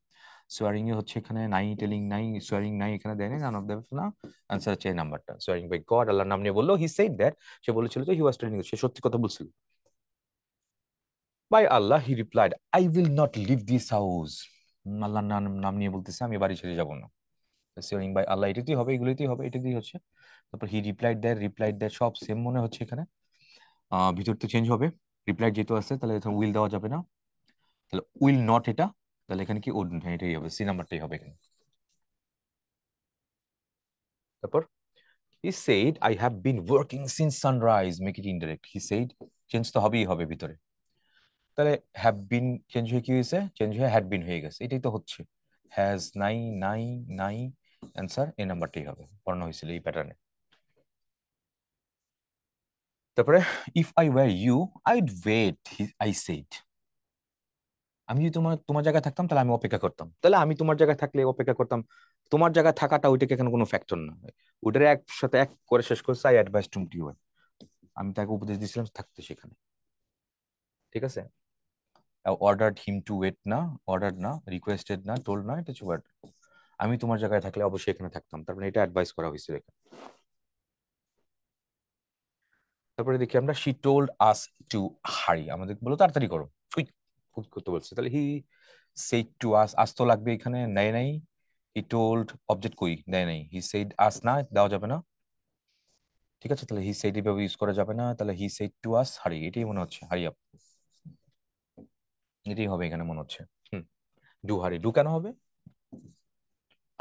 সোয়ারিং এ হচ্ছে, এখানে নাই, টেলিং নাই, সোয়ারিং নাই, এখানে দেয় নাই, নান অফ দ্যাম না। আনসার হচ্ছে এই নাম্বারটা, সোয়ারিং বাই গড, আল্লাহর নাম নিয়ে বললো। হি সেড দ্যাট, সে বলেছিল যে হি ওয়াজ টেলিং, সে সত্যি কথা বলছিল। By Allah he replied I will not leave this house, আল্লাহর নাম নাম নিয়ে বলতেছে আমি বাড়ি ছেড়ে যাবো না। সোয়ারিং বাই আল্লাহ, এটাতেই হবে, এগুলোতেই হবে, এটাতেই হচ্ছে। তারপর হি রিপ্লাইড দ্যাট, সব সেম মনে হচ্ছে এখানে। ভিতর তো চেঞ্জ হবে, রিপ্লাইড যেহেতু আছে তাহলে এখানে উইল দেওয়া যাবে না, তাহলে উইল নট এটা, তাহলে এখানে কি উড, হ্যাঁ এটাই হবে, সি নাম্বারটাই হবে এখানে। তারপর he said I have been working since sunrise, make it indirect, he said, change তো হবেই হবে ভিতরে, তাহলে হ্যাভ বিন চেঞ্জ হয়ে কি হয়েছে? চেঞ্জ হয়ে হ্যাড বিন হয়ে গেছে, এটাই তো হচ্ছে। হ্যাজ নাই, নাই, নাই, অ্যান্সার এই নাম্বারটাই হবে, পড়ানো হয়েছিল এই প্যাটার্নে। তারপরে if I were you I'd wait, I said, আমি যদি তোমার তোমার জায়গায় থাকতাম তাহলে আমি অপেক্ষা করতাম, তাহলে আমি তোমার জায়গায় থাকলে অপেক্ষা করতাম, তোমার জায়গায় থাকাটা ওইটাকে এখানে কোনো ফ্যাক্টর না, ওটার একসাথে এক করে শেষ করছে, আই অ্যাডভাইস টু ইউ, আমি তাকে উপদেশ দিয়েছিলাম থাকতে সেখানে। ঠিক আছে, অর্ডার্ড হিম টু ওয়েট না, অর্ডার্ড না, রিকোয়েস্টেড না, টোল্ড না, এটা হচ্ছে word। আমি তোমার জায়গায় থাকলে অবশ্যই এখানে থাকতাম, তারপরে এটা অ্যাডভাইস করা হয়েছে এখানে। তারপরে দেখি আমরা শি টোল্ড আস টু হারি, আমাদের বলো তাড়াতাড়ি করো, কুইক কুইক করতে বলছে, তাহলে হি সেড টু আস, আস তো লাগবে এখানে, নেয় নাই। হি টোল্ড, অবজেক্ট কই, দেয় নাই, হি সেড আস না, দেওয়া যাবে না। ঠিক আছে, তাহলে হি সেড এভাবে ইউজ করা যাবে না, তাহলে হি সেড টু আস হারি, এটাই মনে হচ্ছে, হারি আপ, এটাই হবে এখানে মনে হচ্ছে। হুম, ডু হারি, ডু কেন হবে?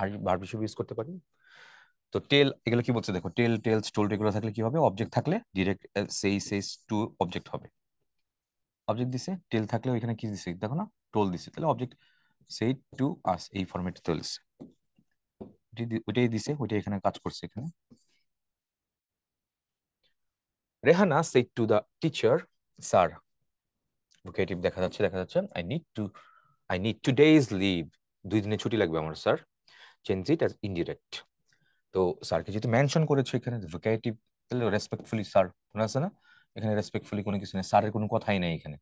আর ভার্ব হিসেবে ইউজ করতে পারি। তো টেল, এগুলো কি বলছে দেখো, টেল, টেলস, টোল্ড, এগুলো থাকলে কি হবে? অবজেক্ট থাকলে ডিরেক্ট সেইস টু অবজেক্ট হবে। অবজেক্ট দিছে, টেল থাকলে ওইখানে কি দিছে দেখো না, টোল দিছে, তাহলে অবজেক্ট সেই টু আস, এই ফরম্যাটে চলছে, ওইটাই দিছে, ওইটাই এখানে কাজ করছে এখানে। Rehana said to the teacher, sir, vocative দেখা যাচ্ছে আই নিড 2 days লিভ, 2 দিনের ছুটি লাগবে আমার sir. Change it as indirect, তো স্যারকে যেহেতু মেনশন করেছে এখানে ভোকেটিভ, তাহলে রেসপেক্টফুলি স্যার, মনে আছে না? এখানে রেসপেক্টফুলি কোনো কিছু নেই, স্যারের কোনো কথাই নেই এখানে।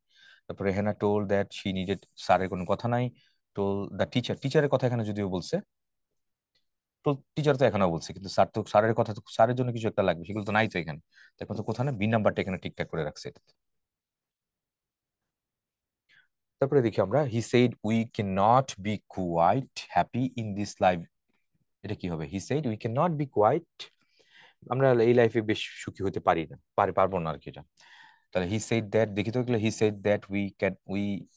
তারপরে হেনা টোল দ্যাট শি নিডেড, স্যারের কোনো কথা নাই। টোল দ্য টিচার, টিচারের কথা এখানে যদিও বলছে, তো টিচার তো এখানেও বলছে, কিন্তু স্যার তো, স্যারের কথা তো, স্যারের জন্য কিছু একটা লাগবে, সেগুলো তো নাই তো এখানে। এখন তো কোথাও না, বি নাম্বারটা এখানে ঠিকঠাক করে রাখছে। তারপরে দেখি আমরা he said we can not be quite happy in this life, এটা কি হবে? He said we can not be quite, আমরা এই লাইফে বেশ সুখী হতে পারি না, পারবো না আর কি এটা। তাহলে হি সেড দ্যাট, দেখি তো এগুলো, he said that we can,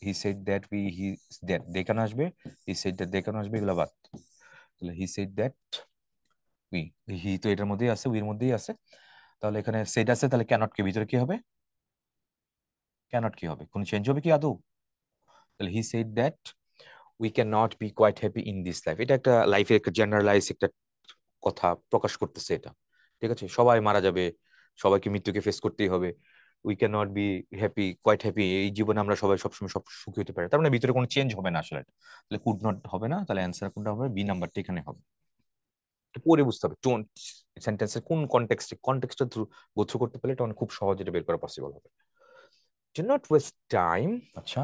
he said that he that they কেন আসবে, হি সেড দ্যাট দে কেন আসবে, এগুলো বাদ। তাহলে হি সেড দ্যাট উই, হি তো এটার মধ্যেই আছে, উইর মধ্যেই আছে, তাহলে এখানে সেড আছে, তাহলে ক্যানট কে ভিতরে কি হবে? ক্যানট কি হবে, কোন চেঞ্জ হবে কি আদৌ? তাহলে he said that we can not be quite happy in this life, এটা একটা লাইফের একটা জেনারেলাইজ একটা কথা প্রকাশ করতেছে এটা। ঠিক আছে, সবাই মারা যাবে, সবাইকে মৃত্যুকে ফেস করতেই হবে, we can not be happy, quite happy, এই জীবনে আমরা সবাই সবসময় সব সুখী হতে পারি, তার মানে ভিতরে কোনো চেঞ্জ হবে না আসলে। তাহলে কুড নট হবে না, তাহলে অ্যান্সার কোনটা হবে? বি নাম্বারটা এখানে হবে। পরে বুঝতে হবে টোন সেন্টেন্সের কোন কনটেক্সটে, কনটেক্সটটা থ্রু গো থ্রু করতে পারলে এটা অনেক খুব সহজে এটা বের করা পসিবল হবে। Do not waste time. আচ্ছা,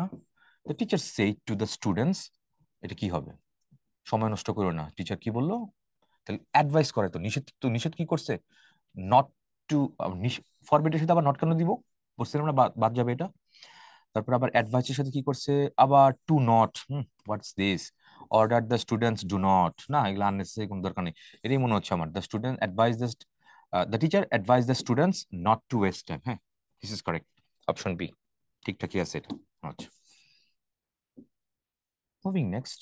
the teacher said to the students, এটা কি হবে? সময় নষ্ট করো না, টিচার কি বললো? তাহলে অ্যাডভাইস করে, তো নিষেধ, তো নিষেধ কি করছে? নট টু, ফরবিটের সাথে আবার নট কেন দিব? বলছিলাম না বাদ যাবে এটা। তারপর আবার অ্যাডভাইসের সাথে কি করছে? আবার to not, what's this? Order the students do not, না এগুলো আননেসেসারি, কোনো দরকার নেই। এটাই মনে হচ্ছে আমার, the student advise the teacher advise the students not to waste time. হ্যাঁ, this is correct, option B ঠিকঠাকই আছে এটা। আচ্ছা, moving next.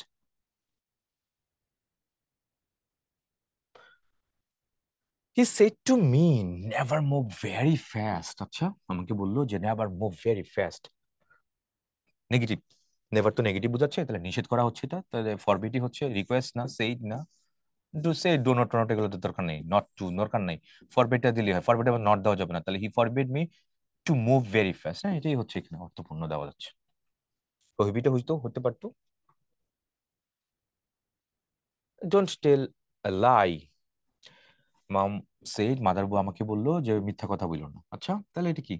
He said to me, never move very fast. আচ্ছা, আমাকে বললো যে never move very fast, negative. Never তো নেগেটিভ বোঝাচ্ছে, তাহলে নিষেধ করা হচ্ছে এটা, তাহলে ফরবিটি হচ্ছে রিকোয়েস্ট না, সেইড না। Do say do not, not এগুলো তো দরকার নেই, নট টু দরকার নেই, ফরবিটটা দিলে হয়, ফরবিট আবার নট দেওয়া যাবে না, তাহলে he forbid me to move very fast. হ্যাঁ, এটাই হচ্ছে এখানে অর্থপূর্ণ দেওয়া যাচ্ছে। প্রহিবিটে হইতো, হতে পারতো don't tell lie. Mum said, mother বউ আমাকে বললো যে মিথ্যা কথা বললো না। আচ্ছা, তাহলে এটা কি?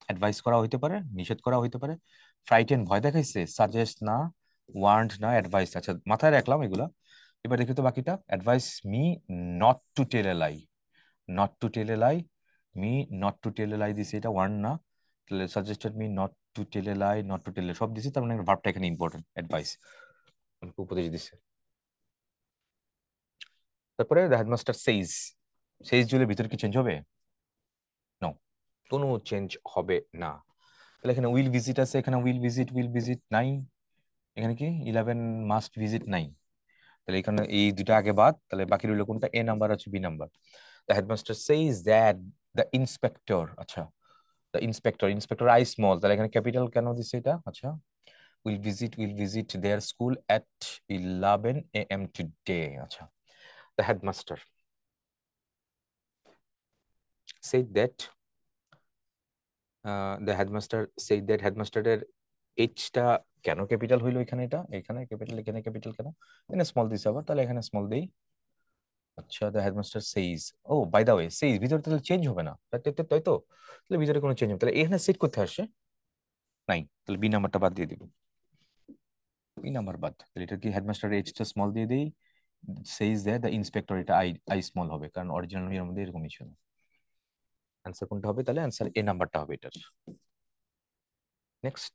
অ্যাডভাইস করা হইতে পারে, নিষেধ করা হইতে পারে। ফ্রাইটেন, ভয় দেখাইছে, সাজেস্ট না, ওয়ার্ন্ড না, অ্যাডভাইস। আচ্ছা, মাথায় রাখলাম এগুলা। এবার দেখি তো বাকিটা, advise me not to tell a lie, not to tell a lie, me not to tell a lie দিছে, এটা ওয়ার্ন্ড না। তাহলে suggested me not to tell a lie, not to tell a, সব দিছে, তার মানে ভার্বটা এখানে ইম্পর্টেন্ট, অ্যাডভাইস আমাকে উপদেশ দিছে। তারপরে দ্য হেডমাস্টার সেইজ, সেইজ জুলে ভিতরে কি চেঞ্জ হবে? নো, কোনো চেঞ্জ হবে না। তাহলে এখানে উইল ভিজিট আছে, এখানে উইল ভিজিট নাই, এখানে কি 11 মাস্ট ভিজিট নাই। তাহলে এখানে এই দুটা আগে বাদ, তাহলে বাকি রইল কোনটা? এ নাম্বার আছে B number. The headmaster says that the inspector, আচ্ছা the inspector, inspector I small, তাহলে এখানে ক্যাপিটাল কেন দিছে এটা? আচ্ছা, will visit their school at 11 AM today. আচ্ছা, the headmaster said that the headmaster said that, হেডমাস্টারের এইচটা কেন ক্যাপিটাল হইলো এখানে? এটা এখানে ক্যাপিটাল, এখানে ক্যাপিটাল কেন? এখানে স্মল দিছে আবার, তাহলে এখানে স্মল দেই। আচ্ছা, দ্য হেডমাস্টার সেইজ, ও বাই দা ওয়ে সেইজ ভিতরে তাহলে চেঞ্জ হবে না, তাই তো, তাহলে ভিতরে কোনো চেঞ্জ হবে, তাহলে এখানে সেট করতে আসে নাই, তাহলে বি নাম্বারটা বাদ দিয়ে দিব, বি নাম্বার বাদ। তাহলে এটা কি হেডমাস্টার এইচটা স্মল দিয়ে দেই, সেইজ দ্যাট দ্য ইন্সপেক্টর, এটা আই আই স্মল হবে, কারণ অরিজিনাল এর মধ্যে এরকমই ছিল। অ্যান্সার কোনটা হবে? তাহলে অ্যান্সার এ নাম্বারটা হবে এটার। Next,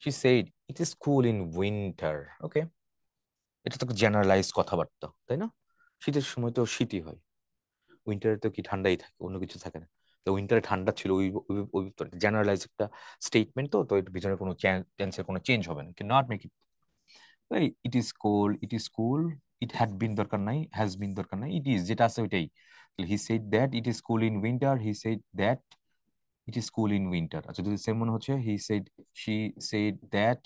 she said it is cool in winter. ওকে, এটা তো জেনারেলাইজ কথাবার্তা, তাই না? শীতের সময় তো শীতই হয়, উইন্টারে তো কি ঠান্ডাই থাকে, অন্য কিছু থাকে না। তো উইন্টারে ঠান্ডা ছিল, ওই জেনারেলাইজ একটা স্টেটমেন্ট, তো তো এর ভিতরে কোনো টেন্সের কোনো চেঞ্জ হবে না, not make it. It is cold, it is cool, it had been দরকার নাই, হ্যাজ বিন দরকার নাই, ইট ইজ যেটা আছে ওইটাই। He said that it is cool in winter, he said that it is cool in winter. আচ্ছা, যদি same মনে হচ্ছে, he said, she said that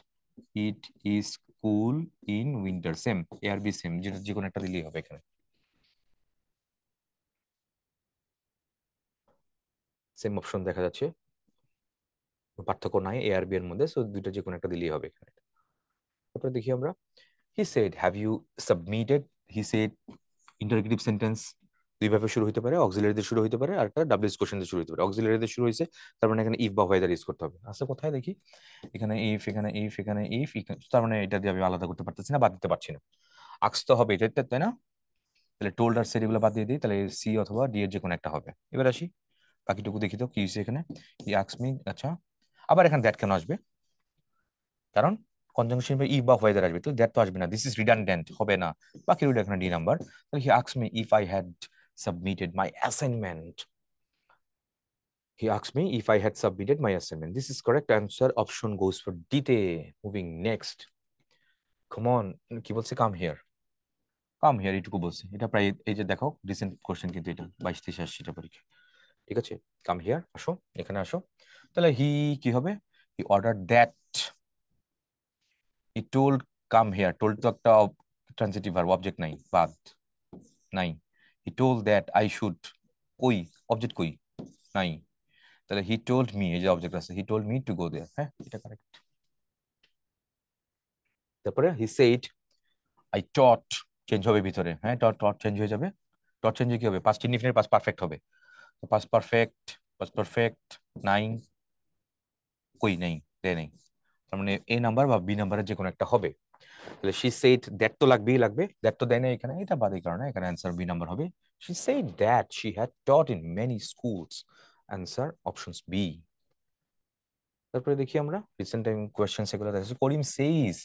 it is cool in winter, same, A আর B same, যেটা যে কোনো একটা দিলেই হবে এখানে, সেম অপশন দেখা যাচ্ছে, পার্থক্য নাই এ আর বি এর মধ্যে, সো দুইটা যে কোনো একটা দিলেই হবে এখানে। তারপরে দেখি আমরা, he said have you submitted, he said interrogative sentence দুই ভাবে শুরু হতে পারে, অক্সিলারি দিয়ে শুরু হতে পারে, আর একটা ডাব্লিউএস কোশ্চেন দিয়ে শুরু হতে পারে। অক্সিলারি দিয়ে শুরু হয়েছে, তার মানে এখানে ইফ বা হোয়াইদার ইউজ করতে হবে। আচ্ছা, কোথায় দেখি, এখানে ইফ, এখানে ইফ, এখানে ইফ, তার মানে এটা দিয়ে আমি আলাদা করতে পারতেছি না, বাদ দিতে পারছি না, আক্স তো হবে এটা, তাই না? তাহলে টোল্ড আর সেড এগুলো বাদ দিয়ে দিই, তাহলে সি অথবা ডি এর যে কোনো একটা হবে। এবার আসি বাকিটুকু দেখি তো কি হয়েছে এখানে। ই আক্স মি, আচ্ছা, আবার এখানে দ্যাট কেন আসবে? কারণ কনজাংশন বা ই বা ওয়েদার আসবে, তো দ্যাট তো আসবে না, দিস ইজ রিডান্ডেন্ট, হবে না। বাকি রইল এখানে ডি নাম্বার। তাহলে he asked me if I had submitted my assignment, he asked me if I had submitted my assignment. This is correct answer. Option goes for D তে। Moving next. Come on, কি বলছে? Come here. Come here এটুকু বলছে, এটা প্রায় এই যে দেখো রিসেন্ট কোশ্চেন কিন্তু এটা 22-23 আসছে এটা পরীক্ষা। ঠিক আছে, কাম হিয়ার, আসো এখানে আসো। তাহলে হি কি হবে? He order that, he told, come here, told তো একটা ট্রানজিটিভ ভার্ব, অবজেক্ট নাই, বাদ নাই। He told that I should, কই অবজেক্ট, কই নাই। তাহলে হি টোল্ড মি, এই যে অবজেক্ট আছে, he told me to go there, হ্যাঁ এটা কারেক্ট। তারপরে he said I taught, change হবে ভিতরে, হ্যাঁ টট টট চেঞ্জ হয়ে যাবে। টট চেঞ্জ কি হবে, পাস্ট ইনডিফিনিট পাস্ট পারফেক্ট হবে। তো পাস্ট পারফেক্ট নাইন, কই নেই, দেয় নেই, তার মানে এ নাম্বার বা বি নাম্বারের যে কোনো একটা হবে। তাহলে শি সেইড দ্যাট তো লাগবেই, লাগবে, দ্যাট তো দেয় না এখানে, এটা বাদে কারণে এখানে অ্যান্সার বি নাম্বার হবে। She said that she had taught in many schools, answer options B. তারপরে দেখি আমরা রিসেন্ট টাইম কোয়েশ্চেন এগুলো দেখা, Karim says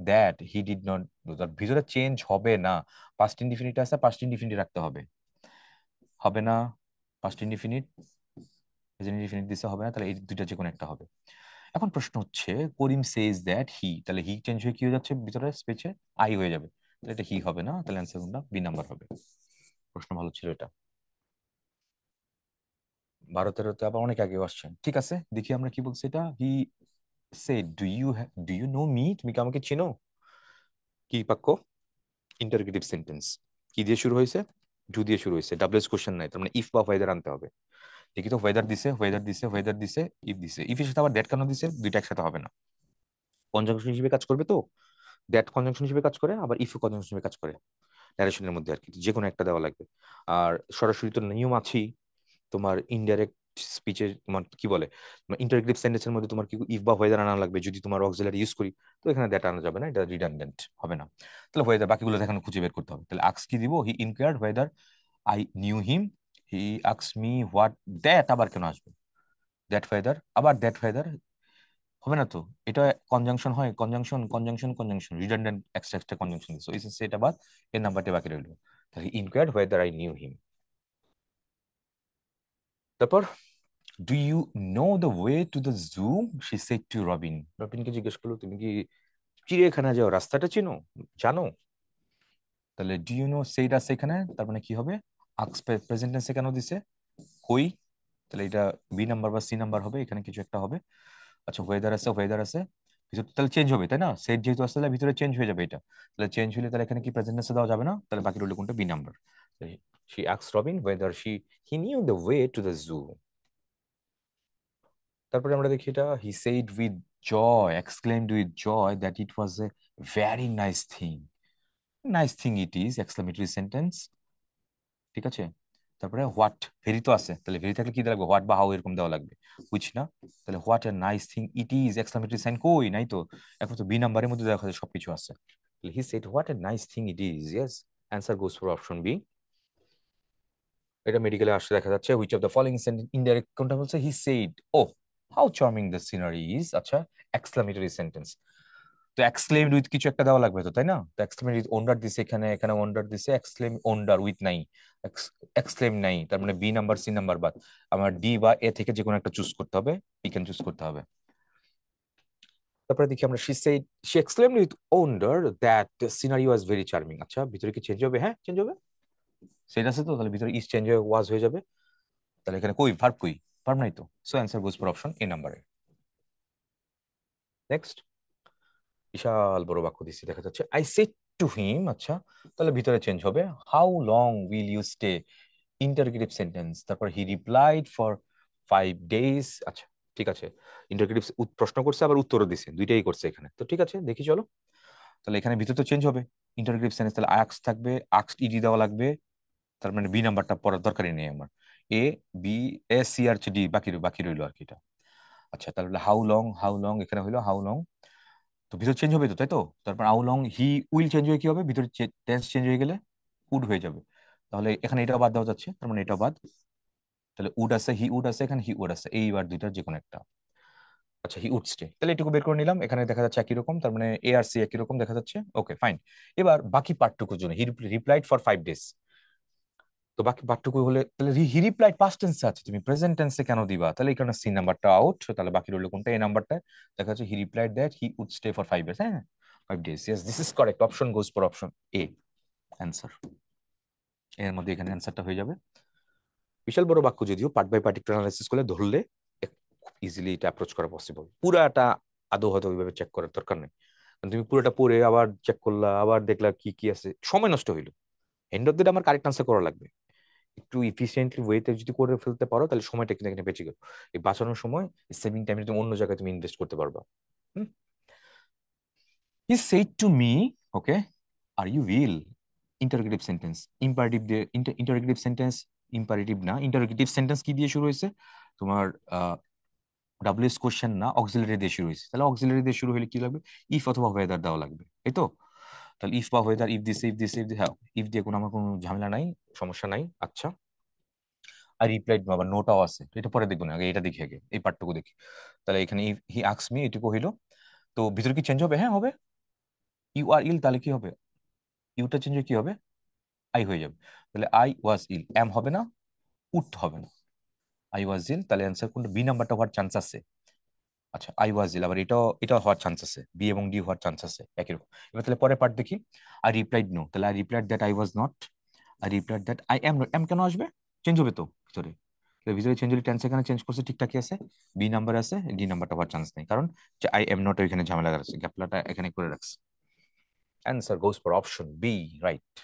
that he did not do, তার ভিতরে চেঞ্জ হবে না। পাস্ট ইনডিফিনিট আছে, পাস্ট ইনডিফিনিট রাখতে হবে, হবে না। পাস্ট ইনডিফিনিট, প্রেজেন্ট ইনডিফিনিট দিতে হবে না, তাহলে এই দুইটা যে কোনো একটা হবে। এখন প্রশ্ন হচ্ছে করিম সেজ দ্যাট হি, তাহলে হি চেঞ্জ হয়ে কি হয়ে যাচ্ছে ভিতরে স্পেসে, আই হয়ে যাবে, তাহলে এটা হি হবে না, তাহলে অ্যান্সার কোনটা, বি নাম্বার হবে। প্রশ্ন ভালো ছিল এটা, ভারতের হতে আবার অনেক আগে আসছেন। ঠিক আছে, দেখি আমরা কি বলছি এটা। হি সে ডু ইউ নো মি, তুমি কি আমাকে চিনো, কি বাক্য, ইন্টারগেটিভ সেন্টেন্স, কি দিয়ে শুরু হয়েছে, ডু দিয়ে শুরু হয়েছে, ডাবলএস কোশ্চেন নাই, তার মানে ইফ বা ওয়েদার আনতে হবে। দেখি তো, ওয়েদার দিছে, ওয়েদার দিছে, ওয়েদার দিছে, ইফ দিছে, ইফ এর সাথে আবার ডেট কেন দিছে, দুইটা একসাথে হবে না, কনজাংশন হিসেবে কাজ করবে তো, দ্যাট কনজাংশন হিসেবে কাজ করে, আবার ইফ কনজাংশন হিসেবে কাজ করে, ন্যারেশনের মধ্যে আর কি, যে কোনো একটা দেওয়া লাগবে। আর সরাসরি তো নিয়ম আছেই, তোমার ইনডাইরেক্ট স্পিচের তোমার কি বলে, তোমার ইন্টারগ্রেটিভ সেন্টেন্সের মধ্যে তোমার কি ইফ বা ওয়েদার আনা লাগবে, যদি তোমার অক্সিলারি ইউজ করি, তো এখানে দ্যাট আনা যাবে না, এটা রিডান্ডেন্ট হবে না। তাহলে ওয়েদার, বাকিগুলো দেখানো খুঁজে বের করতে হবে। তাহলে আক্স কি দিব, he inquired whether I knew him, he আক্স মি হোয়াট, দ্যাট আবার কেন আসবে, দ্যাট ওয়েদার, আবার দ্যাট ওয়েদার হবে না তো, এটা কনজাংশন হয়, conjunction conjunction conjunction, redundant extra extra conjunction, so এটা বাদ, এর নাম্বারটা বাকি রইল। তাহলে inquired whether I knew him. তারপর do you know the way to the zoo, she said to Robin, রবিনকে জিজ্ঞেস করলো তুমি কি চিড়িয়াখানা যাও রাস্তাটা চিনো, জানো। তাহলে ডু ইউ নো সেইটা আছে এখানে, তার মানে কি হবে, আক্স প্রেজেন্ট টেন্সে কেন দিছে, কই, তাহলে এটা বি নাম্বার বা সি নাম্বার হবে, এখানে কিছু একটা হবে। আচ্ছা ওয়েদার আছে, ওয়েদার আছে, ভিতর তাহলে চেঞ্জ হবে তাই না, সেট যেহেতু আসলে ভিতরে চেঞ্জ হয়ে যাবে এটা, তাহলে চেঞ্জ হলে তাহলে এখানে কি প্রেজেন্ট টেন্সে দেওয়া যাবে না, তাহলে বাকি রইল কোনটা, B number. She asked Robin whether he knew the way to the zoo. তারপরে আমরা দেখি এটা, he said with joy, exclaimed with joy that it was a very nice thing, nice thing it is, exclamatory sentence, ঠিক আছে। তারপরে what, very তো আছে, তাহলে ভেরি থাকলে কি দেওয়া লাগবে, হোয়াট বা হাউ এরকম দেওয়া লাগবে, হুইচ না, তাহলে what a nice thing it is, exclamatory sign কই নাই তো, এখন তো বি নাম্বারের মধ্যে দেখা যায় সবকিছু আছে। তাহলে he said what a nice thing it is, yes, answer goes for option B. এটা মেডিকেলে আসতে দেখা যাচ্ছে, which of the following sentence, indirect কোনটা বলছে, he said oh how charming the scenery is, আচ্ছা এক্সক্লেমেটরি সেন্টেন্স, তো এক্সক্লেমড উইথ কিছু একটা দেওয়া লাগবে তো তাই না, তো এক্সক্লেমড উইথ ওন্ডার দিছে, এখানে এখানে ওন্ডার দিছে, এক্সক্লেম ওন্ডার উইথ নাই, এক্সক্লেম নাই, তার মানে বি নাম্বার সি নাম্বার বাদ, আমার ডি বা এ থেকে যে কোনো একটা চুজ করতে হবে, পি ক্যান চুজ করতে হবে। তারপরে দেখি আমরা, she exclaimed with wonder that the scenery was very charming, আচ্ছা ভিতরে কি চেঞ্জ হবে, হ্যাঁ চেঞ্জ হবে, সেটা আছে তো, তাহলে ভিতরে ইজ চেঞ্জ হয়ে ওয়াজ হয়ে যাবে, তাহলে এখানে কই ভার্ব, কই ভার্ব নাই তো, so answer goes for option এ নাম্বারে। নেক্সট, বিশাল বড় বাক্য দিচ্ছি দেখা যাচ্ছে, আই সেড টু হিম, আচ্ছা তাহলে ভিতরে চেঞ্জ হবে, how long will you stay, interrogative sentence, তারপর হি রিপ্লাইড ফর 5 days, আচ্ছা ঠিক আছে, ইন্টারগেটিভ প্রশ্ন করছে আবার উত্তরও দিছে, দুইটাই করছে এখানে, তো ঠিক আছে দেখি চলো। তাহলে এখানে ভিতরে তো চেঞ্জ হবে, ইন্টারগেটিভ সেন্টেন্স, তাহলে আক্স থাকবে, আক্স ইডি দেওয়া লাগবে, তার মানে বি নাম্বারটা পড়ার দরকারই নেই আমার, এ বি এ সি আর ডি বাকি বাকি রইলো আর কি এটা। আচ্ছা তাহলে হাউ লং এখানে হইলো হাউ লং, তো ভিতর চেঞ্জ হবে তো তাই তো, তারপর how long he will change হয়ে কি হবে, ভিতরে টেন্স চেঞ্জ হয়ে গেলে উড হয়ে যাবে, তাহলে এখানে এটা বাদ দেওয়া যাচ্ছে, তার মানে এটা বাদ, তাহলে উড আছে, হি উড আছে, এখানে হি উড আছে, এইবার দুইটার যে কোনো একটা। আচ্ছা হি উড স্টে, তাহলে এটুকু বের করে নিলাম, এখানে দেখা যাচ্ছে একই রকম, তার মানে এ আর সি একই রকম দেখা যাচ্ছে, ওকে ফাইন। এবার বাকি পার্টটুকুর জন্য, হি রিপ্লাইড ফর 5 days, তো বাকি পার্টটুকু হলে তাহলে হি রিপ্লাইড পাস্ট টেন্সে আছে, তুমি প্রেজেন্ট টেন্সে কেন দিবা, তাহলে এই কারণে সি নাম্বারটা আউট, তাহলে বাকি রইলো কোনটা, এ নাম্বারটা, দেখা যাচ্ছে he replied that he would stay for 5 days, হ্যাঁ 5 days, yes this is correct, option goes for option A, answer, এর মধ্যে এখানে অ্যান্সারটা হয়ে যাবে। বিশাল বড় বাক্য যদিও পার্ট বাই পার্ট একটু অ্যানালাইসিস করলে ধরলে খুব ইজিলি এটা অ্যাপ্রোচ করা পসিবল, পুরাটা আদৌ হয়তো ওইভাবে চেক করার দরকার নেই, কারণ তুমি পুরোটা পড়ে আবার চেক করলা, আবার দেখলা কি কি আছে, সময় নষ্ট হইলো, এন্ড অফ দ্য ডে আমার কারেক্ট আনসার করা লাগবে, একটু ইফিসিয়েন্টলি ওয়েতে যদি করে ফেলতে পারো তাহলে সময়টা কিন্তু এখানে বেঁচে গেল। এই বাঁচানোর সময় সেভিং টাইমে তুমি অন্য জায়গায় তুমি ইনভেস্ট করতে পারবা। Hmm. He said to me, okay, are you will, interrogative sentence, imperative দিয়ে ইন্টারোগেটিভ সেন্টেন্স, ইম্পারেটিভ না, ইন্টারোগেটিভ সেন্টেন্স কি দিয়ে শুরু হয়েছে তোমার? ডাব্লিউএস কোশ্চেন না, অক্সিলারি দিয়ে শুরু হয়েছে। তাহলে অক্সিলারি দিয়ে শুরু হলে কি লাগবে? ইফ অথবা ওয়েদার দেওয়া লাগবে, এই তো। তাহলে ইফ বা ওয়েদার, ইফ দিস, হ্যাঁ, ইফ দিয়ে কোনো আমার কোনো ঝামেলা নাই, সমস্যা নাই। আচ্ছা, আর রিপ্লাইড আবার নোটাও আছে, তো এটা পরে দেখবো না, আগে এটা দেখি, আগে এই পার্টটুকু দেখি। তাহলে এখানে হি আস্কস মি, এটুকু হইলো। তো ভিতরে কি চেঞ্জ হবে? হ্যাঁ হবে। ইউ আর ইল, তাহলে কি হবে? ইউটা চেঞ্জ হয়ে কি হবে? আই হয়ে যাবে। তাহলে আই ওয়াজ ইল, এম হবে না, উড হবে না। আই ওয়াজ ইল, তাহলে অ্যান্সার কোনটা? বি নাম্বারটা হওয়ার চান্স আছে। আচ্ছা, আই ওয়াজ ইল, আবার এটাও হওয়ার চান্স আছে, বি এবং ডি হওয়ার চান্স আছে একই রকম। এবার তাহলে পরের পার্ট দেখি। আই রিপ্লাইড নো, তাহলে I replied that I was not. I replied that I am not, am কেন আসবে? চেঞ্জ হবে তো ভিতরে। তো ভিতরে চেঞ্জ হলে টেন্স এখানে চেঞ্জ করছে, ঠিকঠাকই আছে। বি নাম্বার আছে, ডি নাম্বারটা হওয়ার চান্স নেই, কারণ যে আই এম নট ওইখানে ঝামেলা আছে, গ্যাপলাটা এখানে করে রাখছে। Answer goes for option B, right.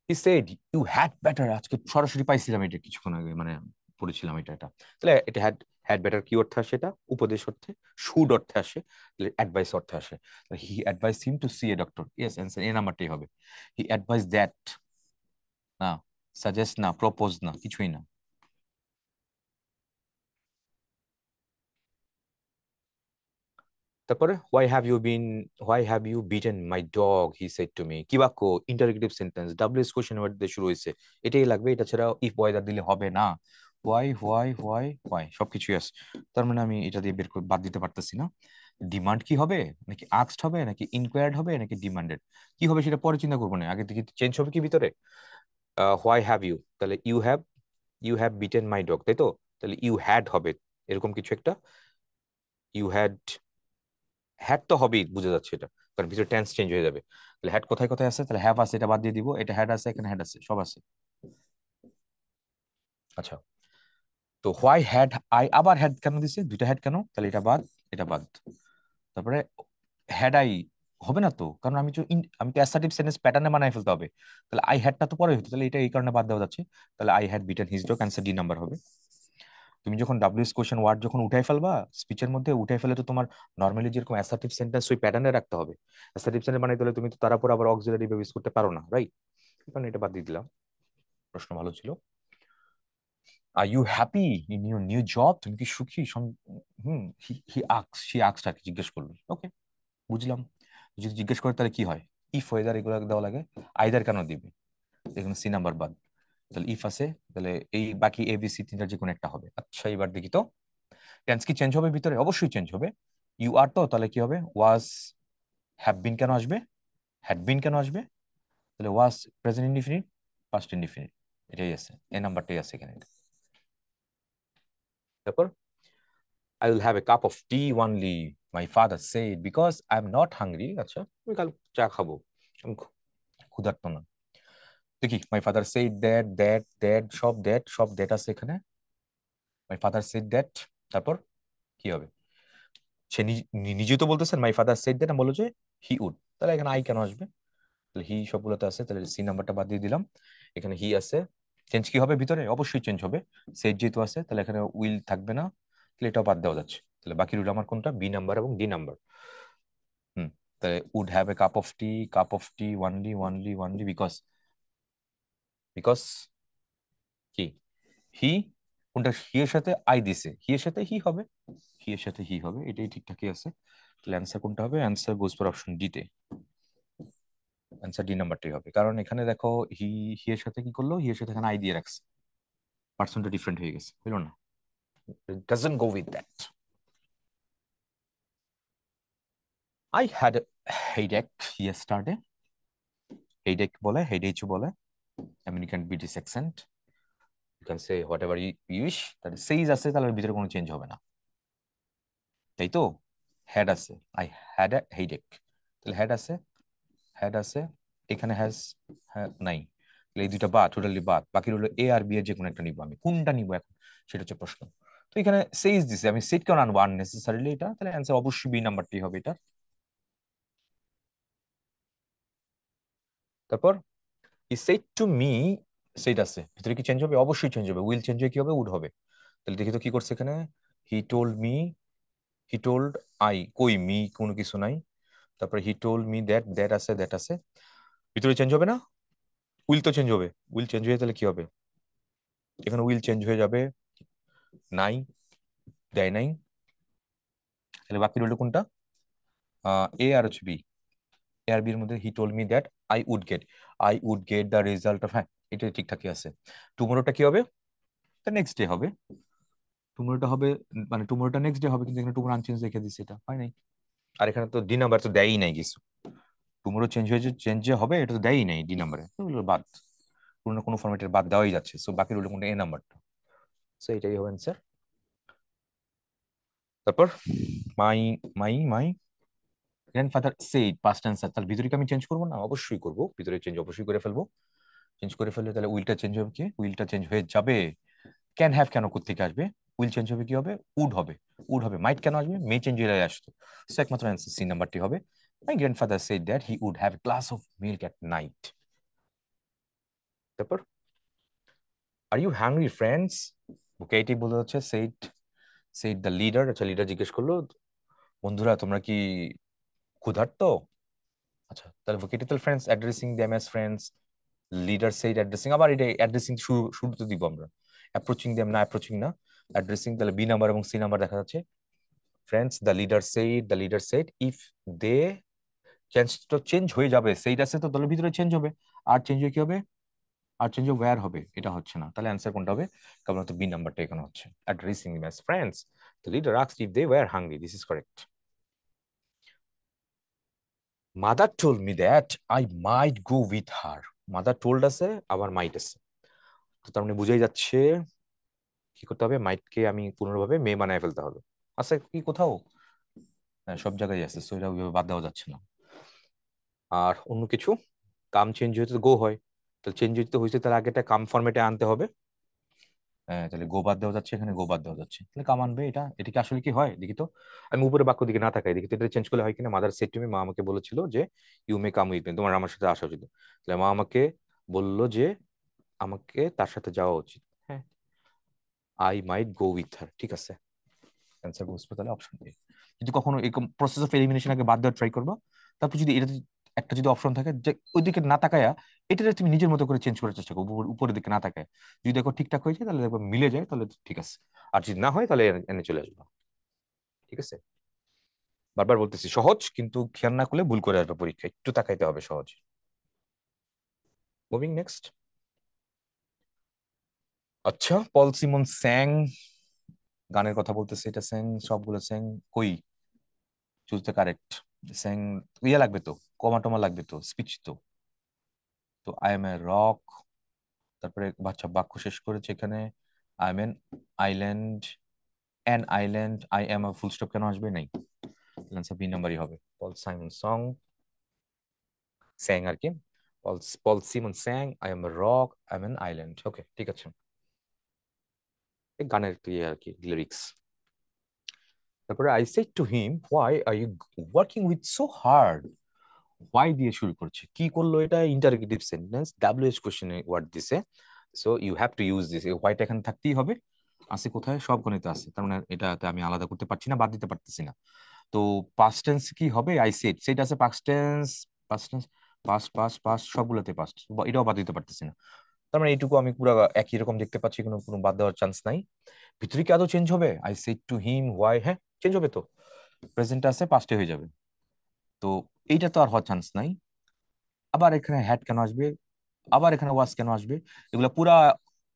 He said you had better, আজকে সরাসরি পাইছিলাম এটা কিছুক্ষণ আগে, মানে পড়েছিলাম এটা। তাহলে এটা হ্যাড, হ্যাড বেটার কি অর্থে আসে? এটা উপদেশ অর্থে, শুড অর্থে আসে, তাহলে অ্যাডভাইস অর্থে আসে। He advise him to see a doctor, yes, answer A নাম্বারটাই হবে। হি অ্যাডভাইস দ্যাট, না, সাজেস্ট না, প্রপোজ না, কিছুই না। তারপরে why have you beaten my dog, he said to me, কি বাক্য? Interrogative sentence, WH question word দিয়ে শুরু হয়েছে, এটাই লাগবে। এটা ছাড়া ইফ ওয়েদার দিলে হবে না। হোয়াই সবকিছুই আছে। তার মানে আমি এটা দিয়ে বাদ দিতে পারতেছি না। ডিমান্ড কি হবে, নাকি আক্সড হবে, নাকি ইনকোয়ার্ড হবে, নাকি ডিমান্ডেড? কি হবে সেটা পরে চিন্তা করবো না, আগে থেকে চেঞ্জ হবে কি ভিতরে? হোয়াই হ্যাভ ইউ, তাহলে you have beaten my dog, তাই তো। তাহলে ইউ হ্যাড হবে এরকম কিছু একটা। ইউ হ্যাড, হ্যাড তো হবেই, বুঝে যাচ্ছে এটা, কারণ ভিতরে টেন্স চেঞ্জ হয়ে যাবে। তাহলে হ্যাড কোথায় কোথায় আছে? তাহলে হ্যাভ আছে, এটা বাদ দিয়ে দিব। এটা হ্যাড আছে, এখানে হ্যাড আছে, সব আছে। আচ্ছা, তো হোয়াই হ্যাড আই, আবার হ্যাড কেন দিছে? দুইটা হ্যাড কেন? তাহলে এটা বাদ, এটা বাদ। তারপরে হ্যাড আই হবে না তো, কারণ আমি তো অ্যাসার্টিভ সেন্টেন্স প্যাটার্নে বানাই ফেলতে হবে। তাহলে আই হ্যাডটা তো পরে হতো, তাহলে এটা এই কারণে বাদ দেওয়া যাচ্ছে। তাহলে I had beaten his dog, answer D number হবে। তুমি যখন ডাব্লিউএস কোশ্চেন ওয়ার্ড যখন উঠাই ফেলবা স্পিচের মধ্যে, উঠাই ফেলে তো তোমার নর্মালি যেরকম অ্যাসার্টিভ সেন্টেন্স ওই প্যাটার্নে রাখতে হবে। অ্যাসার্টিভ সেন্টেন্স বানাইতে হলে তুমি তো তার উপর আবার অক্সিলারি ইউজ করতে পারো না, রাইট? কারণ এটা বাদ দিয়ে দিলাম। প্রশ্ন ভালো ছিল। Are you happy in your new job, তুমি কি সুখী? হুম, সি আক্স আর কি জিজ্ঞেস করলো, ওকে, বুঝলাম। যদি জিজ্ঞেস করে তাহলে কি হয়? ইফ ওয়েদার এগুলো দেওয়া লাগে। আইদার কেন দিবে? এখানে সি নাম্বার বাদ। তাহলে ইফ আছে, তাহলে এই বাকি এ বি সি তিনটার যে কোনো একটা হবে। আচ্ছা, এবার দেখি তো টেন্স কি চেঞ্জ হবে ভিতরে? অবশ্যই চেঞ্জ হবে। ইউ আর তো, তাহলে কি হবে? ওয়াজ, হ্যাভ বিন কেন আসবে? হ্যাড বিন কেন আসবে? তাহলে was present indefinite, past indefinite, এটাই আছে, এ নাম্বারটাই আছে এখানে। তারপর I will have a cup of tea only, my father said, because I'm not hungry. আচ্ছা, আমি কাল চা খাবো, আমি ক্ষুধার্ত না। দেখি, মাই ফাদার সেড দ্যাট সব দ্যাট আছে এখানে। মাই ফাদার সেড দ্যাট, তারপর কি হবে? সে নিজে তো বলতেছেন মাই ফাদার সেড দ্যাট, আমি বললো যে হি উড, তাহলে এখানে আই কেন আসবে? তাহলে হি সবগুলোতে আছে, তাহলে সি নাম্বারটা বাদ দিয়ে দিলাম। এখানে হি আছে, চেঞ্জ কি হবে ভিতরে? অবশ্যই চেঞ্জ হবে। সেট যেহেতু আছে, তাহলে এখানে উইল থাকবে না, তাহলে এটাও বাদ দেওয়া যাচ্ছে। তাহলে বাকি রইল আমার কোনটা? বি নাম্বার এবং ডি নাম্বার। হুম, তাহলে would have a cup of tea only because কি? হি, কোনটা? হি এর সাথে আই দিছে, হি এর সাথে হি হবে, হি এর সাথে হি হবে, এটাই ঠিকঠাকই আছে। তাহলে অ্যান্সার কোনটা হবে? Answer goes for option D তে। অ্যান্সার ডি নাম্বারটাই হবে, কারণ এখানে দেখো হি, হি এর সাথে কি করলো? হি এর সাথে এখানে আই দিয়ে রাখছে, পার্সনটা ডিফারেন্ট হয়ে গেছে, বুঝলো না? It doesn't go with that. I had a headache yesterday. Headache বলে, headache বলে, American British accent. You can say whatever you wish. তাহলে সেইজ আছে, তাহলে এর ভিতরে কোনো চেঞ্জ হবে না, তাই তো। হ্যাড আছে, আই হ্যাড এ হেডেক, তাহলে হ্যাড আছে এখানে, হ্যাজ নাই। তাহলে এই দুইটা বাদ, টোটালি বাদ। বাকি হলো এ আর বি এর যে কোনো একটা নিবো, আমি কোনটা নিবো এখন সেটা হচ্ছে প্রশ্ন। তো এখানে সেইজ দিছে, আমি সেট কেন আনবো আননেসেসারিলি? এটা তাহলে অ্যান্সার অবশ্যই বি নাম্বারটি হবে এটা। তারপর হি সেড টু মি সেইট আছে, ভিতরে কি চেঞ্জ হবে? অবশ্যই চেঞ্জ হবে। উইল চেঞ্জ হয়ে কি হবে? উড হবে। তাহলে দেখি তো কি করছে এখানে। হি told me, he told I, কই মি কোনো কিছু নাই। তারপরে হি টোল্ড মি দ্যাট, দ্যাট আছে, দ্যাট আছে। ভিতরে চেঞ্জ হবে না? উইল তো চেঞ্জ হবে। উইল চেঞ্জ হয়ে তাহলে কি হবে? এখানে উইল চেঞ্জ হয়ে যাবে নাই, দেয় নাই। তাহলে বাকি রইল কোনটা? এ আর হচ্ছে বি। এ আর বির মধ্যে he told me that I would get the result of, হ্যাঁ এটা ঠিকঠাকই আছে। টুমোরোটা কি হবে? নেক্সট ডে হবে। টুমোরোটা হবে, মানে টুমোরোটা নেক্সট ডে হবে, কিন্তু এখানে টুমোরো আনচেঞ্জ রেখে দিচ্ছে, এটা হয় নাই। আর এখানে তো ডি নাম্বার তো দেয়ই নাই কিছু। টুমোরো চেঞ্জ হয়েছে, চেঞ্জ যে হবে এটা তো দেয়ই নাই ডি নাম্বারে, বাদ। কোনো ফরম্যাটের বাদ দেওয়াই যাচ্ছে, সো বাকি রইল কোনটা? এ নাম্বারটা। সো এটাই হবে অ্যান্সার। তারপর my my grandfather said, past tense. তাহলে ভিতরে কি আমি চেঞ্জ করবো না? অবশ্যই করবো, ভিতরে চেঞ্জ অবশ্যই করে ফেলবো। চেঞ্জ করে ফেললে তাহলে উইলটা চেঞ্জ হবে, কি উইলটা চেঞ্জ হয়ে যাবে। ক্যান হ্যাভ কেন কোত্থেকে আসবে? উইল চেঞ্জ হবে, কি হবে? উড হবে। উড হবে। মাইট কেন আসবে? মে চেঞ্জ হয়ে আসতো। সো একমাত্র অ্যান্সার সি নাম্বারটি হবে। My grandfather said that he would have a glass of milk at night. তারপর are you hungry friends, okay এটি বলে হচ্ছে সেইড, সেইড দ্য লিডার। আচ্ছা লিডার জিজ্ঞেস করলো, বন্ধুরা তোমরা কি ক্ষুধার্ত? আচ্ছা তাহলে vocative friends, addressing them as friends. Leader said addressing, আবার এটা অ্যাড্রেসিং শুরুতে দিব আমরা। অ্যাপ্রোচিং দেম না, অ্যাপ্রোচিং না, অ্যাড্রেসিং। তাহলে বি নাম্বার এবং সি নাম্বার দেখা যাচ্ছে। Friends, the leader said if they change, তো চেঞ্জ হয়ে যাবে। সেইড আছে তো দলের ভিতরে চেঞ্জ হবে। আর চেঞ্জ হয়ে কি হবে? আর চেঞ্জ হয়ে ওয়্যার হবে, এটা হচ্ছে না। তাহলে অ্যান্সার কোনটা হবে? কেবলমাত্র বি নাম্বারটা এখানে হচ্ছে। Addressing them as friends, the leader asked if they were hungry, this is correct. Mother told me that I might go with her. Mother told আছে, আবার মাইট আছে, তো তার মানে বুঝাই যাচ্ছে কি করতে হবে? মাইটকে আমি পুনর্ভাবে মে বানায় ফেলতে হবে। আছে কি কোথাও? হ্যাঁ সব জায়গায় আছে, সো এটা ওইভাবে বাদ দেওয়া যাচ্ছে না। আর অন্য কিছু, কাম চেঞ্জ হইতে গো হয়, তাহলে চেঞ্জ হইতে হয়েছে, তার আগে একটা কাম ফরম্যাটে আনতে হবে। হ্যাঁ তাহলে গো বাদ দেওয়া যাচ্ছে, এখানে গো বাদ দেওয়া যাচ্ছে, তাহলে কাম আনবে। এটা কি আসলে কি হয় দেখি তো। আমি উপরে বাক্য দিকে না তাকাই, দেখি তো এটা চেঞ্জ করলে হয় কিনা। মাদার সেড টু মি, মা আমাকে বলেছিল যে you may come with me, তোমার আমার সাথে আসা উচিত। তাহলে মা আমাকে বললো যে আমাকে তার সাথে যাওয়া উচিত। হ্যাঁ, আই মাইট গো উইথ হার, ঠিক আছে। অ্যান্সার বুঝবে তাহলে অপশন এ। যদি কখনো এরকম প্রসেস অফ এলিমিনেশন আগে বাদ দেওয়ার ট্রাই করবা, তারপর যদি এটা একটা যদি অপশন থাকে যে ওইদিকে না তাকায়া এটা তুমি নিজের মতো করে চেঞ্জ করার চেষ্টা করবো, উপরের দিকে না তাকায়। যদি দেখো ঠিকঠাক হয়ে যায় তাহলে দেখো মিলে যায়, তাহলে ঠিক আছে। আর যদি না হয় তাহলে এনে চলে আসবো, ঠিক আছে। বারবার বলতেছি সহজ, কিন্তু খেয়াল না করলে ভুল করে আসবে পরীক্ষা, একটু তাকাইতে হবে সহজ। Moving next. আচ্ছা পল সিমন স্যাং, গানের কথা বলতেছে, এটা স্যাং, সবগুলো স্যাং। কই চুজ দ্য কারেক্ট। স্যাং ইয়ে লাগবে তো, কমা টমা লাগবে তো, স্পিচ তো। তো আই এম এ রক, তারপরে বাচ্চা বাক্য শেষ করেছে এখানে। I am an island, an island, I am full stop কেন আসবে? নাই। আনসার বি নাম্বারই হবে। পল সাইমন সং, স্যাং আর কি। Paul Paul Simon sang I am rock, I am an island. Okay ঠিক আছে, এই গানের ইয়ে আর কি, লিরিক্স। তারপরে I said to him why are you working with so hard. Why দিয়ে শুরু করছে, কি করলো এটা? Interrogative sentence, WH question word দিছে। So you have to use this, why এখানে থাকতেই হবে। আছে কোথায়? সব গণিতে আছে, তার মানে এটাতে আমি আলাদা করতে পারছি না, বাদ দিতে পারতেছি না। তো পাস্ট টেন্স কি হবে? আই সেড, সেট আছে past tense, past tense, past past past সবগুলোতে পাস্ট, এটাও বাদ দিতে পারতেছি না। তার মানে এইটুকু আমি পুরো একই রকম দেখতে পাচ্ছি, কোনো কোনো বাদ দেওয়ার চান্স নাই। ভিতরে কি আদৌ চেঞ্জ হবে? I said to him why, হ্যাঁ চেঞ্জ হবে তো, প্রেজেন্ট আছে পাস্টে হয়ে যাবে। তো এইটা তো আর হওয়ার চান্স নাই। আবার এখানে হ্যাড কেন আসবে? আবার এখানে ওয়াজ কেন আসবে? এগুলো পুরা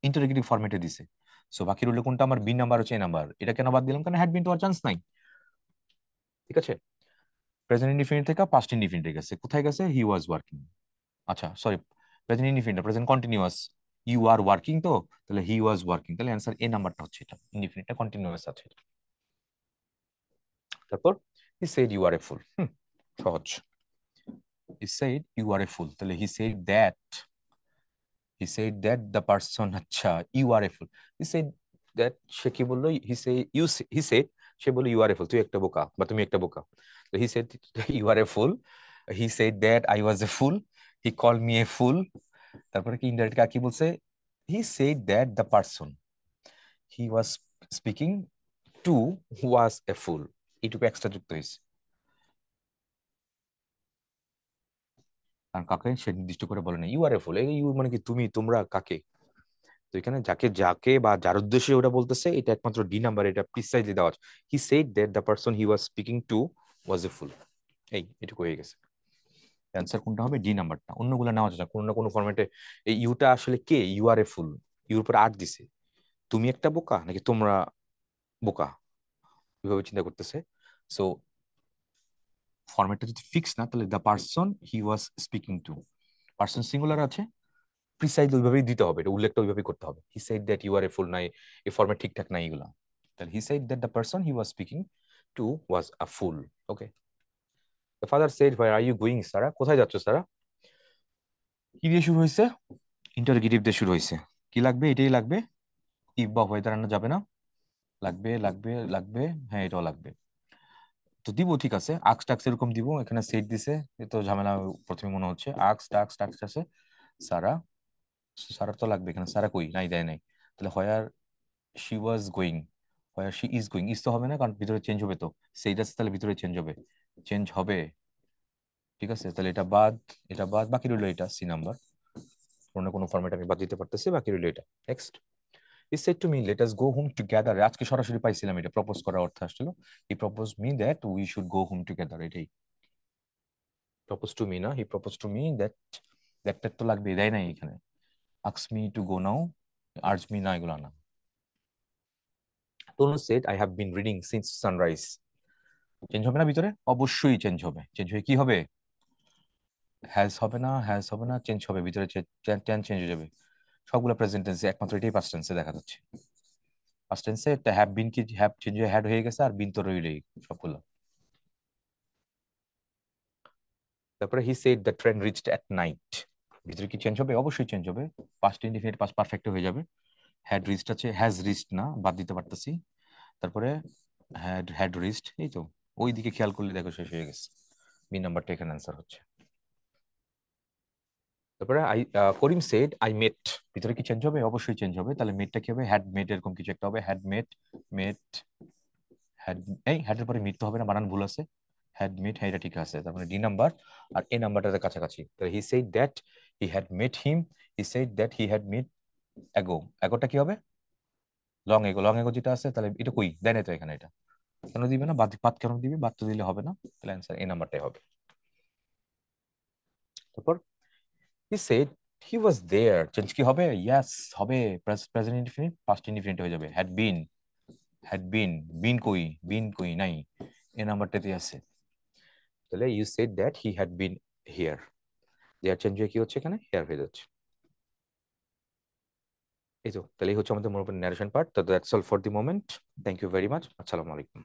ইন্টারোগেটিভ ফরম্যাটে দিছে। সো বাকি রইল কোনটা? আমার বি নাম্বার হচ্ছে এ নাম্বার। এটা কেন বাদ দিলাম? কারণ হ্যাড বিন তো আর চান্স নাই, ঠিক আছে। প্রেজেন্ট ইনডিফিনিট থেকে পাস্ট ইনডিফিনিটে গেছে, কোথায় গেছে? He was working. আচ্ছা sorry, present indefinite, present continuous. You are working তো, তাহলে হি ওয়াজ ওয়ার্কিং, তাহলে অ্যান্সার এ নাম্বারটা হচ্ছে এটা, ইনডিফিনিটটা কন্টিনিউয়াস আছে। তারপর হি সেড ইউ আর এ ফুল, সহজ। হি said you are a fool, তাহলে he said that, he said that the person, আচ্ছা you are a fool. He said that, সে কি বললো? হি সে ইউ, হি সেড, সে বললো ইউ আর এ ফুল, তুই একটা বোকা বা তুমি একটা বোকা। তো he said you are a fool, he said that I was a fool, he call me a fool. তারপরে কি ইনডাইরেক্ট কি বলছে? He said that the person he was speaking to was a fool, এইটুকু extra যুক্ত হয়েছে। কারণ কাকে সে নির্দিষ্ট করে বলে না, ইউ আর এ ফুল, এই ইউ মানে কি তুমি, তোমরা কাকে। তো এখানে যাকে যাকে বা যার উদ্দেশ্যে ওটা বলতেছে, এটা একমাত্র ডি নাম্বার, এটা প্রিসাইজলি দেওয়া আছে। He said that the person he was speaking to was a fool. এই এটুকু হয়ে গেছে। অ্যান্সার কোনটা হবে? ডি নাম্বারটা। অন্যগুলো নেওয়া যায় না কোনো না কোনো ফরম্যাটে। এই ইউটা আসলে কে, you are a full, your উপর আর দিছে, তুমি একটা বোকা নাকি তোমরা বোকা, এভাবে চিন্তা করতেছে। সো ফরম্যাটটা যদি ফিক্স না, তাহলে the person he was speaking to, person singular আছে, প্রিসাইজ ওইভাবেই দিতে হবে, এটা উল্লেখটা ওইভাবেই করতে হবে। He said that you are a fool নাই, এই ফরম্যাট ঠিকঠাক নাই এগুলা। তাহলে he said that the person he was speaking to was a fool. Okay. The father said where are you going Sara, কোথায় যাচ্ছ সারা? কি দিয়ে শুরু হয়েছে? ইন্টারগেটিভ দিয়ে শুরু হয়েছে। কি লাগবে? এটাই লাগবে। ইফ বা হোয়াইদার আনা যাবে না। লাগবে লাগবে লাগবে, হ্যাঁ এটাও লাগবে। তো দিব, ঠিক আছে, আক্স টাক্স এরকম দিব, এখানে সেট দিছে, এ তো ঝামেলা প্রথমে মনে হচ্ছে। আক্স টাক্স টাক্স আছে, সারা, সারা তো লাগবে এখানে, সারা কই নাই, দেয় নাই। তাহলে where she was going, where she is going, is তো হবে না কারণ ভিতরে চেঞ্জ হবে, তো সেইটা তাহলে ভিতরে চেঞ্জ হবে, চেঞ্জ হবে। ঠিক আছে, তাহলে এটা বাদ, এটা বাদ, বাকি রইলো এটা সি নাম্বার। কোনো না কোনো ফরম্যাট আমি বাদ দিতে পারতেছি, বাকি রইলো এটা। Next, he said to me let us go home together, আজকে সরাসরি পাইছিলাম, এটা প্রপোজ করার অর্থ আসছিল। He propose me that we should go home together, এটাই। প্রপোজ টু মি না, he propose to me that, that তো লাগবে, দেয় নাই এখানে। আক্স me to go now, urge me না, এগুলো না। Tanu said I have been reading since sunrise, change হবে না ভিতরে? অবশ্যই চেঞ্জ হবে। চেঞ্জ হয়ে কি হবে? হ্যাজ হবে না, হ্যাজ হবে না, চেঞ্জ হবে ভিতরে, টেন চেঞ্জ হয়ে যাবে। সবগুলো প্রেজেন্ট টেন্সে, একমাত্র এটাই পাস্ট টেন্সে দেখা যাচ্ছে। পাস্ট টেন্সে একটা হ্যাভ বিন কি, হ্যাভ চেঞ্জ হয়ে হ্যাড হয়ে গেছে, আর বিন তো রইলই সবগুলো। তারপরে he said the train reached at night, ভিতরে কি চেঞ্জ হবে? অবশ্যই চেঞ্জ হবে। পাস্ট ইনডিফিনিট পাস্ট পারফেক্ট হয়ে যাবে। হ্যাড রিচড আছে, হ্যাজ রিচড না, বাদ দিতে পারতেছি। তারপরে হ্যাড হ্যাড রিচড, এই তো, ওই দিকে খেয়াল করলে দেখো শেষ হয়ে গেছে। বি নাম্বারটা এখানে অ্যান্সার হচ্ছে। তারপরে করিম সেড আই মেট, ভিতরে কি চেঞ্জ হবে? অবশ্যই চেঞ্জ হবে। তাহলে মেটটা কি হবে? হ্যাড মেট এরকম কিছু একটা হবে, হ্যাড মেট, মেট, হ্যাড, এই হ্যাডের পরে মিট তো হবে না, বানান ভুল আছে। হ্যাড মিট, হ্যাঁ এটা ঠিক আছে, তার মানে ডি নাম্বার। আর এ নাম্বারটাতে কাছাকাছি, তাহলে he said that he had met him, he said that he had meet ago, এগোটা কি হবে? লং এগো, লং এগো যেটা আছে, তাহলে এটা কই দেয় নাই তো এখানে, এটা কেন দিবে না? বাদ বাদ কেন দিবে? বাদ তো দিলে হবে না, তাহলে অ্যান্সার এ নাম্বারটাই হবে। তারপর হি সেড হি ওয়াজ দেয়ার, চেঞ্জ কি হবে? ইয়েস হবে, প্রেজেন্ট ইনডিফিনিট পাস্ট ইনডিফিনিট হয়ে যাবে। হ্যাড বিন, হ্যাড বিন, বিন কই, বিন কই নাই, এ নাম্বারটাতে আছে। তাহলে you said that he had been here, there change হয়ে কি হচ্ছে এখানে? হেয়ার হয়ে যাচ্ছে। এই তো, তাহলে এই হচ্ছে আমাদের মোটামুটি ন্যারেশন পার্ট। তো that's all for the moment. Thank you very much. আসসালামু আলাইকুম।